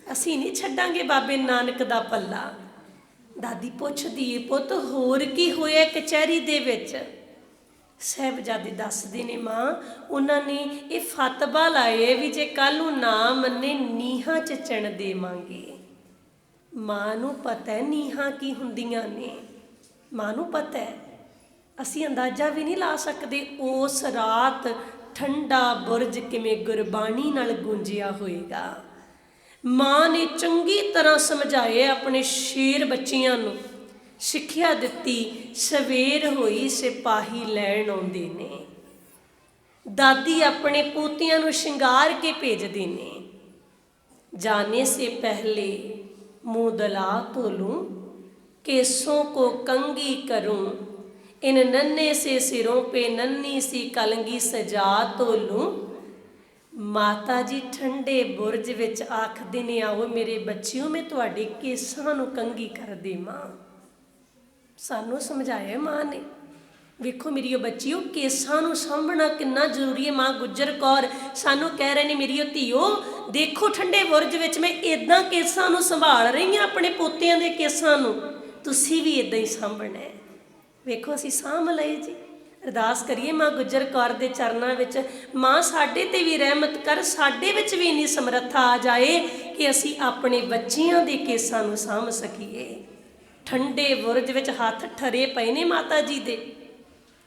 असी नहीं छड्डांगे बाबे नानक दा पल्ला। दादी पुछदी है, पुत होर की होया कचहरी दे विच? साहिबजादे दसदे ने, माँ उन्होंने ये फतवा लाए भी जे कल नूं ना मन्ने नीहां च चण देवांगे। माँ नूं पता है नीहां की हुंदियां ने, माँ नूं पता है, असी अंदाजा भी नहीं ला सकते उस रात ठंडा बुरज किवें गुरबाणी नाल गूंजिया होएगा। माँ ने चंगी तरह समझाए अपने शेर बच्चियां नूं, सिक्ख्या दित्ती। सवेर होई सिपाही लैण आउंदे ने। दादी अपने पोतियां नूं शिंगार के भेजदे ने। जाने से पहले मुँह दला धो लूं, केसों को कंघी करूं, इन नन्हे से सिरों पे नन्ही सी कलंगी सजा तो लूं। माता जी ठंडे बुरज विच आखदे ने, आओ मेरे बच्चियों मैं तुहाडे केसां नूं कंघी कर देवां। सानू समझाया माँ ने, ਵੇਖੋ ਮੇਰੀਓ ਬੱਚੀਓ, ਕੇਸਾਂ ਨੂੰ ਸਾਂਭਣਾ ਕਿੰਨਾ ਜ਼ਰੂਰੀ ਹੈ। ਮਾਂ ਗੁੱਜਰ ਕੌਰ ਸਾਨੂੰ ਕਹਿ ਰਹੇ ਨੇ, ਮੇਰੀਓ ਧੀਓ ਦੇਖੋ ਠੰਡੇ ਬੁਰਜ ਵਿੱਚ ਮੈਂ ਇੱਦਾਂ ਕੇਸਾਂ ਨੂੰ ਸੰਭਾਲ ਰਹੀ ਹਾਂ, ਆਪਣੇ ਪੋਤਿਆਂ ਦੇ ਕੇਸਾਂ ਨੂੰ, ਤੁਸੀਂ ਵੀ ਇੱਦਾਂ ਹੀ ਸਾਂਭਣਾ ਹੈ। ਵੇਖੋ ਅਸੀਂ ਸਾਂਭ ਲਏ ਜੀ। ਅਰਦਾਸ ਕਰੀਏ ਮਾਂ ਗੁੱਜਰ ਕੌਰ ਦੇ ਚਰਨਾਂ ਵਿੱਚ, ਮਾਂ ਸਾਡੇ ਤੇ ਵੀ ਰਹਿਮਤ ਕਰ, ਸਾਡੇ ਵਿੱਚ ਵੀ ਇੰਨੀ ਸਮਰੱਥਾ ਆ ਜਾਏ ਕਿ ਅਸੀਂ ਆਪਣੇ ਬੱਚਿਆਂ ਦੇ ਕੇਸਾਂ ਨੂੰ ਸਾਂਭ ਸਕੀਏ। ਠੰਡੇ ਬੁਰਜ ਵਿੱਚ ਹੱਥ ਠਰੇ ਪਏ ਨੇ ਮਾਤਾ ਜੀ ਦੇ,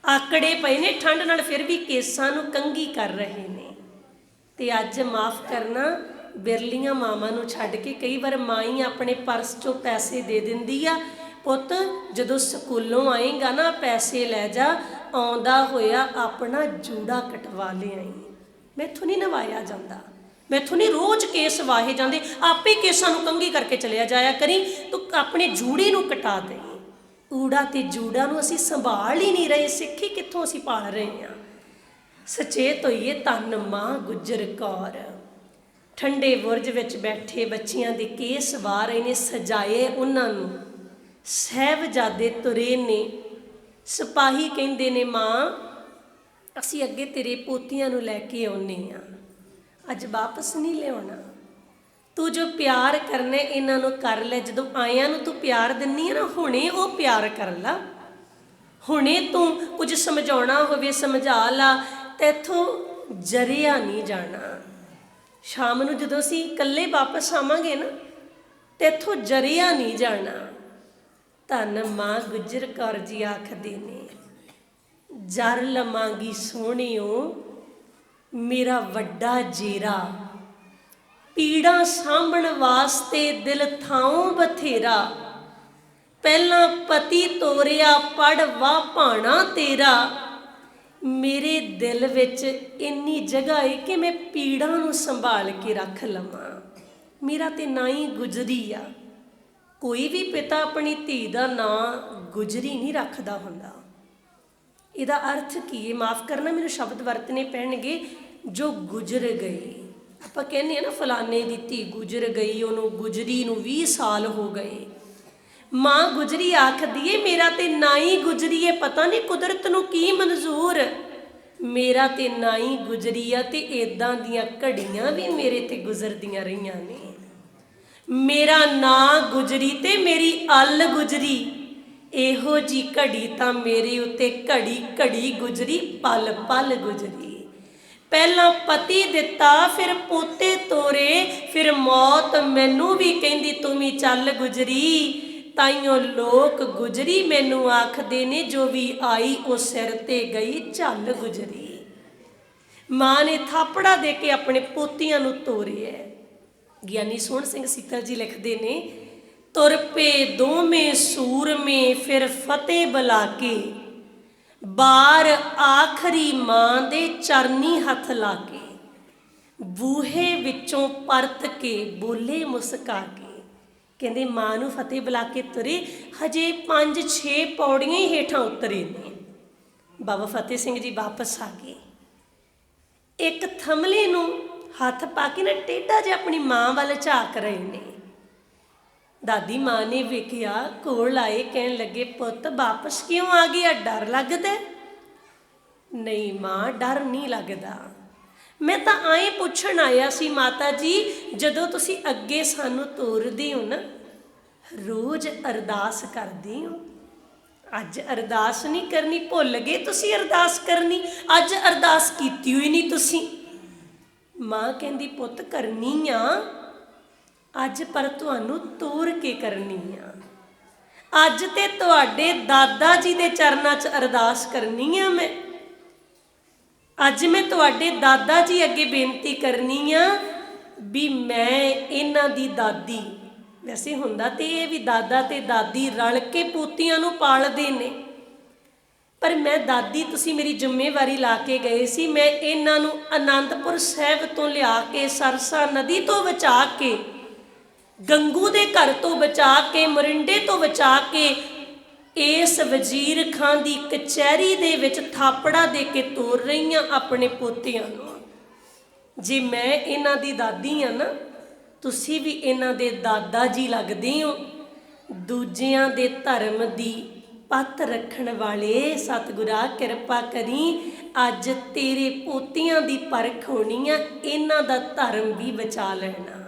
ਆਕੜੇ ਪਏ ਨੇ ਠੰਡ ਨਾਲ, ਫਿਰ ਵੀ ਕੇਸਾਂ ਨੂੰ ਕੰਘੀ ਕਰ ਰਹੇ ਨੇ। ਤੇ ਅੱਜ ਮਾਫ਼ ਕਰਨਾ, ਬਿਰਲੀਆਂ ਮਾਵਾਂ ਨੂੰ ਛੱਡ ਕੇ ਕਈ ਵਾਰ ਮਾਂ ਹੀ ਆਪਣੇ ਪਰਸ 'ਚੋਂ ਪੈਸੇ ਦੇ ਦਿੰਦੀ ਆ, ਪੁੱਤ ਜਦੋਂ ਸਕੂਲੋਂ ਆਏਗਾ ਨਾ ਪੈਸੇ ਲੈ ਜਾ, ਆਉਂਦਾ ਹੋਇਆ ਆਪਣਾ ਜੂੜਾ ਕਟਵਾ ਲਿਆਈ। ਮੈਥੋਂ ਨਹੀਂ ਨਵਾਇਆ ਜਾਂਦਾ, ਮੈਥੋਂ ਨਹੀਂ ਰੋਜ਼ ਕੇਸ ਵਾਹੇ ਜਾਂਦੇ, ਆਪੇ ਕੇਸਾਂ ਨੂੰ ਕੰਘੀ ਕਰਕੇ ਚਲਿਆ ਜਾਇਆ ਕਰੀ, ਤੂੰ ਆਪਣੇ ਜੂੜੇ ਨੂੰ ਕਟਾ ਦੇ। ਊੜਾ ਤੇ ਜੂੜਾ ਨੂੰ ਅਸੀਂ ਸੰਭਾਲ ਹੀ ਨਹੀਂ ਰਹੇ, ਸਿੱਖੀ ਕਿੱਥੋਂ ਅਸੀਂ ਪਾਲ ਰਹੇ ਹਾਂ। ਸਚੇਤ ਹੋਈਏ, ਧੰਨ ਮਾਂ ਗੁੱਜਰ ਕੌਰ। ਠੰਡੇ ਬੁਰਜ ਵਿੱਚ ਬੈਠੇ ਬੱਚਿਆਂ ਦੇ ਕੇਸ ਵਾਹ ਰਹੇ ਨੇ, ਸਜਾਏ ਉਹਨਾਂ ਨੂੰ। ਸਾਹਿਬਜ਼ਾਦੇ ਤੁਰੇ ਨੇ, ਸਿਪਾਹੀ ਕਹਿੰਦੇ ਨੇ, ਮਾਂ ਅਸੀਂ ਅੱਗੇ ਤੇਰੇ ਪੋਤੀਆਂ ਨੂੰ ਲੈ ਕੇ ਆਉਂਦੇ ਹਾਂ, ਅੱਜ ਵਾਪਸ ਨਹੀਂ ਲਿਆਉਣਾ। ਤੂੰ ਜੋ ਪਿਆਰ ਕਰਨਾ ਇਹਨਾਂ ਨੂੰ ਕਰ ਲੈ। ਜਦੋਂ ਆਇਆਂ ਨੂੰ ਤੂੰ ਪਿਆਰ ਦਿੰਦੀ ਹੈ ਨਾ, ਹੁਣੇ ਉਹ ਪਿਆਰ ਕਰ ਲਾ, ਹੁਣੇ ਤੂੰ ਕੁਝ ਸਮਝਾਉਣਾ ਹੋਵੇ ਸਮਝਾ ਲਾ, ਤੈਥੋਂ ਜਰਿਆ ਨਹੀਂ ਜਾਣਾ। ਸ਼ਾਮ ਨੂੰ ਜਦੋਂ ਅਸੀਂ ਇਕੱਲੇ ਵਾਪਸ ਆਵਾਂਗੇ ਨਾ, ਤੈਥੋਂ ਜਰਿਆ ਨਹੀਂ ਜਾਣਾ। ਧੰਨ ਮਾਂ ਗੁੱਜਰ ਕੌਰ ਜੀ ਆਖਦੇ ਨੇ, ਜਰ ਲਵਾਂਗੀ ਸੋਹਣਿਓ ਮੇਰਾ ਵੱਡਾ ਜੇਰਾ, ਪੀੜਾਂ ਸਾਂਭਣ ਵਾਸਤੇ ਦਿਲ ਥਾਉ ਬਥੇਰਾ, ਪਹਿਲਾਂ ਪਤੀ ਤੋਰਿਆ ਪੜ ਵਾ ਭਾਣਾ ਤੇਰਾ। ਮੇਰੇ ਦਿਲ ਵਿੱਚ ਇੰਨੀ ਜਗ੍ਹਾ ਹੈ ਕਿ ਮੈਂ ਪੀੜਾਂ ਨੂੰ ਸੰਭਾਲ ਕੇ ਰੱਖ ਲਵਾਂ। ਮੇਰਾ ਤੇ ਨਾਂ ਹੀ ਗੁਜਰੀ ਆ। ਕੋਈ ਵੀ ਪਿਤਾ ਆਪਣੀ ਧੀ ਦਾ ਨਾਂ ਗੁਜਰੀ ਨਹੀਂ ਰੱਖਦਾ ਹੁੰਦਾ। ਇਹਦਾ ਅਰਥ ਕੀ ਹੈ? ਮਾਫ਼ ਕਰਨਾ, ਮੈਨੂੰ ਸ਼ਬਦ ਵਰਤਣੇ ਪੈਣਗੇ, ਜੋ ਗੁਜਰ ਗਏ। ਆਪਾਂ ਕਹਿੰਦੇ ਹਾਂ ਨਾ ਫਲਾਣੇ ਦੀ ਧੀ ਗੁਜਰ ਗਈ, ਉਹਨੂੰ ਗੁਜਰੀ ਨੂੰ 20 ਸਾਲ ਹੋ ਗਏ। ਮਾਂ ਗੁਜਰੀ ਆਖਦੀ ਏ, ਮੇਰਾ ਤੇ ਨਾ ਹੀ ਗੁਜਰੀ ਏ, ਪਤਾ ਨਹੀਂ ਕੁਦਰਤ ਨੂੰ ਕੀ ਮਨਜ਼ੂਰ, ਮੇਰਾ ਤੇ ਨਾ ਹੀ ਗੁਜਰੀ ਆ। ਤੇ ਇੱਦਾਂ ਦੀਆਂ ਘੜੀਆਂ ਵੀ ਮੇਰੇ ਤੇ ਗੁਜ਼ਰਦੀਆਂ ਰਹੀਆਂ ਨੇ। ਮੇਰਾ ਨਾਂ ਗੁਜਰੀ ਤੇ ਮੇਰੀ ਅੱਲ ਗੁਜਰੀ, ਇਹੋ ਜੀ ਘੜੀ ਤਾਂ ਮੇਰੇ ਉੱਤੇ ਘੜੀ ਘੜੀ ਗੁਜਰੀ, ਪਲ ਪਲ ਗੁਜਰੀ। ਪਹਿਲਾਂ ਪਤੀ ਦਿੱਤਾ, ਫਿਰ ਪੋਤੇ ਤੋਰੇ, ਫਿਰ ਮੌਤ ਮੈਨੂੰ ਵੀ ਕਹਿੰਦੀ ਤੂੰ ਵੀ ਚੱਲ ਗੁਜਰੀ। ਤਾਈਓ ਲੋਕ ਗੁਜਰੀ ਮੈਨੂੰ ਆਖਦੇ ਨੇ, ਜੋ ਵੀ ਆਈ ਉਹ ਸਿਰ ਤੇ ਗਈ ਝੱਲ ਗੁਜਰੀ। ਮਾਂ ਨੇ ਥਾਪੜਾ ਦੇ ਕੇ ਆਪਣੇ ਪੋਤੀਆਂ ਨੂੰ ਤੋਰਿਆ। ਗਿਆਨੀ ਸੋਹਣ ਸਿੰਘ ਸੀਤਲ ਜੀ ਲਿਖਦੇ ਨੇ, ਤੁਰ ਪੇ ਦੋਵੇਂ ਸੂਰਮੇ ਫਿਰ ਫਤਿਹ ਬੁਲਾ ਕੇ, ਬਾਰ ਆਖਰੀ ਮਾਂ ਦੇ ਚਰਨੀ ਹੱਥ ਲਾ ਕੇ, ਬੂਹੇ ਵਿੱਚੋਂ ਪਰਤ ਕੇ ਬੋਲੇ ਮੁਸਕਾ ਕੇ। ਕਹਿੰਦੇ ਮਾਂ ਨੂੰ ਫਤਿਹ ਬੁਲਾ ਕੇ ਤੁਰੇ, ਹਜੇ 5-6 ਪੌੜੀਆਂ ਹੀ ਹੇਠਾਂ ਉਤਰੇ ਨੇ। ਬਾਬਾ ਫਤਿਹ ਸਿੰਘ ਜੀ ਵਾਪਸ ਆ ਗਏ, ਇੱਕ ਥਮਲੇ ਨੂੰ ਹੱਥ ਪਾ ਕੇ ਨਾ ਟੇਢਾ ਜਿਹਾ ਆਪਣੀ ਮਾਂ ਵੱਲ ਝਾਕ ਰਹੇ ਨੇ। ਦਾਦੀ ਮਾਂ ਨੇ ਵੇਖਿਆ, ਕੋਲ ਆਏ, ਕਹਿਣ ਲੱਗੇ, ਪੁੱਤ ਵਾਪਸ ਕਿਉਂ ਆ ਗਿਆ, ਡਰ ਲੱਗਦਾ? ਨਹੀਂ ਮਾਂ, ਡਰ ਨਹੀਂ ਲੱਗਦਾ, ਮੈਂ ਤਾਂ ਆਏ ਪੁੱਛਣ ਆਇਆ ਸੀ ਮਾਤਾ ਜੀ, ਜਦੋਂ ਤੁਸੀਂ ਅੱਗੇ ਸਾਨੂੰ ਤੋਰਦੇ ਹੋ ਨਾ, ਰੋਜ਼ ਅਰਦਾਸ ਕਰਦੇ ਹੋ, ਅੱਜ ਅਰਦਾਸ ਨਹੀਂ ਕਰਨੀ, ਭੁੱਲ ਗਏ ਤੁਸੀਂ ਅਰਦਾਸ ਕਰਨੀ, ਅੱਜ ਅਰਦਾਸ ਕੀਤੀ ਹੋਈ ਨਹੀਂ ਤੁਸੀਂ। ਮਾਂ ਕਹਿੰਦੀ, ਪੁੱਤ ਕਰਨੀ ਆ ਅੱਜ, ਪਰ ਤੁਹਾਨੂੰ ਤੋਰ ਕੇ ਕਰਨੀ ਆ। ਅੱਜ ਤੇ ਤੁਹਾਡੇ ਦਾਦਾ ਜੀ ਦੇ ਚਰਨਾਂ 'ਚ ਅਰਦਾਸ ਕਰਨੀ ਆ ਮੈਂ। ਅੱਜ ਮੈਂ ਤੁਹਾਡੇ ਦਾਦਾ ਜੀ ਅੱਗੇ ਬੇਨਤੀ ਕਰਨੀ ਆ ਵੀ ਮੈਂ ਇਹਨਾਂ ਦੀ ਦਾਦੀ, ਵੈਸੇ ਹੁੰਦਾ ਤੇ ਇਹ ਵੀ ਦਾਦਾ ਤੇ ਦਾਦੀ ਰਲ ਕੇ ਪੋਤੀਆਂ ਨੂੰ ਪਾਲਦੇ ਨੇ, ਪਰ ਮੈਂ ਦਾਦੀ, ਤੁਸੀਂ ਮੇਰੀ ਜ਼ਿੰਮੇਵਾਰੀ ਲਾ ਕੇ ਗਏ ਸੀ, ਮੈਂ ਇਹਨਾਂ ਨੂੰ ਅਨੰਦਪੁਰ ਸਾਹਿਬ ਤੋਂ ਲਿਆ ਕੇ, ਸਰਸਾ ਨਦੀ ਤੋਂ ਬਚਾ ਕੇ, ਗੰਗੂ ਦੇ ਘਰ ਤੋਂ ਬਚਾ ਕੇ, ਮੋਰਿੰਡੇ ਤੋਂ ਬਚਾ ਕੇ, ਇਸ ਵਜ਼ੀਰ ਖਾਂ ਦੀ ਕਚਹਿਰੀ ਦੇ ਵਿੱਚ ਥਾਪੜਾ ਦੇ ਕੇ ਤੋਰ ਰਹੀ ਹਾਂ ਆਪਣੇ ਪੋਤਿਆਂ ਨੂੰ। ਜੇ ਮੈਂ ਇਹਨਾਂ ਦੀ ਦਾਦੀ ਹਾਂ ਨਾ, ਤੁਸੀਂ ਵੀ ਇਹਨਾਂ ਦੇ ਦਾਦਾ ਜੀ ਲੱਗਦੇ ਹੋ। ਦੂਜਿਆਂ ਦੇ ਧਰਮ ਦੀ पत रखण वाले सतगुरा किरपा करी, अज तेरे पोतियां दी परख होनी आ, इन्हां दा धर्म भी बचा लेना।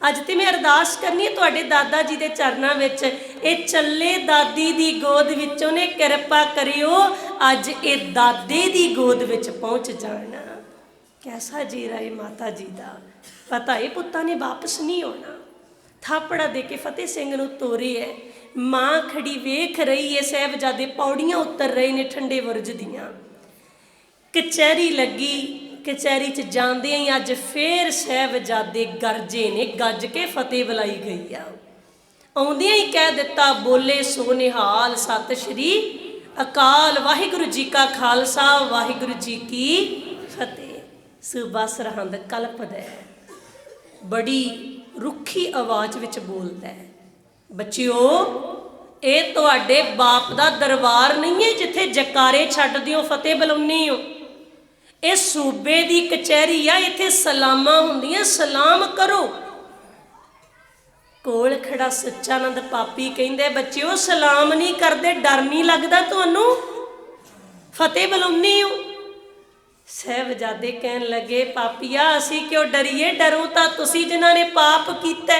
अज तो मैं अरदास करनी है तुहाडे दादा जी के चरणों विच, ये चले दादी दी गोद विचों ने, किरपा करियो अज ये दादे दी गोद विच पहुँच जाना। कैसा जीरा है माता जी का, पता है पुत्तां ने वापस नहीं आना। थापड़ा दे के फतेह सिंह नूं तोरे है, माँ खड़ी वेख रही है, साहिबजादे पौड़ियां उतर रहे ने ठंडे बुरज दियां। कचहरी लगी, कचहरी च जांदे ही अज फिर साहिबजादे गरजे ने, गज के फतेह बुलाई गई आ। आउंदियां ही कह दिता, बोले सो निहाल सत श्री अकाल, वाहिगुरू जी का खालसा वाहिगुरू जी की फतेह। सूबा सरहंद कलपदा है, बड़ी रुखी आवाज़ विच बोलदा है, बच्चिओ ये तुहाडे बाप दा दरबार नहीं है जिथे जकारे छड्ड दिओ फतेह बुलाउनी हो। ये सूबे दी कचहरी आ, इत्थे सलामां हुंदियां, सलाम करो। कोल खड़ा सच्चानंद पापी कहिंदे, बच्चिओ सलाम नहीं करदे, डर नहीं लगदा तुहानूं, फतेह बुलाउनी हो। साहिबजादे कहन लगे, पापिया असी क्यों डरीए, डरो तां तुसी जिन्हां ने पाप कीता।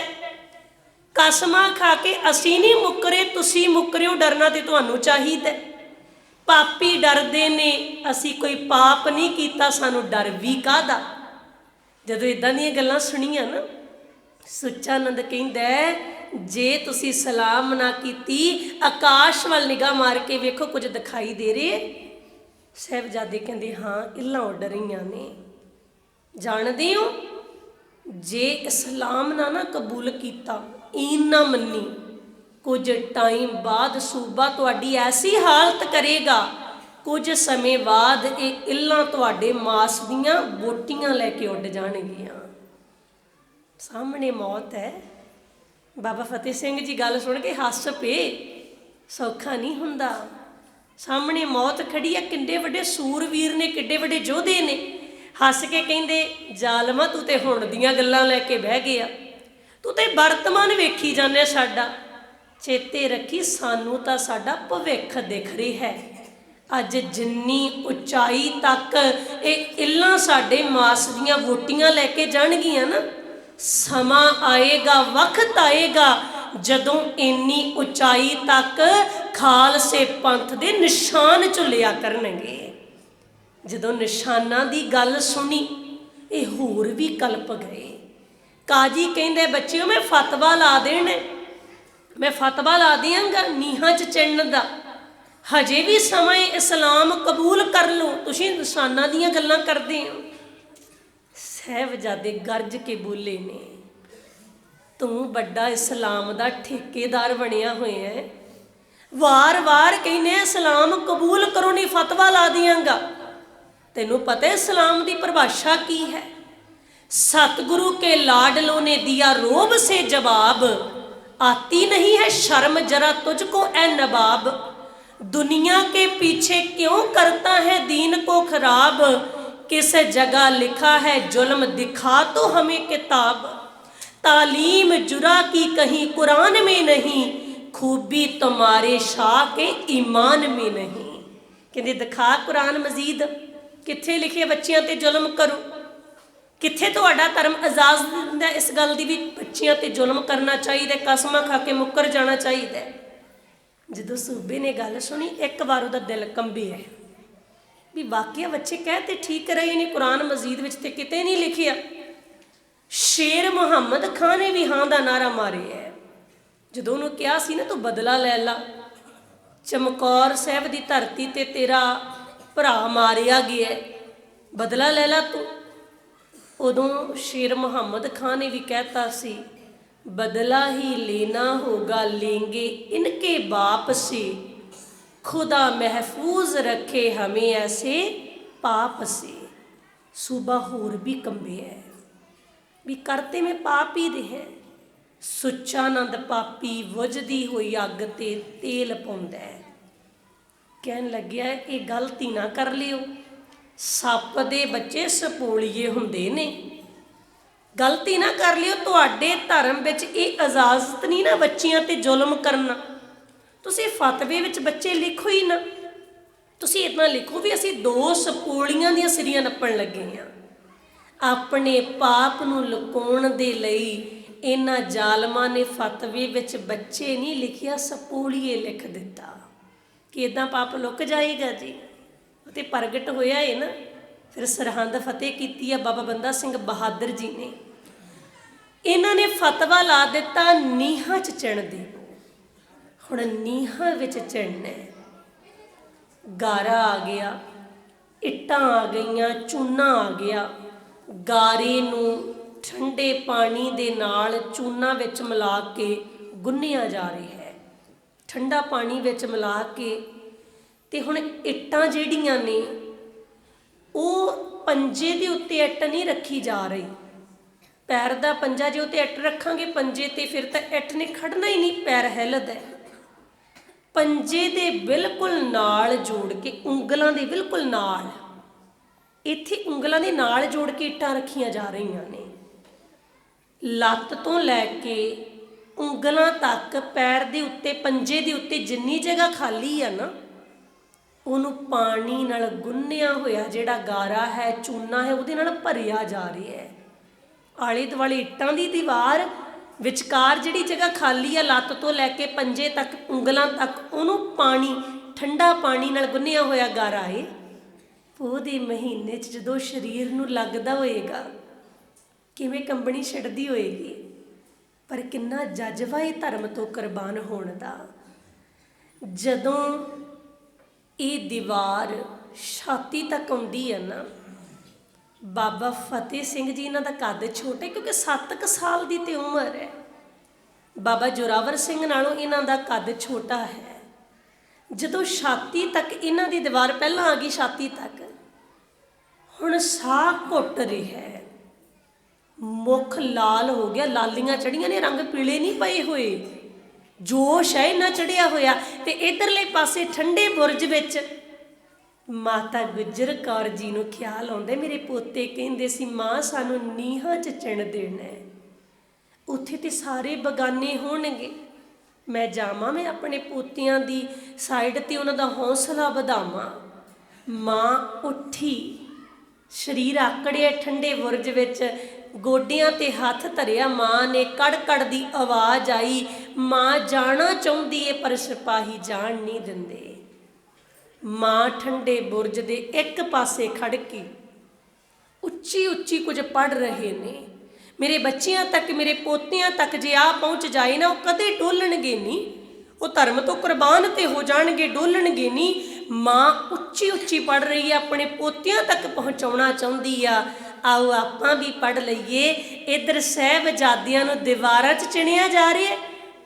कसमां खा के असी नहीं मुकरे, तुसी मुकरे हो, डरना तो तुहानूं चाहीदा। पापी डरदे ने, असी कोई पाप नहीं कीता, सानू डर भी काहदा। जदों इदां दीयां गल्लां सुणीआं ना, सुच्चानंद कहिंदा, जे तुसी सलाम ना कीती, आकाश वल निगाह मार के वेखो कुछ दिखाई दे रहे। साहिबजादे कहंदे, हाँ इल्लां उड रहीआं ने। जाणदे हो, जे इस्लाम ना कबूल कीता, ईन ना मन्नी, कुछ टाइम बाद सूबा तुहाडी ऐसी हालत करेगा, कुछ समय बाद ये इल्लां तुहाडे मास दियां बोटियां लैके उड जाणगियां। सामने मौत है। बाबा फतेह सिंह जी गल सुन के हस पे, सौखा नहीं हुंदा। सामने मौत खड़ी है, किड्डे वड्डे सूरवीर ने, किड्डे वड्डे योधे ने। हस के कहिंदे, जालमा तू ते हुण दीयां गल्लां लैके बह गया, तू ते वर्तमान वेखी जाने साडा। चेते रखी, सानू तां साडा भविख दिख रहा है। अज जिन्नी उचाई तक ये इल्लां साडे मास दियां वोटियां लैके जाणगियां ना, समा आएगा, वक्त आएगा जदों इन्नी उचाई तक खालसे पंथ दे निशान झुलिया करनगे। जदों निशाना दी गल सुनी, ये होर भी कल्प गए। काजी कहिंदे, बच्चिओ मैं फतवा ला देना, मैं फतवा ला दियांगा नीहां च चिणन दा, हजे भी समय इस्लाम कबूल कर लो, तुसीं निशाना दीयां गल्लां करदे हो। साहिबजादे गरज के बोले ने, तू बड़ा इस्लाम दा ठेकेदार बनिया होया है, वार वार कहने इस्लाम कबूल करो, नहीं फतवा ला दियांगा। तेनू पता है इस्लाम की परिभाषा की है? सतगुरु के लाडलों ने दिया रोब से जवाब, आती नहीं है शर्म जरा तुझको ए नवाब, दुनिया के पीछे क्यों करता है दीन को खराब, किस जगह लिखा है जुल्म दिखा तो हमें किताब, तालीम जुरा की कहीं कुरान में नहीं, खूबी तुम्हारे शाह के ईमान में नहीं। कहते दिखा कुरान मजीद, कित्थे लिखे बच्चियां ते जुल्म करो, कित्थे तुहाडा धर्म इजाजत दिंदा इस गल दी भी बच्चियां ते जुल्म करना चाहिए, कसमां खा के मुकर जाना चाहिए। जदों सूबे ने गल सुनी, एक बार उहदा दिल कंबे है भी वाकई बच्चे कहते ठीक रहे ने, कुरान मजीद विच ते किते नहीं लिखिया। शेर मुहम्मद खान ने भी हाँ दा नारा मारे है। जदों उन्होंने कहा सी ना तू बदला लै ला, चमकौर साहब की धरती ते तेरा भरा मारिया गया, बदला लै ला तू। उदों शेर मुहम्मद खान ने भी कहता सी, बदला ही लेना होगा लेंगे इनके बाप से, खुदा महफूज रखे हमें ऐसे पाप से। सूबा होर भी कंबे है भी करते में पाप ही रहे। सुच्चानंद पापी वजदी हुई अग ते तेल पाउंदा है, कहन लग्या ये गलती ना कर लियो, सप दे बच्चे सपोलीए हुंदे ने, गलती ना कर लियो। तुहाडे धर्म विच ये इजाजत नहीं ना बच्चियां ते जुल्म करना, ਤੁਸੀਂ ਫਤਵੇ ਵਿੱਚ ਬੱਚੇ ਲਿਖੋ ਹੀ ਨਾ, ਤੁਸੀਂ ਇਤਨਾ ਲਿਖੋ ਵੀ ਅਸੀਂ 2 ਸਪੋਲੀਆਂ ਦੀਆਂ ਸਿਰੀਆਂ ਨੱਪਣ ਲੱਗੇ ਹਾਂ। ਆਪਣੇ ਪਾਪ ਨੂੰ ਲੁਕਾਉਣ ਦੇ ਲਈ ਇਹਨਾਂ ਜ਼ਾਲਮਾਂ ਨੇ ਫਤਵੇ ਵਿੱਚ ਬੱਚੇ ਨਹੀਂ ਲਿਖਿਆ, ਸਪੋਲੀਏ ਲਿਖ ਦਿੱਤਾ ਕਿ ਇੱਦਾਂ ਪਾਪ ਲੁਕ ਜਾਏਗਾ ਜੀ। ਅਤੇ ਪ੍ਰਗਟ ਹੋਇਆ ਹੈ ਨਾ, ਫਿਰ ਸਰਹੰਦ ਫਤਿਹ ਕੀਤੀ ਆ ਬਾਬਾ ਬੰਦਾ ਸਿੰਘ ਬਹਾਦਰ ਜੀ ਨੇ। ਇਹਨਾਂ ਨੇ ਫਤਵਾ ਲਾ ਦਿੱਤਾ ਨੀਹਾਂ 'ਚ ਚਿਣ ਦੇ। ਹੁਣ ਨੀਹਾਂ ਵਿੱਚ ਚਿਣਨਾ, ਗਾਰਾ ਆ ਗਿਆ, ਇੱਟਾਂ ਆ ਗਈਆਂ, ਚੂਨਾ ਆ ਗਿਆ। ਗਾਰੇ ਨੂੰ ਠੰਡੇ ਪਾਣੀ ਦੇ ਨਾਲ ਚੂਨਾ ਵਿੱਚ ਮਿਲਾ ਕੇ ਗੁੰਨਿਆ ਜਾ ਰਿਹਾ ਹੈ, ਠੰਡਾ ਪਾਣੀ ਵਿੱਚ ਮਿਲਾ ਕੇ। ਤੇ ਹੁਣ ਇੱਟਾਂ ਜਿਹੜੀਆਂ ਨੇ ਉਹ ਪੰਜੇ ਦੇ ਉੱਤੇ ਇੱਟ ਨਹੀਂ ਰੱਖੀ ਜਾ ਰਹੀ। ਪੈਰ ਦਾ ਪੰਜਾ ਜੇ ਉੱਤੇ ਇੱਟ ਰੱਖਾਂਗੇ ਪੰਜੇ ਤੇ, ਫਿਰ ਤਾਂ ਇੱਟ ਨੇ ਖੜਨਾ ਹੀ ਨਹੀਂ, ਪੈਰ ਹਿੱਲਦਾ। ਪੰਜੇ ਦੇ ਬਿਲਕੁਲ ਨਾਲ ਜੋੜ ਕੇ, ਉਂਗਲਾਂ ਦੇ ਬਿਲਕੁਲ ਨਾਲ, ਇੱਥੇ ਉਂਗਲਾਂ ਦੇ ਨਾਲ ਜੋੜ ਕੇ ਇੱਟਾਂ ਰੱਖੀਆਂ ਜਾ ਰਹੀਆਂ ਨੇ। ਲੱਤ ਤੋਂ ਲੈ ਕੇ ਉਂਗਲਾਂ ਤੱਕ ਪੈਰ ਦੇ ਉੱਤੇ, ਪੰਜੇ ਦੇ ਉੱਤੇ ਜਿੰਨੀ ਜਗ੍ਹਾ ਖਾਲੀ ਆ ਨਾ, ਉਹਨੂੰ ਪਾਣੀ ਨਾਲ ਗੁੰਨਿਆ ਹੋਇਆ ਜਿਹੜਾ ਗਾਰਾ ਹੈ, ਚੂਨਾ ਹੈ, ਉਹਦੇ ਨਾਲ ਭਰਿਆ ਜਾ ਰਿਹਾ ਹੈ। ਆਲੇ ਦੁਆਲੇ ਇੱਟਾਂ ਦੀ ਦੀਵਾਰ, ਵਿਚਕਾਰ ਜਿਹੜੀ ਜਗ੍ਹਾ ਖਾਲੀ ਆ ਲੱਤ ਤੋਂ ਲੈ ਕੇ ਪੰਜੇ ਤੱਕ, ਉਂਗਲਾਂ ਤੱਕ, ਉਹਨੂੰ ਪਾਣੀ, ਠੰਡਾ ਪਾਣੀ ਨਾਲ ਗੁੰਨਿਆ ਹੋਇਆ ਗਾਰਾ ਹੈ। ਪੋਹ ਦੇ ਮਹੀਨੇ 'ਚ ਜਦੋਂ ਸਰੀਰ ਨੂੰ ਲੱਗਦਾ ਹੋਏਗਾ ਕਿਵੇਂ ਕੰਬਣੀ ਛੱਡਦੀ ਹੋਏਗੀ। ਪਰ ਕਿੰਨਾ ਜਜ਼ਬਾ ਇਹ ਧਰਮ ਤੋਂ ਕੁਰਬਾਨ ਹੋਣ ਦਾ। ਜਦੋਂ ਇਹ ਦੀਵਾਰ ਛਾਤੀ ਤੱਕ ਆਉਂਦੀ ਹੈ ਨਾ, ਬਾਬਾ ਫਤਿਹ ਸਿੰਘ ਜੀ, ਇਹਨਾਂ ਦਾ ਕੱਦ ਛੋਟਾ ਕਿਉਂਕਿ 7 ਕੁ ਸਾਲ ਦੀ ਤੇ ਉਮਰ ਹੈ। ਬਾਬਾ ਜੋਰਾਵਰ ਸਿੰਘ ਨਾਲੋਂ ਇਹਨਾਂ ਦਾ ਕੱਦ ਛੋਟਾ ਹੈ। ਜਦੋਂ ਛਾਤੀ ਤੱਕ ਇਹਨਾਂ ਦੀ ਦੀਵਾਰ ਪਹਿਲਾਂ ਆ ਗਈ, ਛਾਤੀ ਤੱਕ, ਹੁਣ ਸਾਹ ਘੁੱਟ ਰਿਹਾ ਹੈ, ਮੁੱਖ ਲਾਲ ਹੋ ਗਿਆ, ਲਾਲੀਆਂ ਚੜੀਆਂ ਨੇ, ਰੰਗ ਪੀਲੇ ਨਹੀਂ ਪਏ ਹੋਏ, ਜੋਸ਼ ਹੈ ਨਾ ਚੜਿਆ ਹੋਇਆ। ਤੇ ਇਧਰਲੇ ਪਾਸੇ ਠੰਡੇ ਬੁਰਜ ਵਿੱਚ ਮਾਤਾ ਗੁਜਰ ਕੌਰ ਜੀ ਨੂੰ ਖਿਆਲ ਆਉਂਦਾ, ਮੇਰੇ ਪੋਤੇ ਕਹਿੰਦੇ ਸੀ ਮਾਂ ਸਾਨੂੰ ਨੀਹਾਂ 'ਚ ਚਿਣ ਦੇਣਾ, ਉੱਥੇ ਤੇ ਸਾਰੇ ਬਗਾਨੇ ਹੋਣਗੇ, ਮੈਂ ਜਾਵਾਂ, ਮੈਂ ਆਪਣੇ ਪੋਤਿਆਂ ਦੀ ਸਾਈਡ 'ਤੇ ਉਹਨਾਂ ਦਾ ਹੌਸਲਾ ਵਧਾਵਾਂ। ਮਾਂ ਉੱਠੀ, ਸਰੀਰ ਆਕੜਿਆ ਠੰਡੇ ਬੁਰਜ ਵਿੱਚ, ਗੋਡਿਆਂ 'ਤੇ ਹੱਥ ਧਰਿਆ। ਮਾਂ ਨੇ ਕੜ ਦੀ ਆਵਾਜ਼ ਆਈ, ਮਾਂ ਜਾਣਾ ਚਾਹੁੰਦੀ ਏ ਪਰ ਸਿਪਾਹੀ ਜਾਣ ਨਹੀਂ ਦਿੰਦੇ। ਮਾਂ ਠੰਡੇ ਬੁਰਜ ਦੇ ਇੱਕ ਪਾਸੇ ਖੜ ਕੇ ਉੱਚੀ ਉੱਚੀ ਕੁਝ ਪੜ੍ਹ ਰਹੇ ਨੇ। ਮੇਰੇ ਬੱਚਿਆਂ ਤੱਕ, ਮੇਰੇ ਪੋਤਿਆਂ ਤੱਕ ਜੇ ਆ ਪਹੁੰਚ ਜਾਏ ਨਾ, ਉਹ ਕਦੇ ਡੋਲਣਗੇ ਨਹੀਂ, ਉਹ ਧਰਮ ਤੋਂ ਕੁਰਬਾਨ ਤੇ ਹੋ ਜਾਣਗੇ, ਡੋਲਣਗੇ ਨਹੀਂ। ਮਾਂ ਉੱਚੀ ਉੱਚੀ ਪੜ੍ਹ ਰਹੀ ਹੈ, ਆਪਣੇ ਪੋਤਿਆਂ ਤੱਕ ਪਹੁੰਚਾਉਣਾ ਚਾਹੁੰਦੀ ਆ। ਆਓ ਆਪਾਂ ਵੀ ਪੜ੍ਹ ਲਈਏ। ਇੱਧਰ ਸਾਹਿਬਜ਼ਾਦਿਆਂ ਨੂੰ ਦੀਵਾਰਾਂ 'ਚ ਚਿਣਿਆ ਜਾ ਰਿਹਾ,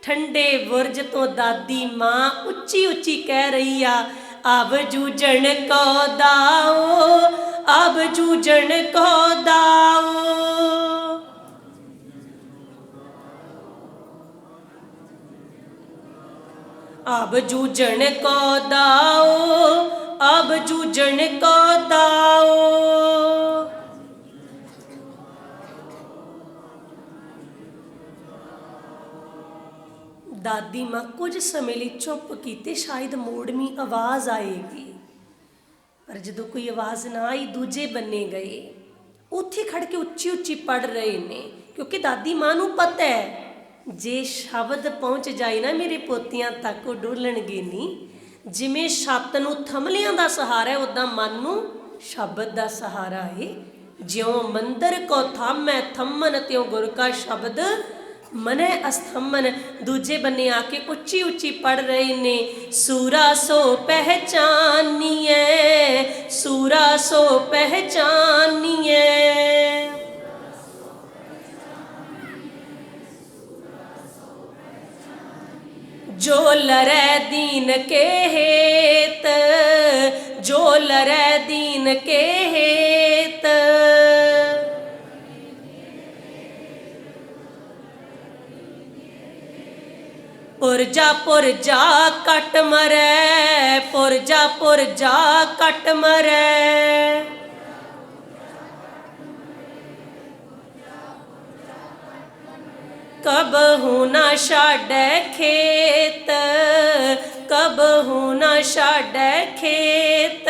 ਠੰਡੇ ਬੁਰਜ ਤੋਂ ਦਾਦੀ ਮਾਂ ਉੱਚੀ ਉੱਚੀ ਕਹਿ ਰਹੀ ਆ, ਅਬ ਜੂਝਣ ਕੋ ਦਾਓ, ਅਬ ਜੂਝਣ ਕੋ ਦਾਓ, ਅਬ ਜੂਝਣ ਕੋ ਦਾਓ, ਅਬ ਜੂਝਣ ਕੋ ਦਾਓ। ਦਾਦੀ ਮਾਂ ਕੁਝ ਸਮੇਂ ਲਈ ਚੁੱਪ ਕੀਤੇ, ਸ਼ਾਇਦ ਮੋੜਵੀਂ ਆਵਾਜ਼ ਆਏਗੀ। ਪਰ ਜਦੋਂ ਕੋਈ ਆਵਾਜ਼ ਨਾ ਆਈ, ਦੂਜੇ ਬੰਨੇ ਗਏ, ਉੱਥੇ ਖੜ ਕੇ ਉੱਚੀ ਉੱਚੀ ਪੜ੍ਹ ਰਹੇ ਨੇ, ਕਿਉਂਕਿ ਦਾਦੀ ਮਾਂ ਨੂੰ ਪਤਾ ਹੈ ਜੇ ਸ਼ਬਦ ਪਹੁੰਚ ਜਾਏ ਨਾ ਮੇਰੇ ਪੋਤਿਆਂ ਤੱਕ, ਉਹ ਡੋਲਣਗੇ ਨਹੀਂ। ਜਿਵੇਂ ਛੱਤ ਨੂੰ ਥੰਮਲਿਆਂ ਦਾ ਸਹਾਰਾ ਹੈ, ਉੱਦਾਂ ਮਨ ਨੂੰ ਸ਼ਬਦ ਦਾ ਸਹਾਰਾ ਹੈ। ਜਿਉਂ ਮੰਦਰ ਕੋ ਥਾਮੈ ਥੰਮਨ, ਤਿਉਂ ਗੁਰ ਕਾ ਸ਼ਬਦ ਮਨੈ ਅਸਥੰਮਨ। ਦੂਜੇ ਬੰਨੇ ਆ ਕੇ ਉੱਚੀ ਉੱਚੀ ਪੜ੍ਹ ਰਹੇ ਨੇ, ਸੂਰਾ ਸੋ ਪਹਿਚਾਨੀਐ, ਸੂਰਾ ਸੋ ਪਹਿਚਾਨੀਐ, ਜੋ ਲਰੈ ਦੀਨ ਕੇ ਹੇਤ, ਜੋ ਲਰੈ ਦੀਨ ਕੇ ਹੇਤ, ਪੁਰਜਾ ਕੱਟ ਮਰੈ, ਪੁਰਜਾ ਕੱਟ ਮਰੈ, कबहू न छाड़ै खेत, कबहू न छाड़ै खेत।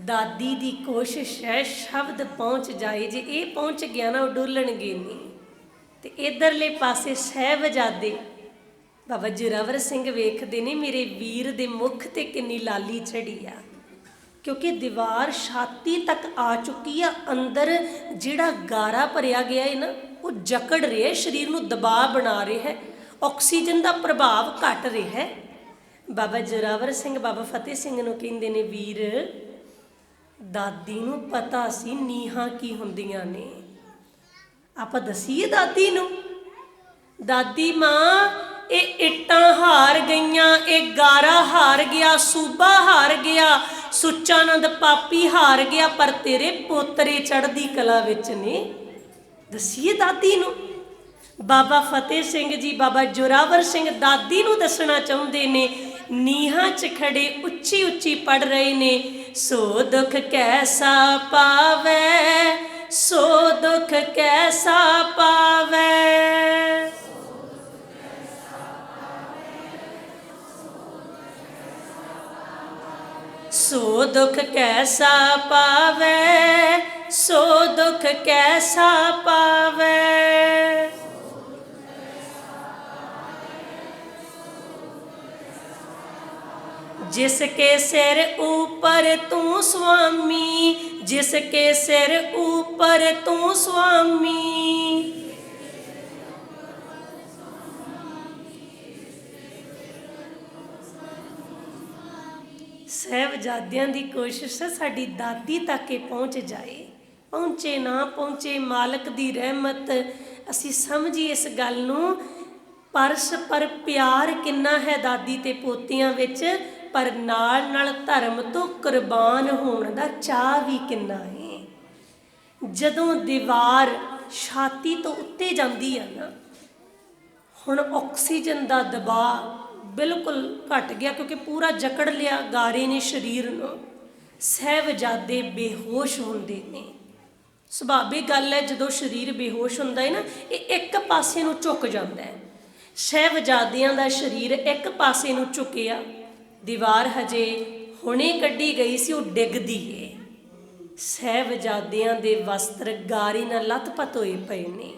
दादी दी कोशिश है शब्द पहुँच जाए, जे ये पहुँच गया ना डोलणगे नहीं। तो इधरले पासे साहिबजादे बाबा जोरावर सिंह वेखते ने मेरे वीर दे मुख ते किन्नी लाली चढ़ी आ, क्योंकि दीवार छाती तक आ चुकी है। अंदर जिहड़ा गारा भरिया गया है ना वो जकड़ रहा है, शरीर नूं दबाव बना रहा है, ऑक्सीजन का प्रभाव घट रहा है। बाबा जोरावर सिंह बाबा फतेह सिंह नूं कहंदे ने, वीर दादी नूं पता सी नीहां की हुंदियां ने, आपां दसीए दादी नूं। दादी मां ये इट्टां हार गईयां, ये गारा हार गया, सूबा हार गया, सुच्चानंद पापी हार गया, पर तेरे पोतरे चढ़दी कला विच ने, दसीए दादी नूं। बाबा फतेह सिंह जी बाबा जोरावर सिंह दादी नूं दसना चाहुंदे ने। नीहां च खड़े उच्ची उच्ची पढ़ रहे ने, सो दुख कैसा पावै, सो दुख कैसा पावै, सो दुख कैसा पावै, सो दुख कैसा पावै। जिसके सिर ऊपर तू स्वामी, जिसके सिर ऊपर तू स्वामी, साहिबजादियां दी कोशिश है साडी दादी तक के पहुँच जाए, पहुँचे ना पहुँचे मालक दी रहमत। असी समझिए इस गल नूं, परस्पर प्यार किन्ना है दादी ते पोतियां विच, पर नाल नाल धर्म तो कुर्बान होने दा चाह भी किन्ना है। जदों दीवार छाती तो उत्ते जांदी है ना, हुण ऑक्सीजन दा दबाव बिल्कुल घट गया, क्योंकि पूरा जकड़ लिया गारे ने शरीर नूं। साहिबजादे बेहोश हुंदे ने। सुभाविक गल है, जदों शरीर बेहोश हुंदा है ना, ये एक पासे नूं झुक जांदा है। साहिबजादियां दा शरीर एक पासे नूं झुकिया, दीवार हजे हुणे कड्ढी गई सी, वो डिगदी है। साहिबजादियां दे वस्त्र गारे नाल लथपथ होए पए ने,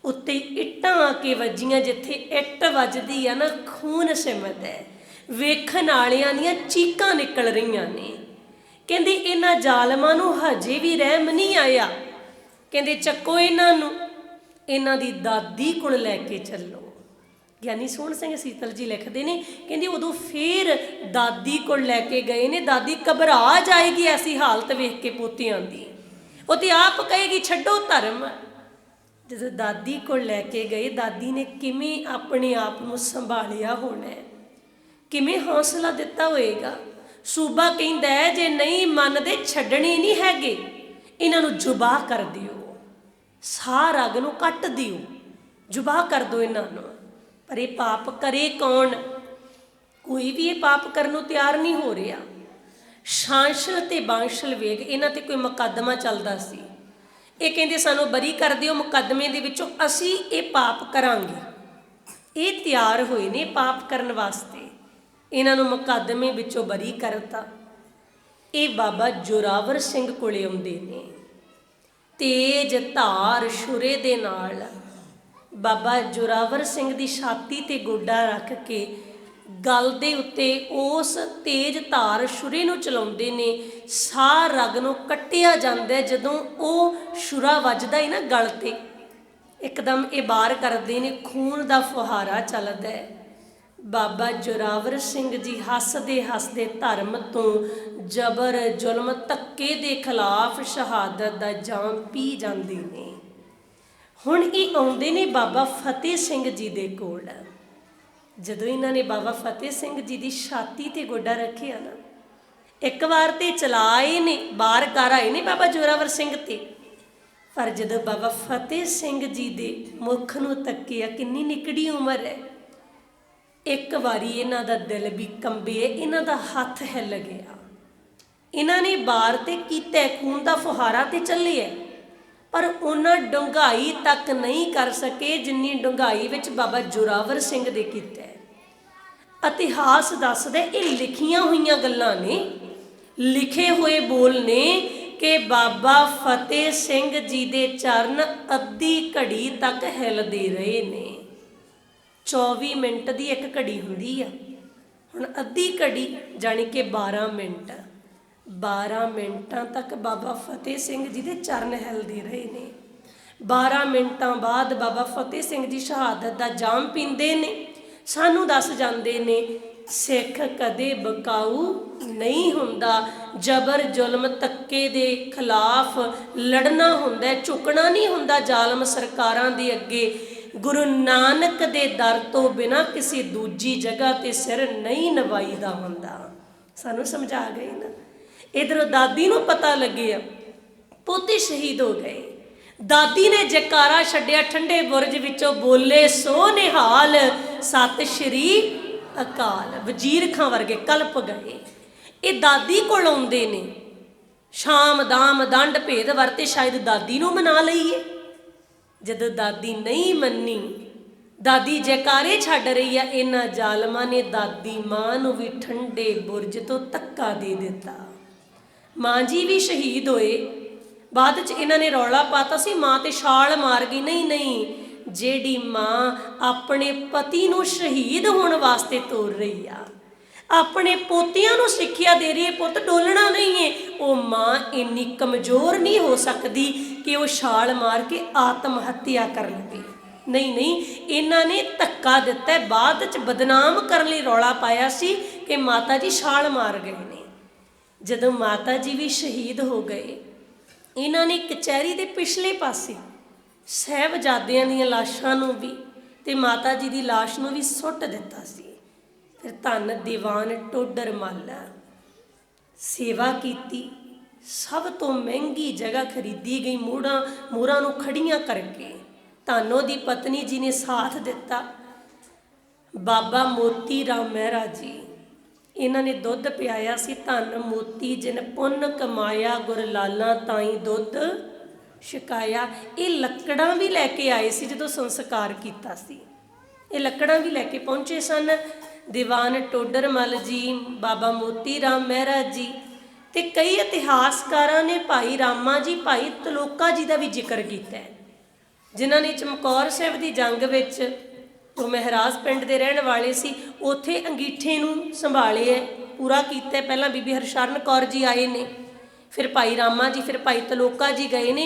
उत्ते इट्टां आके वजियां, जिथे इट्ट वजदी है ना खून सिमदा है, वेखण वालियां दीयां चीकां निकल रहीआं ने। कहंदे इन्हां जालमां नूं हजे भी रहम नहीं आया, कहंदे चक्को इन्हां नूं, इन्हां दी दादी कोल लैके चलो। ਗਿਆਨੀ ਸੋਹਣ ਸਿੰਘ ਸੀਤਲ जी लिखते हैं, कहते उदों फिर दादी को लैके गए ने, दादी घबरा जाएगी ऐसी हालत वेख के पोतियां दी, वो तो आप कहेगी छड्डो धर्म। जो दादी को लैके गए, दादी ने किमें अपने आप को संभालिया होना है, किमें हौसला दिता होएगा। सूबा कहता है जे नहीं मनदे छड्डने नहीं हैगे, इन्हां नूं जुबा कर दिओ, साह रग नूं कट दिओ, जुबा कर दो इन्हां नूं। पर यह पाप करे कौन? कोई भी ये पाप करने को तैयार नहीं हो रहा। शांशल ते बांशल वेग इन्हां ते कोई मुकदमा चलदा सी, ये कहंदे सानू बरी कर दिओ मुकदमे दे विचों, असी ये पाप करांगे। ये तैयार होए ने पाप करन वास्ते, इन्हां नूं मुकदमे विचों बरी करता। ये बाबा जोरावर सिंह कोले आउंदे ने, तेज धार छुरे दे नाल बाबा जोरावर सिंह दी छाती ते गोडा रख के गल दे उत्ते उस तेज धार छुरे नूं चलाउंदे ने। साह रग नूं कट्टिया जांदा है, जदों वो छुरा वजदा है ना गल ते, एकदम ये बाहर करदे ने, खून दा फुहारा चलदा है। बाबा जोरावर सिंह जी हसदे हसदे धर्म तो जबर जुल्म धक्के दे खिलाफ शहादत दा जाम पी जांदे ने। हुण ये आउंदे ने बाबा फतेह सिंह जी दे कोल। जदों इन्हां ने बाबा फतेह सिंह जी की छाती ते गोडा रखिया ना, एक बार तो चलाए ने, बार कर आए ने बाबा जोरावर सिंह ते, पर जदों बाबा फतेह सिंह जी दे मुख नूं तकिया, किन्नी निकड़ी उम्र है, एक बारी इन्हां दा दिल भी कंबे, इन्हां दा हथ हिल गया। इन्हां ने बार ते कीता, खून का फुहारा ते चलिया, पर उन्हां डूंघाई तक नहीं कर सके जिन्नी डूंघाई विच बाबा जोरावर सिंह दे कीता। इतिहास दसदा ये लिखियां हुई गल्लां ने, लिखे हुए बोल ने कि बाबा फतेह सिंह जी दे चरण अद्धी घड़ी तक हिलदे रहे ने। 24 मिनट की एक घड़ी हुंदी आ, हुण अद्धी घड़ी जानी कि 12 मिनट, 12 मिनटां तक बाबा फतेह सिंह जी दे चरण हिलदे रहे ने। 12 मिनटां बाद बाबा फतेह सिंह जी शहादत दा जाम पींदे ने। सानू दस जांदे ने सिख कदे बकाऊ नहीं हुंदा, जबर जुल्म धक्के दे खिलाफ लड़ना हुंदा, झुकना नहीं हुंदा जालम सरकारां दे अगे। गुरु नानक दे दर तो बिना किसी दूजी जगह ते सिर नहीं नवाईदा हुंदा। सानू समझा गए ना। इधरों दादी नूं पता लग्या पोते शहीद हो गए। दादी ने जयकारा छड्डिया, ठंडे बुरज विचों बोले सो निहाल, सत श्री अकाल। वजीर खां वर्गे कल्प गए। ये दादी कोल आउंदे ने, शाम दाम दंड भेद वरते शायद दादी नूं मना लईए। जदों दादी नहीं मन्नी, दादी जयकारे छड्ड रही है, इन्हां जालमां ने दादी मां नूं भी ठंडे बुरज तो धक्का दे दिता। मां जी भी शहीद होए। बाद च इन्हां ने रौला पाता सी मां ते छाल मार गई। नहीं नहीं, जेड़ी मां अपने पति नूं शहीद होने वास्ते तोर रही आ, अपने पोतियां नूं सिक्ख्या दे रही है पुत डोलना नहीं है, वो मां इन्नी कमज़ोर नहीं हो सकती कि वो छाल मार के आत्म हत्या कर लवे। नहीं नहीं, इन्हां ने धक्का दिता है। बाद च बदनाम करने लई रौला पाया सी कि माता जी छाल मार गए ने। जदों माता जी भी शहीद हो गए, इन्हां ने कचहरी के पिछले पासे साहिबजादियां दीयां लाशां नूं भी ते माता जी की लाश नूं भी सुੱਟ दिता सी। फिर धन दीवान टोडर मल सेवा की, सब तो महंगी जगह खरीदी गई, मोहरां नूं खड़ियां करके। धनों की पत्नी जी ने साथ दिता। बाबा मोती राम मेहरा जी, इन्हां ने दुध पियाया सी। धन मोती जिन पुन कमाया, गुर लाला ताई दुध छकाया। ये लकड़ां भी लैके आए सी जदों संस्कार कीता सी। ये लकड़ां भी लैके पहुंचे सन। दीवान टोडर मल जी, बाबा मोती राम मेहरा जी ते कई इतिहासकारां ने भाई रामा जी, भाई तलोका जी का भी जिक्र किया है, जिन्हां ने चमकौर साहिब की जंग विच, वो महराज पिंड के रहने वाले सी, उत्थे अंगीठे नूं संभाले पूरा किया। पहला बीबी हरशरण कौर जी आए ने, फिर भाई रामा जी, फिर भाई तलोका जी गए ने।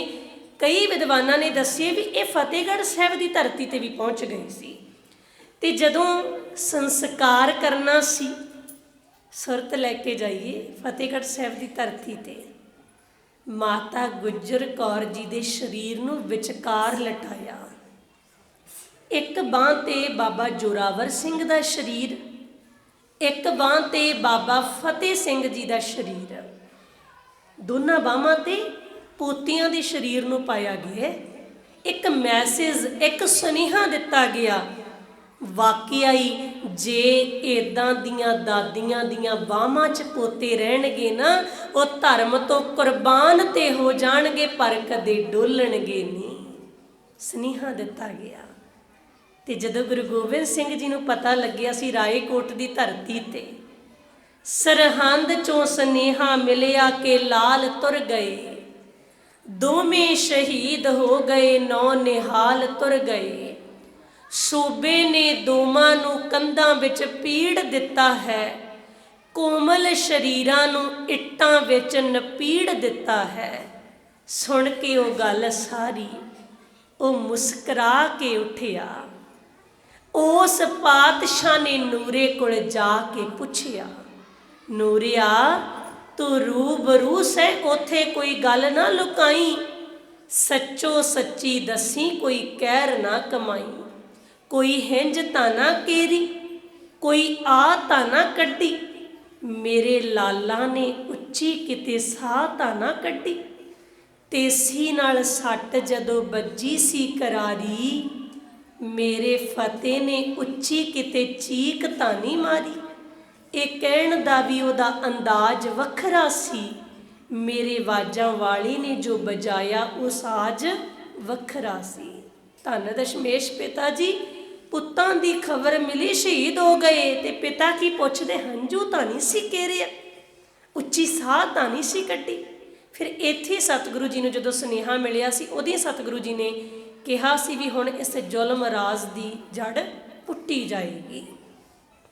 कई विद्वानां ने दस्सिए भी ये फतेहगढ़ साहिब की धरती ते भी पहुँच गए सी। ते जदों संस्कार करना सी, सुरत लैके जाइए फतेहगढ़ साहिब की धरती ते, माता गुजर कौर जी के शरीर नूं विचकार लटाया। एक बांह ते बाबा जोरावर सिंह का शरीर, एक बांह ते बाबा फतेह सिंह जी का शरीर, दोनों बाहां ते पोतियां दे शरीर नूं पाया गया। एक मैसेज, एक सुनेहा दिता गया, वाकई जे इदां दियां दादियां दियां बाहां च पोते रहणगे ना, वो धर्म तो कुर्बान ते हो जाणगे पर कदे डोलणगे नहीं। सुनेहा दिता गया। ते जदों गुरु गोबिंद सिंह जी नूं पता लग्या सी रायकोट की धरती ते सरहंद चों सुनेहा मिलिया के लाल तुर गए, दोवें शहीद हो गए, नौ निहाल तुर गए। सूबे ने दोवां नूं कंधां विच पीड़ दिता है, कोमल शरीरां नूं इट्टां विच नपीड़ दिता है। सुन के वो गल सारी वो मुस्करा के उठिया। उस पातशाह ने नूरे कोल जाके पुछया, नूरिया तू रूबरू सै, उथे कोई गल ना लुकाई, सच्चो सच्ची दसी कोई कहर ना कमाई। कोई हिंज ता ना केरी, कोई आ ता ना कड्डी, मेरे लाला ने उच्ची किते साह ता ना कड्डी। तेसी नाल सट जदों बज्जी सी करारी, मेरे फतेह ने उच्ची किते चीक ता नहीं मारी। ਇਹ ਕਹਿਣ ਦਾ ਵੀ ਉਹਦਾ ਅੰਦਾਜ਼ ਵੱਖਰਾ ਸੀ, ਮੇਰੇ ਵਾਜਾਂ ਵਾਲੀ ਨੇ ਜੋ ਬਜਾਇਆ ਉਹ ਸਾਜ਼ ਵੱਖਰਾ ਸੀ। ਧੰਨ ਦਸ਼ਮੇਸ਼ ਪਿਤਾ ਜੀ, ਪੁੱਤਾਂ ਦੀ ਖਬਰ ਮਿਲੀ ਸ਼ਹੀਦ ਹੋ ਗਏ ਤੇ ਪਿਤਾ ਕੀ ਪੁੱਛਦੇ, ਹੰਝੂ ਤਾਂ ਨਹੀਂ ਸੀ ਕੇਰਿਆ, ਉੱਚੀ ਸਾਹ ਤਾਂ ਨਹੀਂ ਸੀ ਕੱਢੀ। ਫਿਰ ਇੱਥੇ ਸਤਿਗੁਰੂ ਜੀ ਨੂੰ ਜਦੋਂ ਸੁਨੇਹਾ ਮਿਲਿਆ ਸੀ, ਉਹਦੀ ਸਤਿਗੁਰੂ ਜੀ ਨੇ ਕਿਹਾ ਸੀ ਵੀ ਹੁਣ ਇਸ ਜ਼ੁਲਮ ਰਾਜ ਦੀ ਜੜ ਪੁੱਟੀ ਜਾਏਗੀ।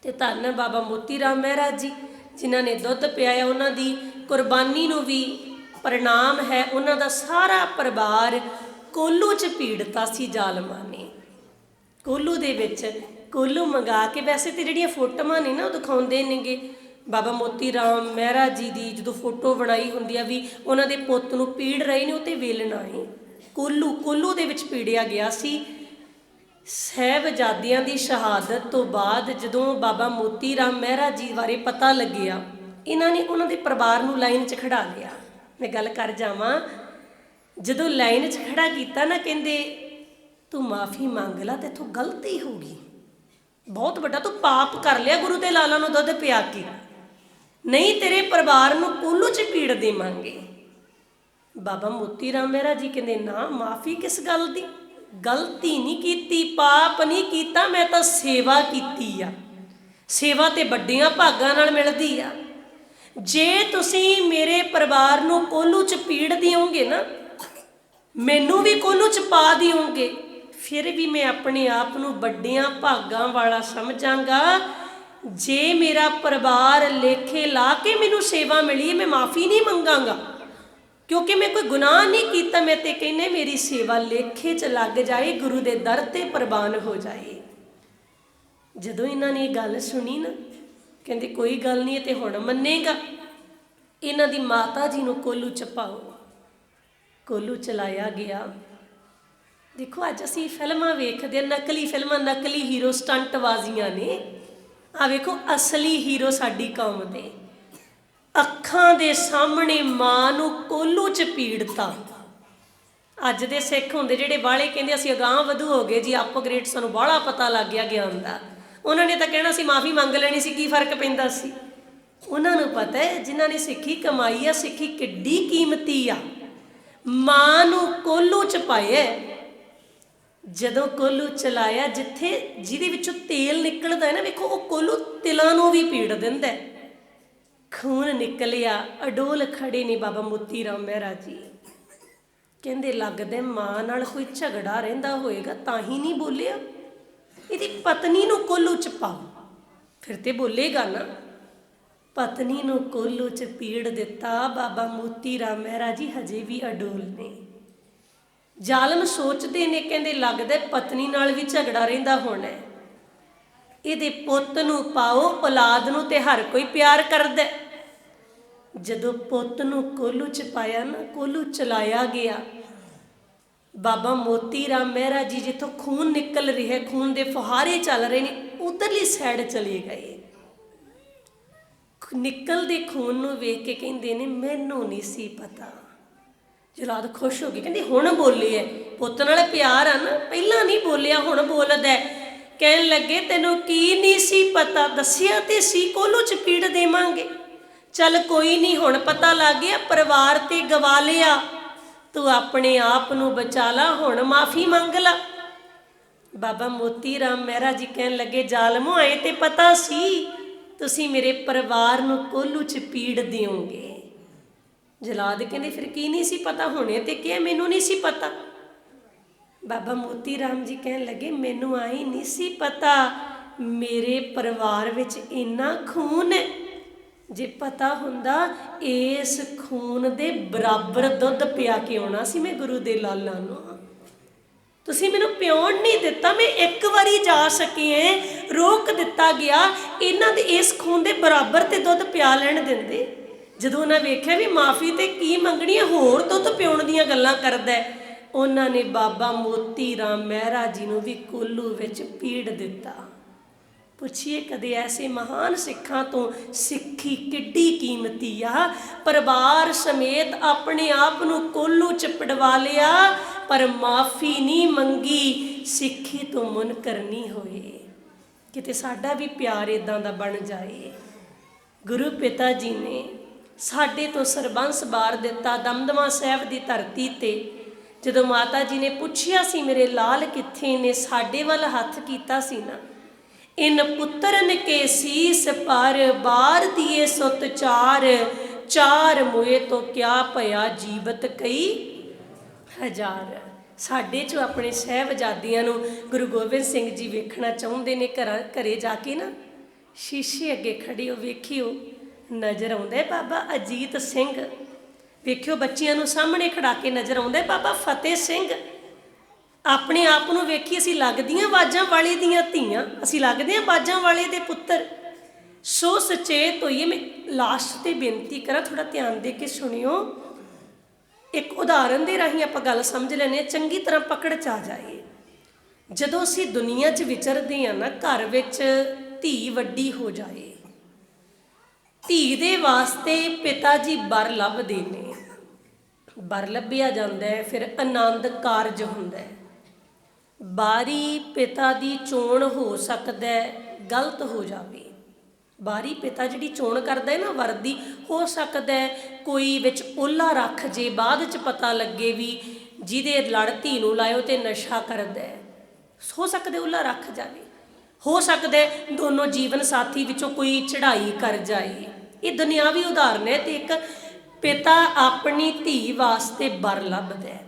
ਤੇ ਧੰਨ ਬਾਬਾ ਮੋਤੀ ਰਾਮ ਮਹਿਰਾਜ ਜੀ ਜਿਨ੍ਹਾਂ ਨੇ ਦੁੱਧ ਪਿਆਇਆ, ਉਹਨਾਂ ਦੀ ਕੁਰਬਾਨੀ ਨੂੰ ਵੀ ਪ੍ਰਣਾਮ ਹੈ। ਉਹਨਾਂ ਦਾ ਸਾਰਾ ਪਰਿਵਾਰ ਕੋਲੂ 'ਚ ਪੀੜਤਾ ਸੀ ਜ਼ਾਲਮਾਂ ਨੇ। ਕੋਲੂ ਦੇ ਵਿੱਚ ਕੋਲੂ ਮੰਗਾ ਕੇ, ਵੈਸੇ ਤਾਂ ਜਿਹੜੀਆਂ ਫੋਟੋਆਂ ਨੇ ਨਾ ਉਹ ਦਿਖਾਉਂਦੇ ਨੇਗੇ ਬਾਬਾ ਮੋਤੀ ਰਾਮ ਮਹਿਰਾਜ ਜੀ ਦੀ, ਜਦੋਂ ਫੋਟੋ ਬਣਾਈ ਹੁੰਦੀ ਆ ਵੀ ਉਹਨਾਂ ਦੇ ਪੁੱਤ ਨੂੰ ਪੀੜ ਰਹੇ ਨੇ, ਉਹ 'ਤੇ ਵੇਲਣਾ ਹੈ। ਕੋਲੂ ਦੇ ਵਿੱਚ ਪੀੜਿਆ ਗਿਆ ਸੀ। ਸਾਹਿਬਜ਼ਾਦਿਆਂ ਦੀ ਸ਼ਹਾਦਤ ਤੋਂ ਬਾਅਦ ਜਦੋਂ ਬਾਬਾ ਮੋਤੀ ਰਾਮ ਮਹਿਰਾਜ ਜੀ ਬਾਰੇ ਪਤਾ ਲੱਗਿਆ, ਇਹਨਾਂ ਨੇ ਉਹਨਾਂ ਦੇ ਪਰਿਵਾਰ ਨੂੰ ਲਾਈਨ 'ਚ ਖੜਾ ਲਿਆ। ਮੈਂ ਗੱਲ ਕਰ ਜਾਵਾਂ, ਜਦੋਂ ਲਾਈਨ 'ਚ ਖੜਾ ਕੀਤਾ ਨਾ, ਕਹਿੰਦੇ ਤੂੰ ਮਾਫੀ ਮੰਗ ਲਾ, ਤੇਥੋਂ ਗਲਤੀ ਹੋ ਗਈ, ਬਹੁਤ ਵੱਡਾ ਤੂੰ ਪਾਪ ਕਰ ਲਿਆ ਗੁਰੂ ਦੇ ਲਾਲਾਂ ਨੂੰ ਦੁੱਧ ਪਿਆ ਕੇ, ਨਹੀਂ ਤੇਰੇ ਪਰਿਵਾਰ ਨੂੰ ਕੋਲੂ 'ਚ ਪੀੜ ਦੇਵਾਂਗੇ। ਬਾਬਾ ਮੋਤੀ ਰਾਮ ਮਹਿਰਾਜ ਜੀ ਕਹਿੰਦੇ ਨਾ, ਮਾਫੀ ਕਿਸ ਗੱਲ ਦੀ, ਗਲਤੀ ਨਹੀਂ ਕੀਤੀ, ਪਾਪ ਨਹੀਂ ਕੀਤਾ, ਮੈਂ ਤਾਂ ਸੇਵਾ ਕੀਤੀ ਆ। ਸੇਵਾ ਤੇ ਵੱਡੀਆਂ ਭਾਗਾਂ ਨਾਲ ਮਿਲਦੀ ਆ। ਜੇ ਤੁਸੀਂ ਮੇਰੇ ਪਰਿਵਾਰ ਨੂੰ ਕੋਲੂ 'ਚ ਪੀੜ ਦਿਓਗੇ ਨਾ, ਮੈਨੂੰ ਵੀ ਕੋਲੂ 'ਚ ਪਾ ਦਿਓਗੇ, ਫਿਰ ਵੀ ਮੈਂ ਆਪਣੇ ਆਪ ਨੂੰ ਵੱਡੀਆਂ ਭਾਗਾਂ ਵਾਲਾ ਸਮਝਾਂਗਾ। ਜੇ ਮੇਰਾ ਪਰਿਵਾਰ ਲੇਖੇ ਲਾ ਕੇ ਮੈਨੂੰ ਸੇਵਾ ਮਿਲੀ, ਮੈਂ ਮਾਫੀ ਨਹੀਂ ਮੰਗਾਂਗਾ, ਕਿਉਂਕਿ ਮੈਂ ਕੋਈ ਗੁਨਾਹ ਨਹੀਂ ਕੀਤਾ। ਮੈਂ ਤੇ ਕਹਿੰਦੇ ਮੇਰੀ ਸੇਵਾ ਲੇਖੇ 'ਚ ਲੱਗ ਜਾਏ, ਗੁਰੂ ਦੇ ਦਰ ਤੇ ਪ੍ਰਵਾਨ ਹੋ ਜਾਏ। ਜਦੋਂ ਇਹਨਾਂ ਨੇ ਇਹ ਗੱਲ ਸੁਣੀ ਨਾ, ਕਹਿੰਦੇ ਕੋਈ ਗੱਲ ਨਹੀਂ, ਇਹ ਤੇ ਹੁਣ ਮੰਨੇਗਾ। ਇਹਨਾਂ ਦੀ ਮਾਤਾ ਜੀ ਨੂੰ ਕੋਲੂ 'ਚ ਪਾਓ। ਕੋਲੂ ਚਲਾਇਆ ਗਿਆ। ਦੇਖੋ ਅੱਜ ਅਸੀਂ ਫਿਲਮਾਂ ਵੇਖਦੇ, ਨਕਲੀ ਫਿਲਮਾਂ, ਨਕਲੀ ਹੀਰੋ, ਸਟੰਟਬਾਜ਼ੀਆਂ ਨੇ। ਆ ਵੇਖੋ ਅਸਲੀ ਹੀਰੋ ਸਾਡੀ ਕੌਮ ਦੇ ਅੱਖਾਂ ਦੇ ਸਾਹਮਣੇ ਮਾਂ ਨੂੰ ਕੋਲੂ 'ਚ ਪੀੜਤਾ। ਅੱਜ ਦੇ ਸਿੱਖ ਹੁੰਦੇ ਜਿਹੜੇ ਬਾਹਲੇ ਕਹਿੰਦੇ ਅਸੀਂ ਅਗਾਂਹ ਵਧੂ ਹੋ ਗਏ ਜੀ, ਅਪਗ੍ਰੇਡ, ਸਾਨੂੰ ਬਾਹਲਾ ਪਤਾ ਲੱਗ ਗਿਆ ਗਿਆਨ ਦਾ। ਉਹਨਾਂ ਨੇ ਤਾਂ ਕਹਿਣਾ ਸੀ ਮਾਫੀ ਮੰਗ ਲੈਣੀ ਸੀ, ਕੀ ਫਰਕ ਪੈਂਦਾ ਸੀ। ਉਹਨਾਂ ਨੂੰ ਪਤਾ ਹੈ ਜਿਨ੍ਹਾਂ ਨੇ ਸਿੱਖੀ ਕਮਾਈ ਆ, ਸਿੱਖੀ ਕਿੱਡੀ ਕੀਮਤੀ ਆ। ਮਾਂ ਨੂੰ ਕੋਲੂ 'ਚ ਪਾਇਆ। ਜਦੋਂ ਕੋਲੂ ਚਲਾਇਆ, ਜਿਹਦੇ ਵਿੱਚੋਂ ਤੇਲ ਨਿਕਲਦਾ ਹੈ ਨਾ, ਵੇਖੋ ਉਹ ਕੋਲੂ ਤਿਲਾਂ ਨੂੰ ਵੀ ਪੀੜ ਦਿੰਦਾ। ਖੂਨ ਨਿਕਲਿਆ, ਅਡੋਲ ਖੜੇ ਨੇ ਬਾਬਾ ਮੋਤੀ ਰਾਮ ਮਹਿਰਾਜ ਜੀ। ਕਹਿੰਦੇ ਲੱਗਦਾ ਮਾਂ ਨਾਲ ਕੋਈ ਝਗੜਾ ਰਹਿੰਦਾ ਹੋਏਗਾ ਤਾਂ ਹੀ ਨਹੀਂ ਬੋਲਿਆ। ਇਹਦੀ ਪਤਨੀ ਨੂੰ ਕੋਲੂ 'ਚ ਪਾਓ, ਫਿਰ ਤੇ ਬੋਲੇਗਾ ਨਾ। ਪਤਨੀ ਨੂੰ ਕੋਲੂ 'ਚ ਪੀੜ ਦਿੱਤਾ। ਬਾਬਾ ਮੋਤੀ ਰਾਮ ਮਹਿਰਾਜ ਜੀ ਹਜੇ ਵੀ ਅਡੋਲ ਨੇ। ਜ਼ਾਲਮ ਸੋਚਦੇ ਨੇ, ਕਹਿੰਦੇ ਲੱਗਦਾ ਪਤਨੀ ਨਾਲ ਵੀ ਝਗੜਾ ਰਹਿੰਦਾ ਹੋਣਾ, ਇਹਦੇ ਪੁੱਤ ਨੂੰ ਪਾਓ। ਔਲਾਦ ਨੂੰ ਤੇ ਹਰ ਕੋਈ ਪਿਆਰ ਕਰਦਾ। ਜਦੋਂ ਪੁੱਤ ਨੂੰ ਕੋਲੂ 'ਚ ਪਾਇਆ ਨਾ, ਕੋਲੂ ਚਲਾਇਆ ਗਿਆ। ਬਾਬਾ ਮੋਤੀ ਰਾਮ ਮਹਿਰਾਜ ਜੀ ਜਿੱਥੋਂ ਖੂਨ ਨਿਕਲ ਰਿਹਾ, ਖੂਨ ਦੇ ਫੁਹਾਰੇ ਚੱਲ ਰਹੇ ਨੇ, ਉਧਰਲੀ ਸਾਈਡ ਚਲੇ ਗਏ। ਨਿਕਲਦੇ ਖੂਨ ਨੂੰ ਵੇਖ ਕੇ ਕਹਿੰਦੇ ਨੇ ਮੈਨੂੰ ਨਹੀਂ ਸੀ ਪਤਾ। ਜਲਾਦ ਖੁਸ਼ ਹੋ ਗਈ, ਕਹਿੰਦੀ ਹੁਣ ਬੋਲੇ ਐ, ਪੁੱਤ ਨਾਲ ਪਿਆਰ ਆ ਨਾ, ਪਹਿਲਾਂ ਨਹੀਂ ਬੋਲਿਆ ਹੁਣ ਬੋਲਦਾ। ਕਹਿਣ ਲੱਗੇ ਤੈਨੂੰ ਕੀ ਨਹੀਂ ਸੀ ਪਤਾ, ਦੱਸਿਆ ਤੇ ਸੀ ਕੋਲੂ 'ਚ ਪੀੜ ਦੇਵਾਂਗੇ। ਚੱਲ ਕੋਈ ਨਹੀਂ, ਹੁਣ ਪਤਾ ਲੱਗ ਗਿਆ, ਪਰਿਵਾਰ ਤੇ ਗਵਾ ਲਿਆ, ਤੂੰ ਆਪਣੇ ਆਪ ਨੂੰ ਬਚਾ ਲਾ, ਹੁਣ ਮਾਫੀ ਮੰਗ ਲਾ। ਬਾਬਾ ਮੋਤੀ ਰਾਮ ਮਹਿਰਾਜ ਜੀ ਕਹਿਣ ਲੱਗੇ ਜ਼ਾਲਮੋ, ਆਏ ਤੇ ਪਤਾ ਸੀ ਤੁਸੀਂ ਮੇਰੇ ਪਰਿਵਾਰ ਨੂੰ ਕੋਲੂ 'ਚ ਪੀੜ ਦਿਓਗੇ। ਜਲਾਦ ਕਹਿੰਦੇ ਫਿਰ ਕੀ ਨਹੀਂ ਸੀ ਪਤਾ, ਹੁਣੇ ਤੇ ਕਿਹਾ ਮੈਨੂੰ ਨਹੀਂ ਸੀ ਪਤਾ। ਬਾਬਾ ਮੋਤੀ ਰਾਮ ਜੀ ਕਹਿਣ ਲੱਗੇ ਮੈਨੂੰ ਆਈ ਨਹੀਂ ਸੀ ਪਤਾ, ਮੇਰੇ ਪਰਿਵਾਰ ਵਿੱਚ ਇੰਨਾ ਖੂਨ ਹੈ, ਜੇ ਪਤਾ ਹੁੰਦਾ ਇਸ ਖੂਨ ਦੇ ਬਰਾਬਰ ਦੁੱਧ ਪਿਆ ਕੇ ਆਉਣਾ ਸੀ ਮੈਂ ਗੁਰੂ ਦੇ ਲਾਲਾਂ ਨੂੰ। ਤੁਸੀਂ ਮੈਨੂੰ ਪਿਉਣ ਨਹੀਂ ਦਿੱਤਾ, ਮੈਂ ਇੱਕ ਵਾਰੀ ਜਾ ਸਕੀ ਐ, ਰੋਕ ਦਿੱਤਾ ਗਿਆ। ਇਹਨਾਂ ਦੇ ਇਸ ਖੂਨ ਦੇ ਬਰਾਬਰ ਤੇ ਦੁੱਧ ਪਿਆ ਲੈਣ ਦਿੰਦੇ। ਜਦੋਂ ਉਹਨਾਂ ਵੇਖਿਆ ਵੀ ਮਾਫੀ ਤੇ ਕੀ ਮੰਗਣੀ ਹੈ, ਹੋਰ ਦੁੱਧ ਪਿਉਣ ਦੀਆਂ ਗੱਲਾਂ ਕਰਦਾ, ਉਹਨਾਂ ਨੇ ਬਾਬਾ ਮੋਤੀ ਰਾਮ ਮਹਿਰਾਜ ਜੀ ਨੂੰ ਵੀ ਕੋਲੂ ਵਿੱਚ ਪੀੜ ਦਿੱਤਾ। ਪੁੱਛੀਏ ਕਦੇ ਐਸੇ ਮਹਾਨ ਸਿੱਖਾਂ ਤੋਂ ਸਿੱਖੀ ਕਿੱਡੀ ਕੀਮਤੀ ਆ। ਪਰਿਵਾਰ ਸਮੇਤ ਆਪਣੇ ਆਪ ਨੂੰ ਕੋਲੂ 'ਚ ਪੜਵਾ ਲਿਆ, ਪਰ ਮਾਫੀ ਨਹੀਂ ਮੰਗੀ। ਸਿੱਖੀ ਤੋਂ ਮੁਨਕਰ ਨਹੀਂ ਹੋਏ। ਕਿਤੇ ਸਾਡਾ ਵੀ ਪਿਆਰ ਇਦਾਂ ਦਾ ਬਣ ਜਾਏ। ਗੁਰੂ ਪਿਤਾ ਜੀ ਨੇ ਸਾਡੇ ਤੋਂ ਸਰਬੰਸ ਬਾਰ ਦਿੱਤਾ ਦਮਦਮਾ ਸਾਹਿਬ ਦੀ ਧਰਤੀ ਤੇ। ਜਦੋਂ ਮਾਤਾ ਜੀ ਨੇ ਪੁੱਛਿਆ ਸੀ ਮੇਰੇ ਲਾਲ ਕਿੱਥੇ ਨੇ, ਸਾਡੇ ਵੱਲ ਹੱਥ ਕੀਤਾ ਸੀ ਨਾ, ਇਨ ਪੁੱਤਰਨ ਕੇ ਸੀਸ ਪਰ ਬਾਰ ਦੀਏ ਸੁਤ ਚਾਰ, ਚਾਰ ਮੋਏ ਤੋਂ ਕਿਆ ਭਇਆ ਜੀਵਤ ਕਈ ਹਜ਼ਾਰ। ਸਾਡੇ 'ਚੋਂ ਆਪਣੇ ਸਾਹਿਬਜ਼ਾਦਿਆਂ ਨੂੰ ਗੁਰੂ ਗੋਬਿੰਦ ਸਿੰਘ ਜੀ ਵੇਖਣਾ ਚਾਹੁੰਦੇ ਨੇ। ਘਰੇ ਜਾ ਕੇ ਨਾ ਸ਼ੀਸ਼ੇ ਅੱਗੇ ਖੜੇ ਹੋ, ਵੇਖਿਓ ਨਜ਼ਰ ਆਉਂਦਾ ਬਾਬਾ ਅਜੀਤ ਸਿੰਘ, ਵੇਖਿਓ ਬੱਚਿਆਂ ਨੂੰ ਸਾਹਮਣੇ ਖੜਾ ਕੇ ਨਜ਼ਰ ਆਉਂਦਾ ਬਾਬਾ ਫਤਿਹ ਸਿੰਘ। ਆਪਣੇ ਆਪ ਨੂੰ ਵੇਖੀ, ਅਸੀਂ ਲੱਗਦੀਆਂ ਬਾਜਾਂ ਵਾਲੇ ਦੀਆਂ ਧੀਆਂ, ਅਸੀਂ ਲੱਗਦੇ ਹਾਂ ਬਾਜਾਂ ਵਾਲੇ ਦੇ ਪੁੱਤਰ। ਸੋ ਸੁਚੇਤ ਹੋਈਏ। ਮੈਂ ਲਾਸਟ ਤੇ ਬੇਨਤੀ ਕਰਾਂ, ਥੋੜਾ ਧਿਆਨ ਦੇ ਕੇ ਸੁਣਿਓ। ਇੱਕ ਉਦਾਹਰਨ ਦੇ ਰਾਹੀਂ ਆਪਾਂ ਗੱਲ ਸਮਝ ਲੈਂਦੇ ਹਾਂ, ਚੰਗੀ ਤਰ੍ਹਾਂ ਪਕੜ 'ਚ ਆ ਜਾਏ। ਜਦੋਂ ਅਸੀਂ ਦੁਨੀਆ 'ਚ ਵਿਚਰਦੇ ਹਾਂ ਨਾ, ਘਰ ਵਿੱਚ ਧੀ ਵੱਡੀ ਹੋ ਜਾਏ, ਧੀ ਦੇ ਵਾਸਤੇ ਪਿਤਾ ਜੀ ਬਰ ਲੱਭਦੇ ਨੇ। ਬਰ ਲੱਭਿਆ ਜਾਂਦਾ ਹੈ, ਫਿਰ ਆਨੰਦ ਕਾਰਜ ਹੁੰਦਾ ਹੈ। ਬਾਰੀ ਪਿਤਾ ਦੀ ਚੋਣ ਹੋ ਸਕਦਾ ਗਲਤ ਹੋ ਜਾਵੇ। ਬਾਰੀ ਪਿਤਾ ਜਿਹੜੀ ਚੋਣ ਕਰਦਾ ਹੈ ਨਾ ਵਰ ਦੀ, ਹੋ ਸਕਦਾ ਕੋਈ ਵਿੱਚ ਓਲਾ ਰੱਖ ਜੇ, ਬਾਅਦ 'ਚ ਪਤਾ ਲੱਗੇ ਵੀ ਜਿਹਦੇ ਲੜ ਧੀ ਨੂੰ ਲਾਇਓ ਤੇ ਨਸ਼ਾ ਕਰਦਾ ਹੈ, ਹੋ ਸਕਦਾ ਓਲਾ ਰੱਖ ਜਾਵੇ। ਹੋ ਸਕਦਾ ਦੋਨੋਂ ਜੀਵਨ ਸਾਥੀ ਵਿੱਚੋਂ ਕੋਈ ਚੜ੍ਹਾਈ ਕਰ ਜਾਏ। ਇਹ ਦੁਨਿਆਵੀ ਉਦਾਹਰਨ ਹੈ। ਤੇ ਇੱਕ ਪਿਤਾ ਆਪਣੀ ਧੀ ਵਾਸਤੇ ਬਰ ਲੱਭਦਾ ਹੈ।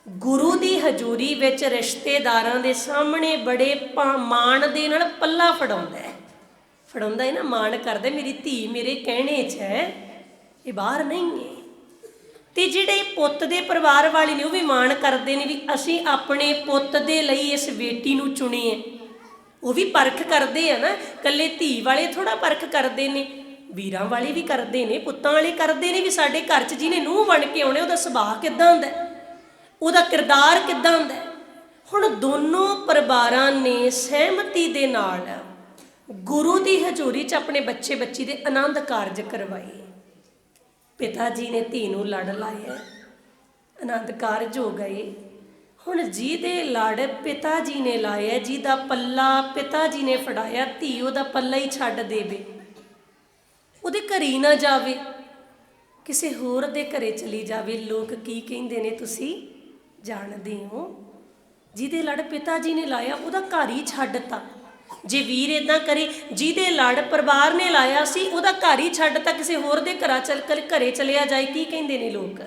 ਗੁਰੂ ਦੀ ਹਜ਼ੂਰੀ ਵਿੱਚ ਰਿਸ਼ਤੇਦਾਰਾਂ ਦੇ ਸਾਹਮਣੇ ਬੜੇ ਮਾਣ ਦੇ ਨਾਲ ਪੱਲਾ ਫੜਾਉਂਦਾ ਹੈ। ਫੜਾਉਂਦਾ ਹੈ ਨਾ, ਮਾਣ ਕਰਦਾ, ਮੇਰੀ ਧੀ ਮੇਰੇ ਕਹਿਣੇ 'ਚ ਹੈ, ਇਹ ਬਾਹਰ ਨਹੀਂ ਹੈ। ਤੇ ਜਿਹੜੇ ਪੁੱਤ ਦੇ ਪਰਿਵਾਰ ਵਾਲੇ ਨੇ ਉਹ ਵੀ ਮਾਣ ਕਰਦੇ ਨੇ ਵੀ ਅਸੀਂ ਆਪਣੇ ਪੁੱਤ ਦੇ ਲਈ ਇਸ ਬੇਟੀ ਨੂੰ ਚੁਣੀਏ। ਉਹ ਵੀ ਪਰਖ ਕਰਦੇ ਆ ਨਾ, ਇਕੱਲੇ ਧੀ ਵਾਲੇ ਥੋੜਾ ਪਰਖ ਕਰਦੇ ਨੇ, ਵੀਰਾਂ ਵਾਲੇ ਵੀ ਕਰਦੇ ਨੇ, ਪੁੱਤਾਂ ਵਾਲੇ ਕਰਦੇ ਨੇ ਵੀ ਸਾਡੇ ਘਰ 'ਚ ਜਿਹਨੇ ਨੂੰਹ ਬਣ ਕੇ ਆਉਣੇ ਉਹਦਾ ਸੁਭਾਅ ਕਿੱਦਾਂ ਹੁੰਦਾ, ਉਹਦਾ ਕਿਰਦਾਰ ਕਿੱਦਾਂ ਹੁੰਦਾ। ਹੁਣ ਦੋਨੋਂ ਪਰਿਵਾਰਾਂ ਨੇ ਸਹਿਮਤੀ ਦੇ ਨਾਲ ਗੁਰੂ ਦੀ ਹਜ਼ੂਰੀ 'ਚ ਆਪਣੇ ਬੱਚੇ ਬੱਚੀ ਦੇ ਆਨੰਦ ਕਾਰਜ ਕਰਵਾਏ। ਪਿਤਾ ਜੀ ਨੇ ਧੀ ਨੂੰ ਲੜ ਲਾਇਆ, ਆਨੰਦ ਕਾਰਜ ਹੋ ਗਏ। ਹੁਣ ਜਿਹਦੇ ਲੜ ਪਿਤਾ ਜੀ ਨੇ ਲਾਇਆ, ਜਿਹਦਾ ਪੱਲਾ ਪਿਤਾ ਜੀ ਨੇ ਫੜਾਇਆ, ਧੀ ਉਹਦਾ ਪੱਲਾ ਹੀ ਛੱਡ ਦੇਵੇ, ਉਹਦੇ ਘਰ ਹੀ ਨਾ ਜਾਵੇ, ਕਿਸੇ ਹੋਰ ਦੇ ਘਰੇ ਚਲੀ ਜਾਵੇ, ਲੋਕ ਕੀ ਕਹਿੰਦੇ ਨੇ ਤੁਸੀਂ ਜਾਣਦੇ ਹੋ। ਜਿਹਦੇ ਲੜ ਪਿਤਾ ਜੀ ਨੇ ਲਾਇਆ ਉਹਦਾ ਘਰ ਹੀ ਛੱਡਤਾ। ਜੇ ਵੀਰ ਇੱਦਾਂ ਕਰੇ, ਜਿਹਦੇ ਲੜ ਪਰਿਵਾਰ ਨੇ ਲਾਇਆ ਸੀ ਉਹਦਾ ਘਰ ਹੀ ਛੱਡਤਾ, ਕਿਸੇ ਹੋਰ ਦੇ ਘਰੇ ਚਲਿਆ ਜਾਏ, ਕੀ ਕਹਿੰਦੇ ਨੇ ਲੋਕ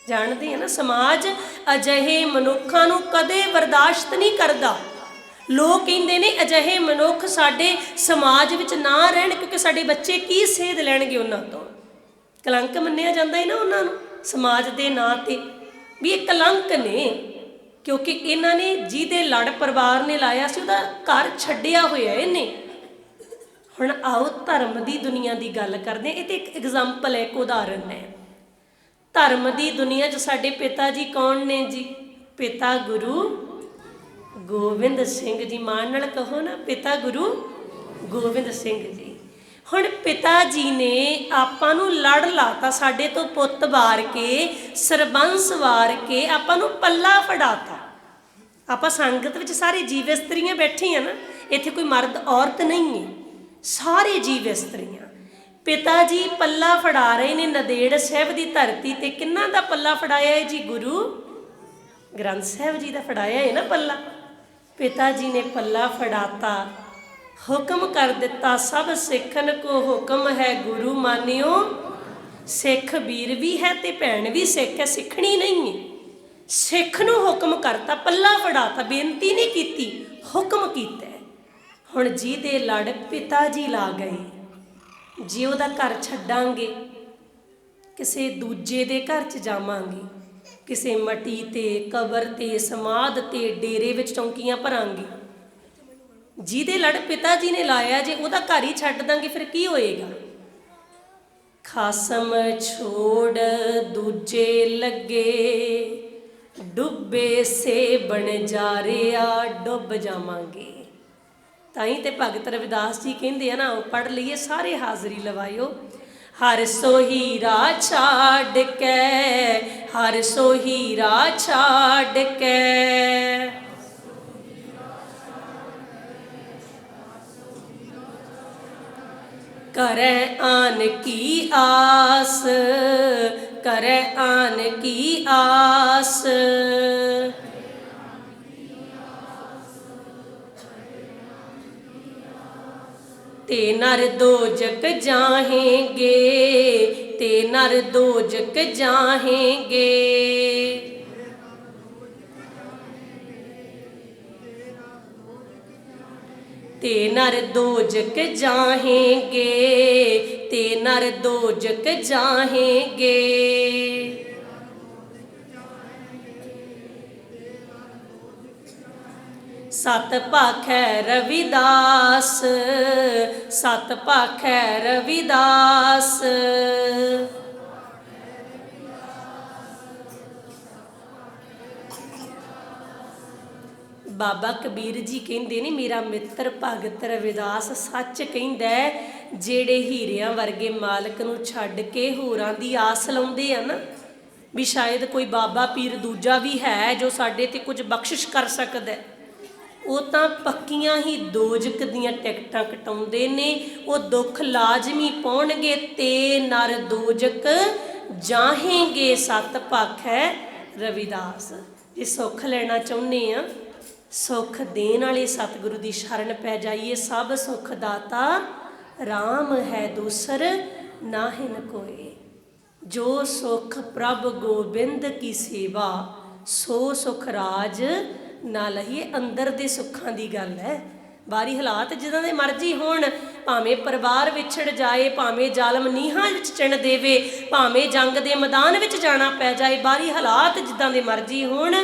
ਜਾਣਦੇ ਆ ਨਾ। ਸਮਾਜ ਅਜਿਹੇ ਮਨੁੱਖਾਂ ਨੂੰ ਕਦੇ ਬਰਦਾਸ਼ਤ ਨਹੀਂ ਕਰਦਾ। ਲੋਕ ਕਹਿੰਦੇ ਨੇ ਅਜਿਹੇ ਮਨੁੱਖ ਸਾਡੇ ਸਮਾਜ ਵਿੱਚ ਨਾ ਰਹਿਣ, ਕਿਉਂਕਿ ਸਾਡੇ ਬੱਚੇ ਕੀ ਸੇਧ ਲੈਣਗੇ ਉਹਨਾਂ ਤੋਂ। ਕਲੰਕ ਮੰਨਿਆ ਜਾਂਦਾ ਹੈ ਨਾ ਉਹਨਾਂ ਨੂੰ ਸਮਾਜ ਦੇ ਨਾਂ ਤੇ, ਵੀ ਇਹ ਕਲੰਕ ਨੇ, ਕਿਉਂਕਿ ਇਹਨਾਂ ਨੇ ਜਿਹਦੇ ਲੜ ਪਰਿਵਾਰ ਨੇ ਲਾਇਆ ਸੀ ਉਹਦਾ ਘਰ ਛੱਡਿਆ ਹੋਇਆ ਇਹਨੇ। ਹੁਣ ਆਓ ਧਰਮ ਦੀ ਦੁਨੀਆ ਦੀ ਗੱਲ ਕਰਦੇ ਹਾਂ। ਇਹ ਤੇ ਇੱਕ ਐਗਜ਼ਾਮਪਲ ਹੈ, ਇੱਕ ਉਦਾਹਰਨ ਹੈ। ਧਰਮ ਦੀ ਦੁਨੀਆ 'ਚ ਸਾਡੇ ਪਿਤਾ ਜੀ ਕੌਣ ਨੇ ਜੀ? ਪਿਤਾ ਗੁਰੂ ਗੋਬਿੰਦ ਸਿੰਘ ਜੀ। ਮਾਣ ਨਾਲ ਕਹੋ ਨਾ, ਪਿਤਾ ਗੁਰੂ ਗੋਬਿੰਦ ਸਿੰਘ ਜੀ। ਹੁਣ ਪਿਤਾ ਜੀ ਨੇ ਆਪਾਂ ਨੂੰ ਲੜ ਲਾਤਾ, ਸਾਡੇ ਤੋਂ ਪੁੱਤ ਵਾਰ ਕੇ, ਸਰਬੰਸ ਵਾਰ ਕੇ ਆਪਾਂ ਨੂੰ ਪੱਲਾ ਫੜਾਤਾ। ਆਪਾਂ ਸੰਗਤ ਵਿੱਚ ਸਾਰੇ ਜੀਵ ਇਸਤਰੀਆਂ ਬੈਠੇ ਆ ਨਾ, ਇੱਥੇ ਕੋਈ ਮਰਦ ਔਰਤ ਨਹੀਂ ਹੈ, ਸਾਰੇ ਜੀਵ ਇਸਤਰੀਆਂ। ਪਿਤਾ ਜੀ ਪੱਲਾ ਫੜਾ ਰਹੇ ਨੇ ਨੰਦੇੜ ਸਾਹਿਬ ਦੀ ਧਰਤੀ ਤੇ। ਕਿਹਨਾਂ ਦਾ ਪੱਲਾ ਫੜਾਇਆ ਹੈ ਜੀ? ਗੁਰੂ ਗ੍ਰੰਥ ਸਾਹਿਬ ਜੀ ਦਾ ਫੜਾਇਆ ਹੈ ਨਾ ਪੱਲਾ। ਪਿਤਾ ਜੀ ਨੇ ਪੱਲਾ ਫੜਾਤਾ, ਹੁਕਮ ਕਰ ਦਿੱਤਾ, ਸਭ ਸਿੱਖਨ ਕੋ ਹੁਕਮ ਹੈ ਗੁਰੂ ਮਾਨਿਓ। ਸਿੱਖ ਵੀਰ ਵੀ ਹੈ ਤੇ ਭੈਣ ਵੀ ਸਿੱਖ ਹੈ, ਸਿੱਖਣੀ ਨਹੀਂ ਹੈ। ਸਿੱਖ ਨੂੰ ਹੁਕਮ ਕਰਤਾ, ਪੱਲਾ ਫੜਾਤਾ, ਬੇਨਤੀ ਨਹੀਂ ਕੀਤੀ, ਹੁਕਮ ਕੀਤਾ। ਹੁਣ ਜਿਹਦੇ ਲੜ ਪਿਤਾ ਜੀ ਲਾ ਗਏ, ਜੇ ਉਹਦਾ ਘਰ ਛੱਡਾਂਗੇ, ਕਿਸੇ ਦੂਜੇ ਦੇ ਘਰ 'ਚ ਜਾਵਾਂਗੇ, ਕਿਸੇ ਮਟੀ ਤੇ, ਕਬਰ ਤੇ, ਸਮਾਧ ਤੇ, ਡੇਰੇ ਵਿੱਚ ਚੌਂਕੀਆਂ ਭਰਾਂਗੇ। ਜਿਹਦੇ ਲੜ ਪਿਤਾ ਜੀ ਨੇ ਲਾਇਆ ਜੇ ਉਹਦਾ ਘਰ ਹੀ ਛੱਡ ਦਾਂਗੇ, ਫਿਰ ਕੀ ਹੋਏਗਾ? ਖਾਸਮ ਛੋੜ ਦੂਜੇ ਲੱਗੇ, ਡੁੱਬੇ ਸੇ ਬਣ ਜਾ ਰਿਆ, ਡੁੱਬ ਜਾਵਾਂਗੇ। ਤਾਂ ਹੀ ਤੇ ਭਗਤ ਰਵਿਦਾਸ ਜੀ ਕਹਿੰਦੇ ਆ ਨਾ, ਪੜ੍ਹ ਲਈਏ ਸਾਰੇ, ਹਾਜ਼ਰੀ ਲਵਾਇਓ। ਹਰ ਸੋ ਹੀਰਾ ਛੱਡ ਕੇ, ਹਰ ਸੋ ਹੀਰਾ ਛੱਡ ਕੇ, करे आन की आस, करे आन की आस। ते नर दोजक जाहेंगे, ते नर दोजक जाहेंगे। ते नर दोजक जाहेंगे, ते नर दोजक जाहेंगे। सत भाखै रविदास, सत भाखै रविदास। बाबा कबीर जी कहते ने मेरा मित्र भगत रविदास सच कहता है, जेड़े हीरियां वर्गे मालक नूं छड्ड के होरां दी आस लाउंदे आ ना भी शायद कोई बाबा पीर दूजा भी है जो साडे ते कुछ बख्शिश कर सकदा है, वो तां पक्कियां ही दोजक दियां टिकटां कटाउंदे ने। वो दुख लाजमी पाउणगे ते नर दोजक जाहेंगे। सत भाखै रविदास। जे सुख लेना चाहुंदे आ, सुख देण वाले सतगुरु की शरण पै जाइए। सब सुख दाता राम है, दूसर नाहिन कोई। जो सुख प्रभ गोबिंद की सेवा, सो सुख राज ना लईए। अंदर दे सुखां दी गल है। बाहरी हालात जिदां दे मर्जी होण, भावें परिवार विछड़ जाए, भावें जालम नीहां विच चिण देवे, भावें जंग दे मैदान विच जाना पै जाए, बाहरी हालात जिदां दे मर्जी होण,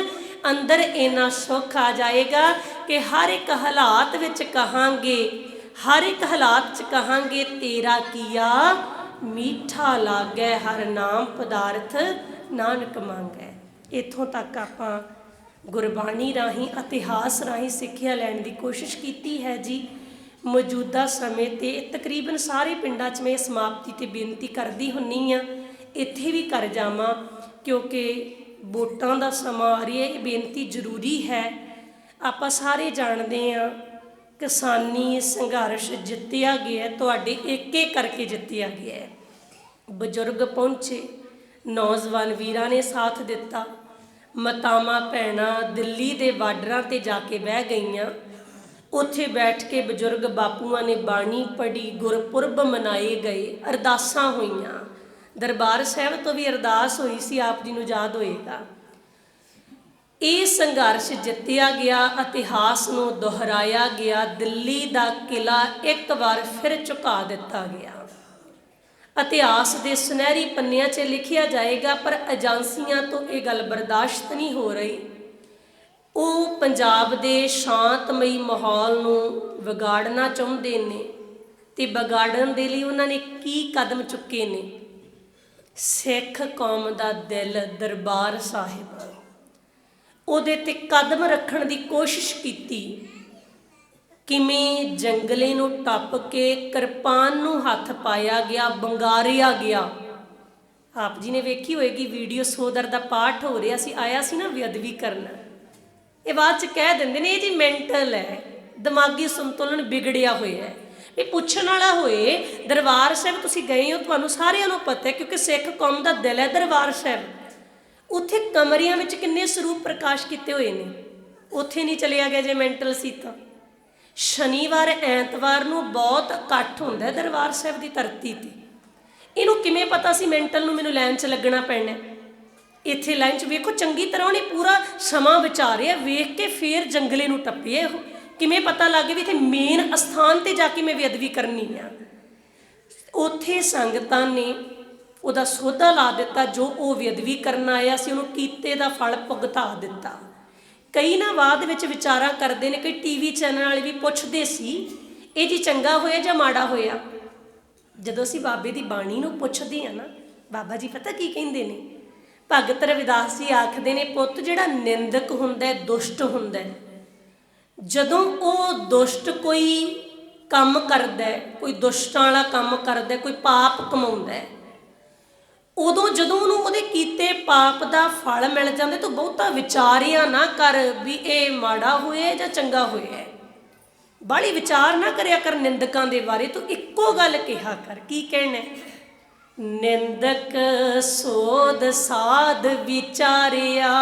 अंदर इन्ना सुख आ जाएगा कि हर एक हालात विच कहांगे, हर एक हालात च कहांगे तेरा किया मीठा लागै, हर नाम पदार्थ नानक मांगै। इत्थों तक आपां गुरबाणी राही, इतिहास राही सिੱਖਿਆ लैण की कोशिश की है जी। मौजूदा समय ते तकरीबन सारे पिंडां 'ਚ मैं समाप्ति ते बेनती करदी हुन्नी आ, इत्थे भी कर जावां क्योंकि वोटां दा समा आ रहा है, बेनती जरूरी है। आपां सारे जानते हैं किसानी संघर्ष जित्तिया गया, तुहाडे एक एक करके जित्तिया गया है। बजुर्ग पहुँचे, नौजवान वीरां ने साथ दिता, मातावां भैणां दिल्ली के बार्डरां ते जाके बह गईयां। उत्थे बैठ के बजुर्ग बापूआं ने बाणी पढ़ी, गुरपुरब मनाए गए, अरदासां होईयां। दरबार साहब तो भी अरदास हुई सी, आप जी नूं याद होएगा। ये संघर्ष जित्तिया गया, इतिहास नूं दोहराया गया, दिल्ली का किला एक बार फिर झुका दिता गया। इतिहास के सुनहरी पन्नियां 'ਚ लिखिया जाएगा, पर एजेंसियां तो ये गल बर्दाश्त नहीं हो रही। वो पंजाब के शांतमई माहौल नूं विगाड़ना चाहुंदे ने, ते विगाड़न दे लई उन्हां ने की कदम चुके ने। सिख कौम का दिल दरबार साहिब, उहदे ते कदम रखण की कोशिश की। किमें जंगले नूं टप के किरपान नूं हथ पाया गया, बंगारिया गया। आप जी ने वेखी होएगी वीडियो, सोदर का पाठ हो रहा सी, आया सी ना बेअदबी करना। ये बाद च कह देंदे ने जी मैंटल है, दिमागी संतुलन बिगड़िया होया है। भी पुछण वाला होए, दरबार साहब तुसीं गए हो, तुहानूं सारिआं नूं पता है क्योंकि सिख कौम का दिल है दरबार साहब। उत्थे कमरियां विच किन्ने स्वरूप प्रकाश किए हुए ने, उत्थे नहीं चलिया गया जे मैंटल सी तां। शनिवार ऐतवार नूं बहुत इकट्ठ हुंदा है दरबार साहब की धरती ते। इहनूं किवें पता सी मैंटल नूं मैनूं लाइन 'च लगना पैना। इत्थे लाइन 'च वेखो चंगी तरह उहने पूरा समा विचारिया, वेख के फिर जंगले नूं टप्पिया। किवें पता लग गया भी इत्थे मेन अस्थान ते जाके मैं बेअदबी करनी आ। उत्थे संगतां ने उहदा सौदा ला दिता, जो वो बेअदबी करन आया सी उहनूं कीते दा फल भुगता दिता। कई ना बाद विच विचारा करते हैं, कई टीवी चैनल वाले भी पुछते सी ये जी चंगा होया जां माड़ा होया। जदों असीं बाबे की बाणी नूं पुछदे हैं ना, बाबा जी पता की कहिंदे ने, भगत रविदास जी आखदे ने, पुੱਤ जिहड़ा निंदक हुंदा है दुष्ट हुंदा है, जदों वो दुष्ट कोई काम करदा है, कोई दुष्टां वाला काम करदा है, कोई पाप कमाउंदा है, उदों जदों उहनूं उहदे कीते पाप का फल मिल जांदा तो बहुता विचारिया ना कर भी ये माड़ा होया जां चंगा होया। बाली विचार ना करया कर निंदकां दे बारे। तू इक्को गल कहा कर, की कहना है? निंदक सोध साध विचारिया,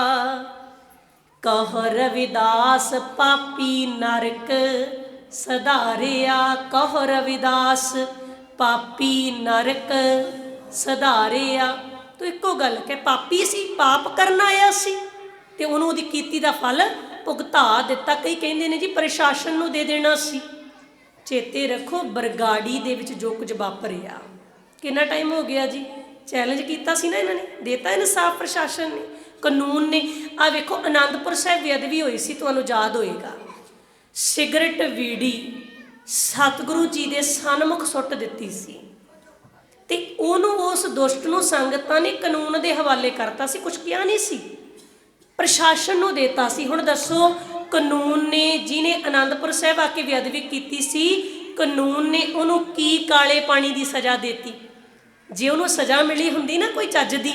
कह रविदास पापी नरक सधारिया। कह रविदास पापी नरक सधारिया। तो इक्को गल कि पापी सी, पाप करना आया सी ते उहनूं उहदी कीती दा फल भुगता दिता। कई कहंदे ने जी प्रशासन नूं दे देना सी। चेते रखो बरगाड़ी दे विच जो कुछ वापरिया, कितना टाइम हो गया जी? चैलेंज किया सी ना इन्होंने, देता इंसाफ प्रशासन ने, कानून ने। आ वेखो आनंदपुर साहिब बेअदबी हुई सी, तुहानूं याद होएगा। सिगरट बीड़ी सतगुरु जी दे सन्मुख सुੱਟ दित्ती सी ते उहनूं उस दुष्ट नूं संगतां ने कानून दे हवाले करता सी, कुछ किया नहीं सी, प्रशासन नूं देता सी। हुण दसो कानून ने जिहने आनंदपुर साहिब आके बेअदबी कीती सी, कानून ने उहनूं की काले पानी की सज़ा देती? जे उहनूं सज़ा मिली हुंदी ना कोई चज दी,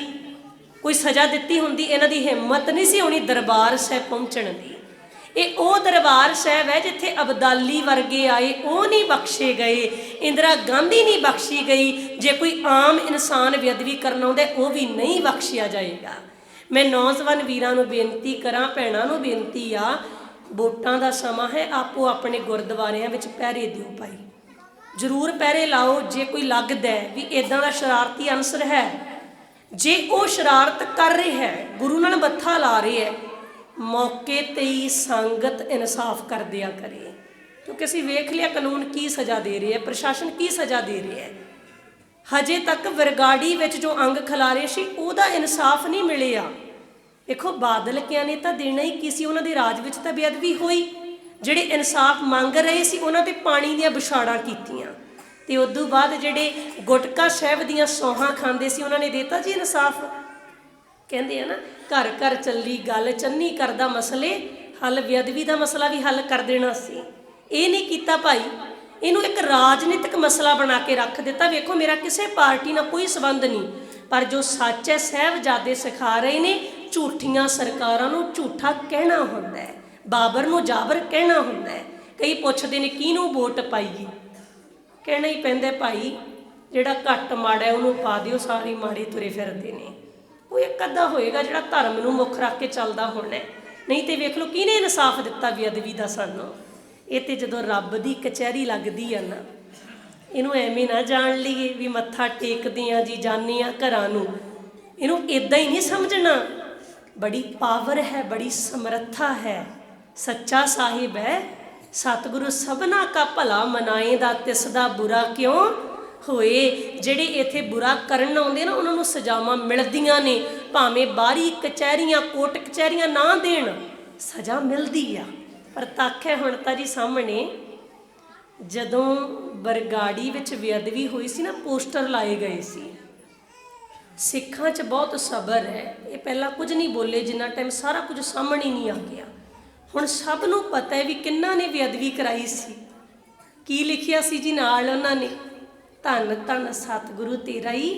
कोई सज़ा दित्ती हुंदी, इन्हां दी हिम्मत नहीं सी होनी दरबार साहिब पहुंचण दी। ये वो दरबार साहिब है जिथे अबदाली वर्गे आए, वो नहीं बख्शे गए, इंदिरा गांधी नहीं बख्शी गई। जे कोई आम इंसान बेअदबी करना आउंदा वो भी नहीं बख्शिया जाएगा। मैं नौजवान वीरां नूं बेनती करां, भैणां नूं बेनती आ, वोटां दा समा है, आपो अपने गुरद्वारियां विच पहरे दिओ भाई, जरूर पहरे लाओ। जे कोई लगदा है भी इदां दा शरारती अनसर है, जे वो शरारत कर रहे है, गुरु नाल मत्था ला रहे है, मौके ते ही संगत इंसाफ कर दिया करे। क्योंकि असीं वेख लिया कानून की सज़ा दे रही है, प्रशासन की सज़ा दे रही है। हजे तक बरगाड़ी विच जो अंग खिलारे सी उहदा इंसाफ नहीं मिलिया। देखो बादल किया ने तो देना ही की सी, उन्हां दे राज विच तां बेअदबी होई। जिहड़े इंसाफ मंग रहे सी उन्हां ते पानी दीआं बछाड़ां कीतीआं ते उदों बाद जिहड़े गुटका साहिब दीआं सौहां खांदे सी उन्हां ने देता जी इंसाफ। कहंदे आ ना घर घर चली गल, चन्नी करदा मसले हल, बेअदबी का मसला भी हल कर देना सी। ये नहीं कीता भाई, इनू एक राजनीतिक मसला बना के रख दिता। वेखो मेरा किसी पार्टी नाल कोई संबंध नहीं, पर जो सच है साहिबजादे सिखा रहे ने, झूठियां सरकारां नूं झूठा कहना हुंदा है, बाबर नूं जाबर कहना हुंदा है। कई पुछदे ने किहनूं वोट पाईए, कहना ही पैंदा भाई जिहड़ा घट माड़ा है उहनूं पा दिओ, सारे माड़े तुरे फिरदे ने। वो एक अद्धा होएगा जिहड़ा धर्म नूं मुख रख के चलदा होना, नहीं तो वेख लो किहने इंसाफ दिता बेअदबी दा सानूं। ये तो जदों रब दी कचहरी लगदी है ना, इनू एवें ना जान लीए भी मत्था टेकदे आ जी जाने आ घरां नूं, इनू इदां ही नहीं समझना। बड़ी पावर है, बड़ी समर्था है, सच्चा साहिब है। सतगुरु सबना का भला मनाएदा, तिसदा बुरा क्यों होए। जिहड़े इत्थे बुरा करन आउंदे ना उन्हां नूं सज़ावां मिलदियां ने, भावें बाहरी कचहरियां कोर्ट कचहरियां ना देण, सज़ा मिलदी आ। पर तक है हुण तां जी सामने, जदों बरगाड़ी विच बेअदबी हुई सी ना, पोस्टर लाए गए सी। सिखां च बहुत सबर है, ये पहला कुछ नहीं बोले जिन्ना टाइम सारा कुछ सामने नहीं आ गया। हुण सब नूं पता है भी किन्ना ने बेअदबी कराई सी, की लिखिया सी जी नाल उन्हां ने, धन धन सतगुरु तेरा ही।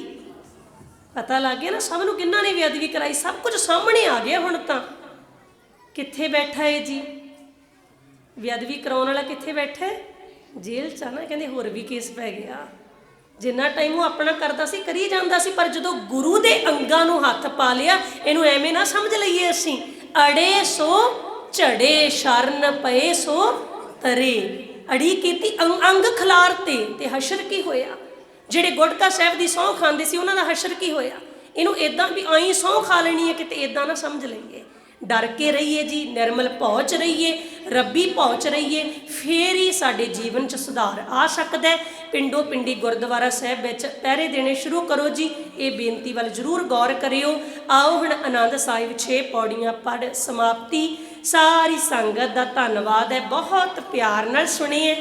पता लग गया ना सब नूं किन्ना ने बेअदबी कराई, सब कुछ सामने आ गया। हुण तां कित्थे बैठा है जी बेअदबी कराउण वाला, कित्थे बैठा है? जेल च ना। कहंदे होर भी केस पै गया। जिन्ना टाइम वो अपना करता सी करी जांदा सी, पर जदों गुरु दे अंगां नूं हत्थ पा लिया, इनू एवें ना समझ लईए असीं अड़े सो झड़े, शरण पए सो तरे। अड़ी कीती, अंग खिलारते ते हशर की होया। जिहड़े गुटका साहिब दी सौं खांदे सी उन्हां दा हशर की होया। इनू इदां भी आई सौं खा लेनी है किते इदां ना समझ लईए। डर के रहिए जी, निर्मल पहुँच रहिए, रब्बी पहुँच रहिए, फिर ही साडे जीवन च सुधार आ सकदा है। पिंडों पिंडी गुरद्वारा साहिब विच पहरे देने शुरू करो जी, ये बेनती वाल जरूर गौर करियो। आओ हुण आनंद साहिब 6 पौड़ियां पढ़ समाप्ति। सारी संगत दा धन्नवाद है, बहुत प्यार नाल सुणिए।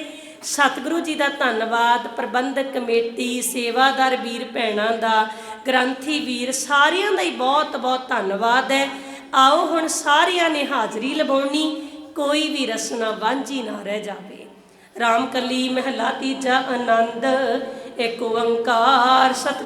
सतगुरु जी का धन्नवाद, प्रबंधक कमेटी, सेवादार वीर भैणां दा, ग्रंथी वीर सारियां दा ही बहुत बहुत धन्नवाद है। आओ हुण सारियां ने हाज़री लवाउणी, कोई भी रसना वांझी ना रह जावे। राम कली महला तीजा आनंद, एक ओंकार सत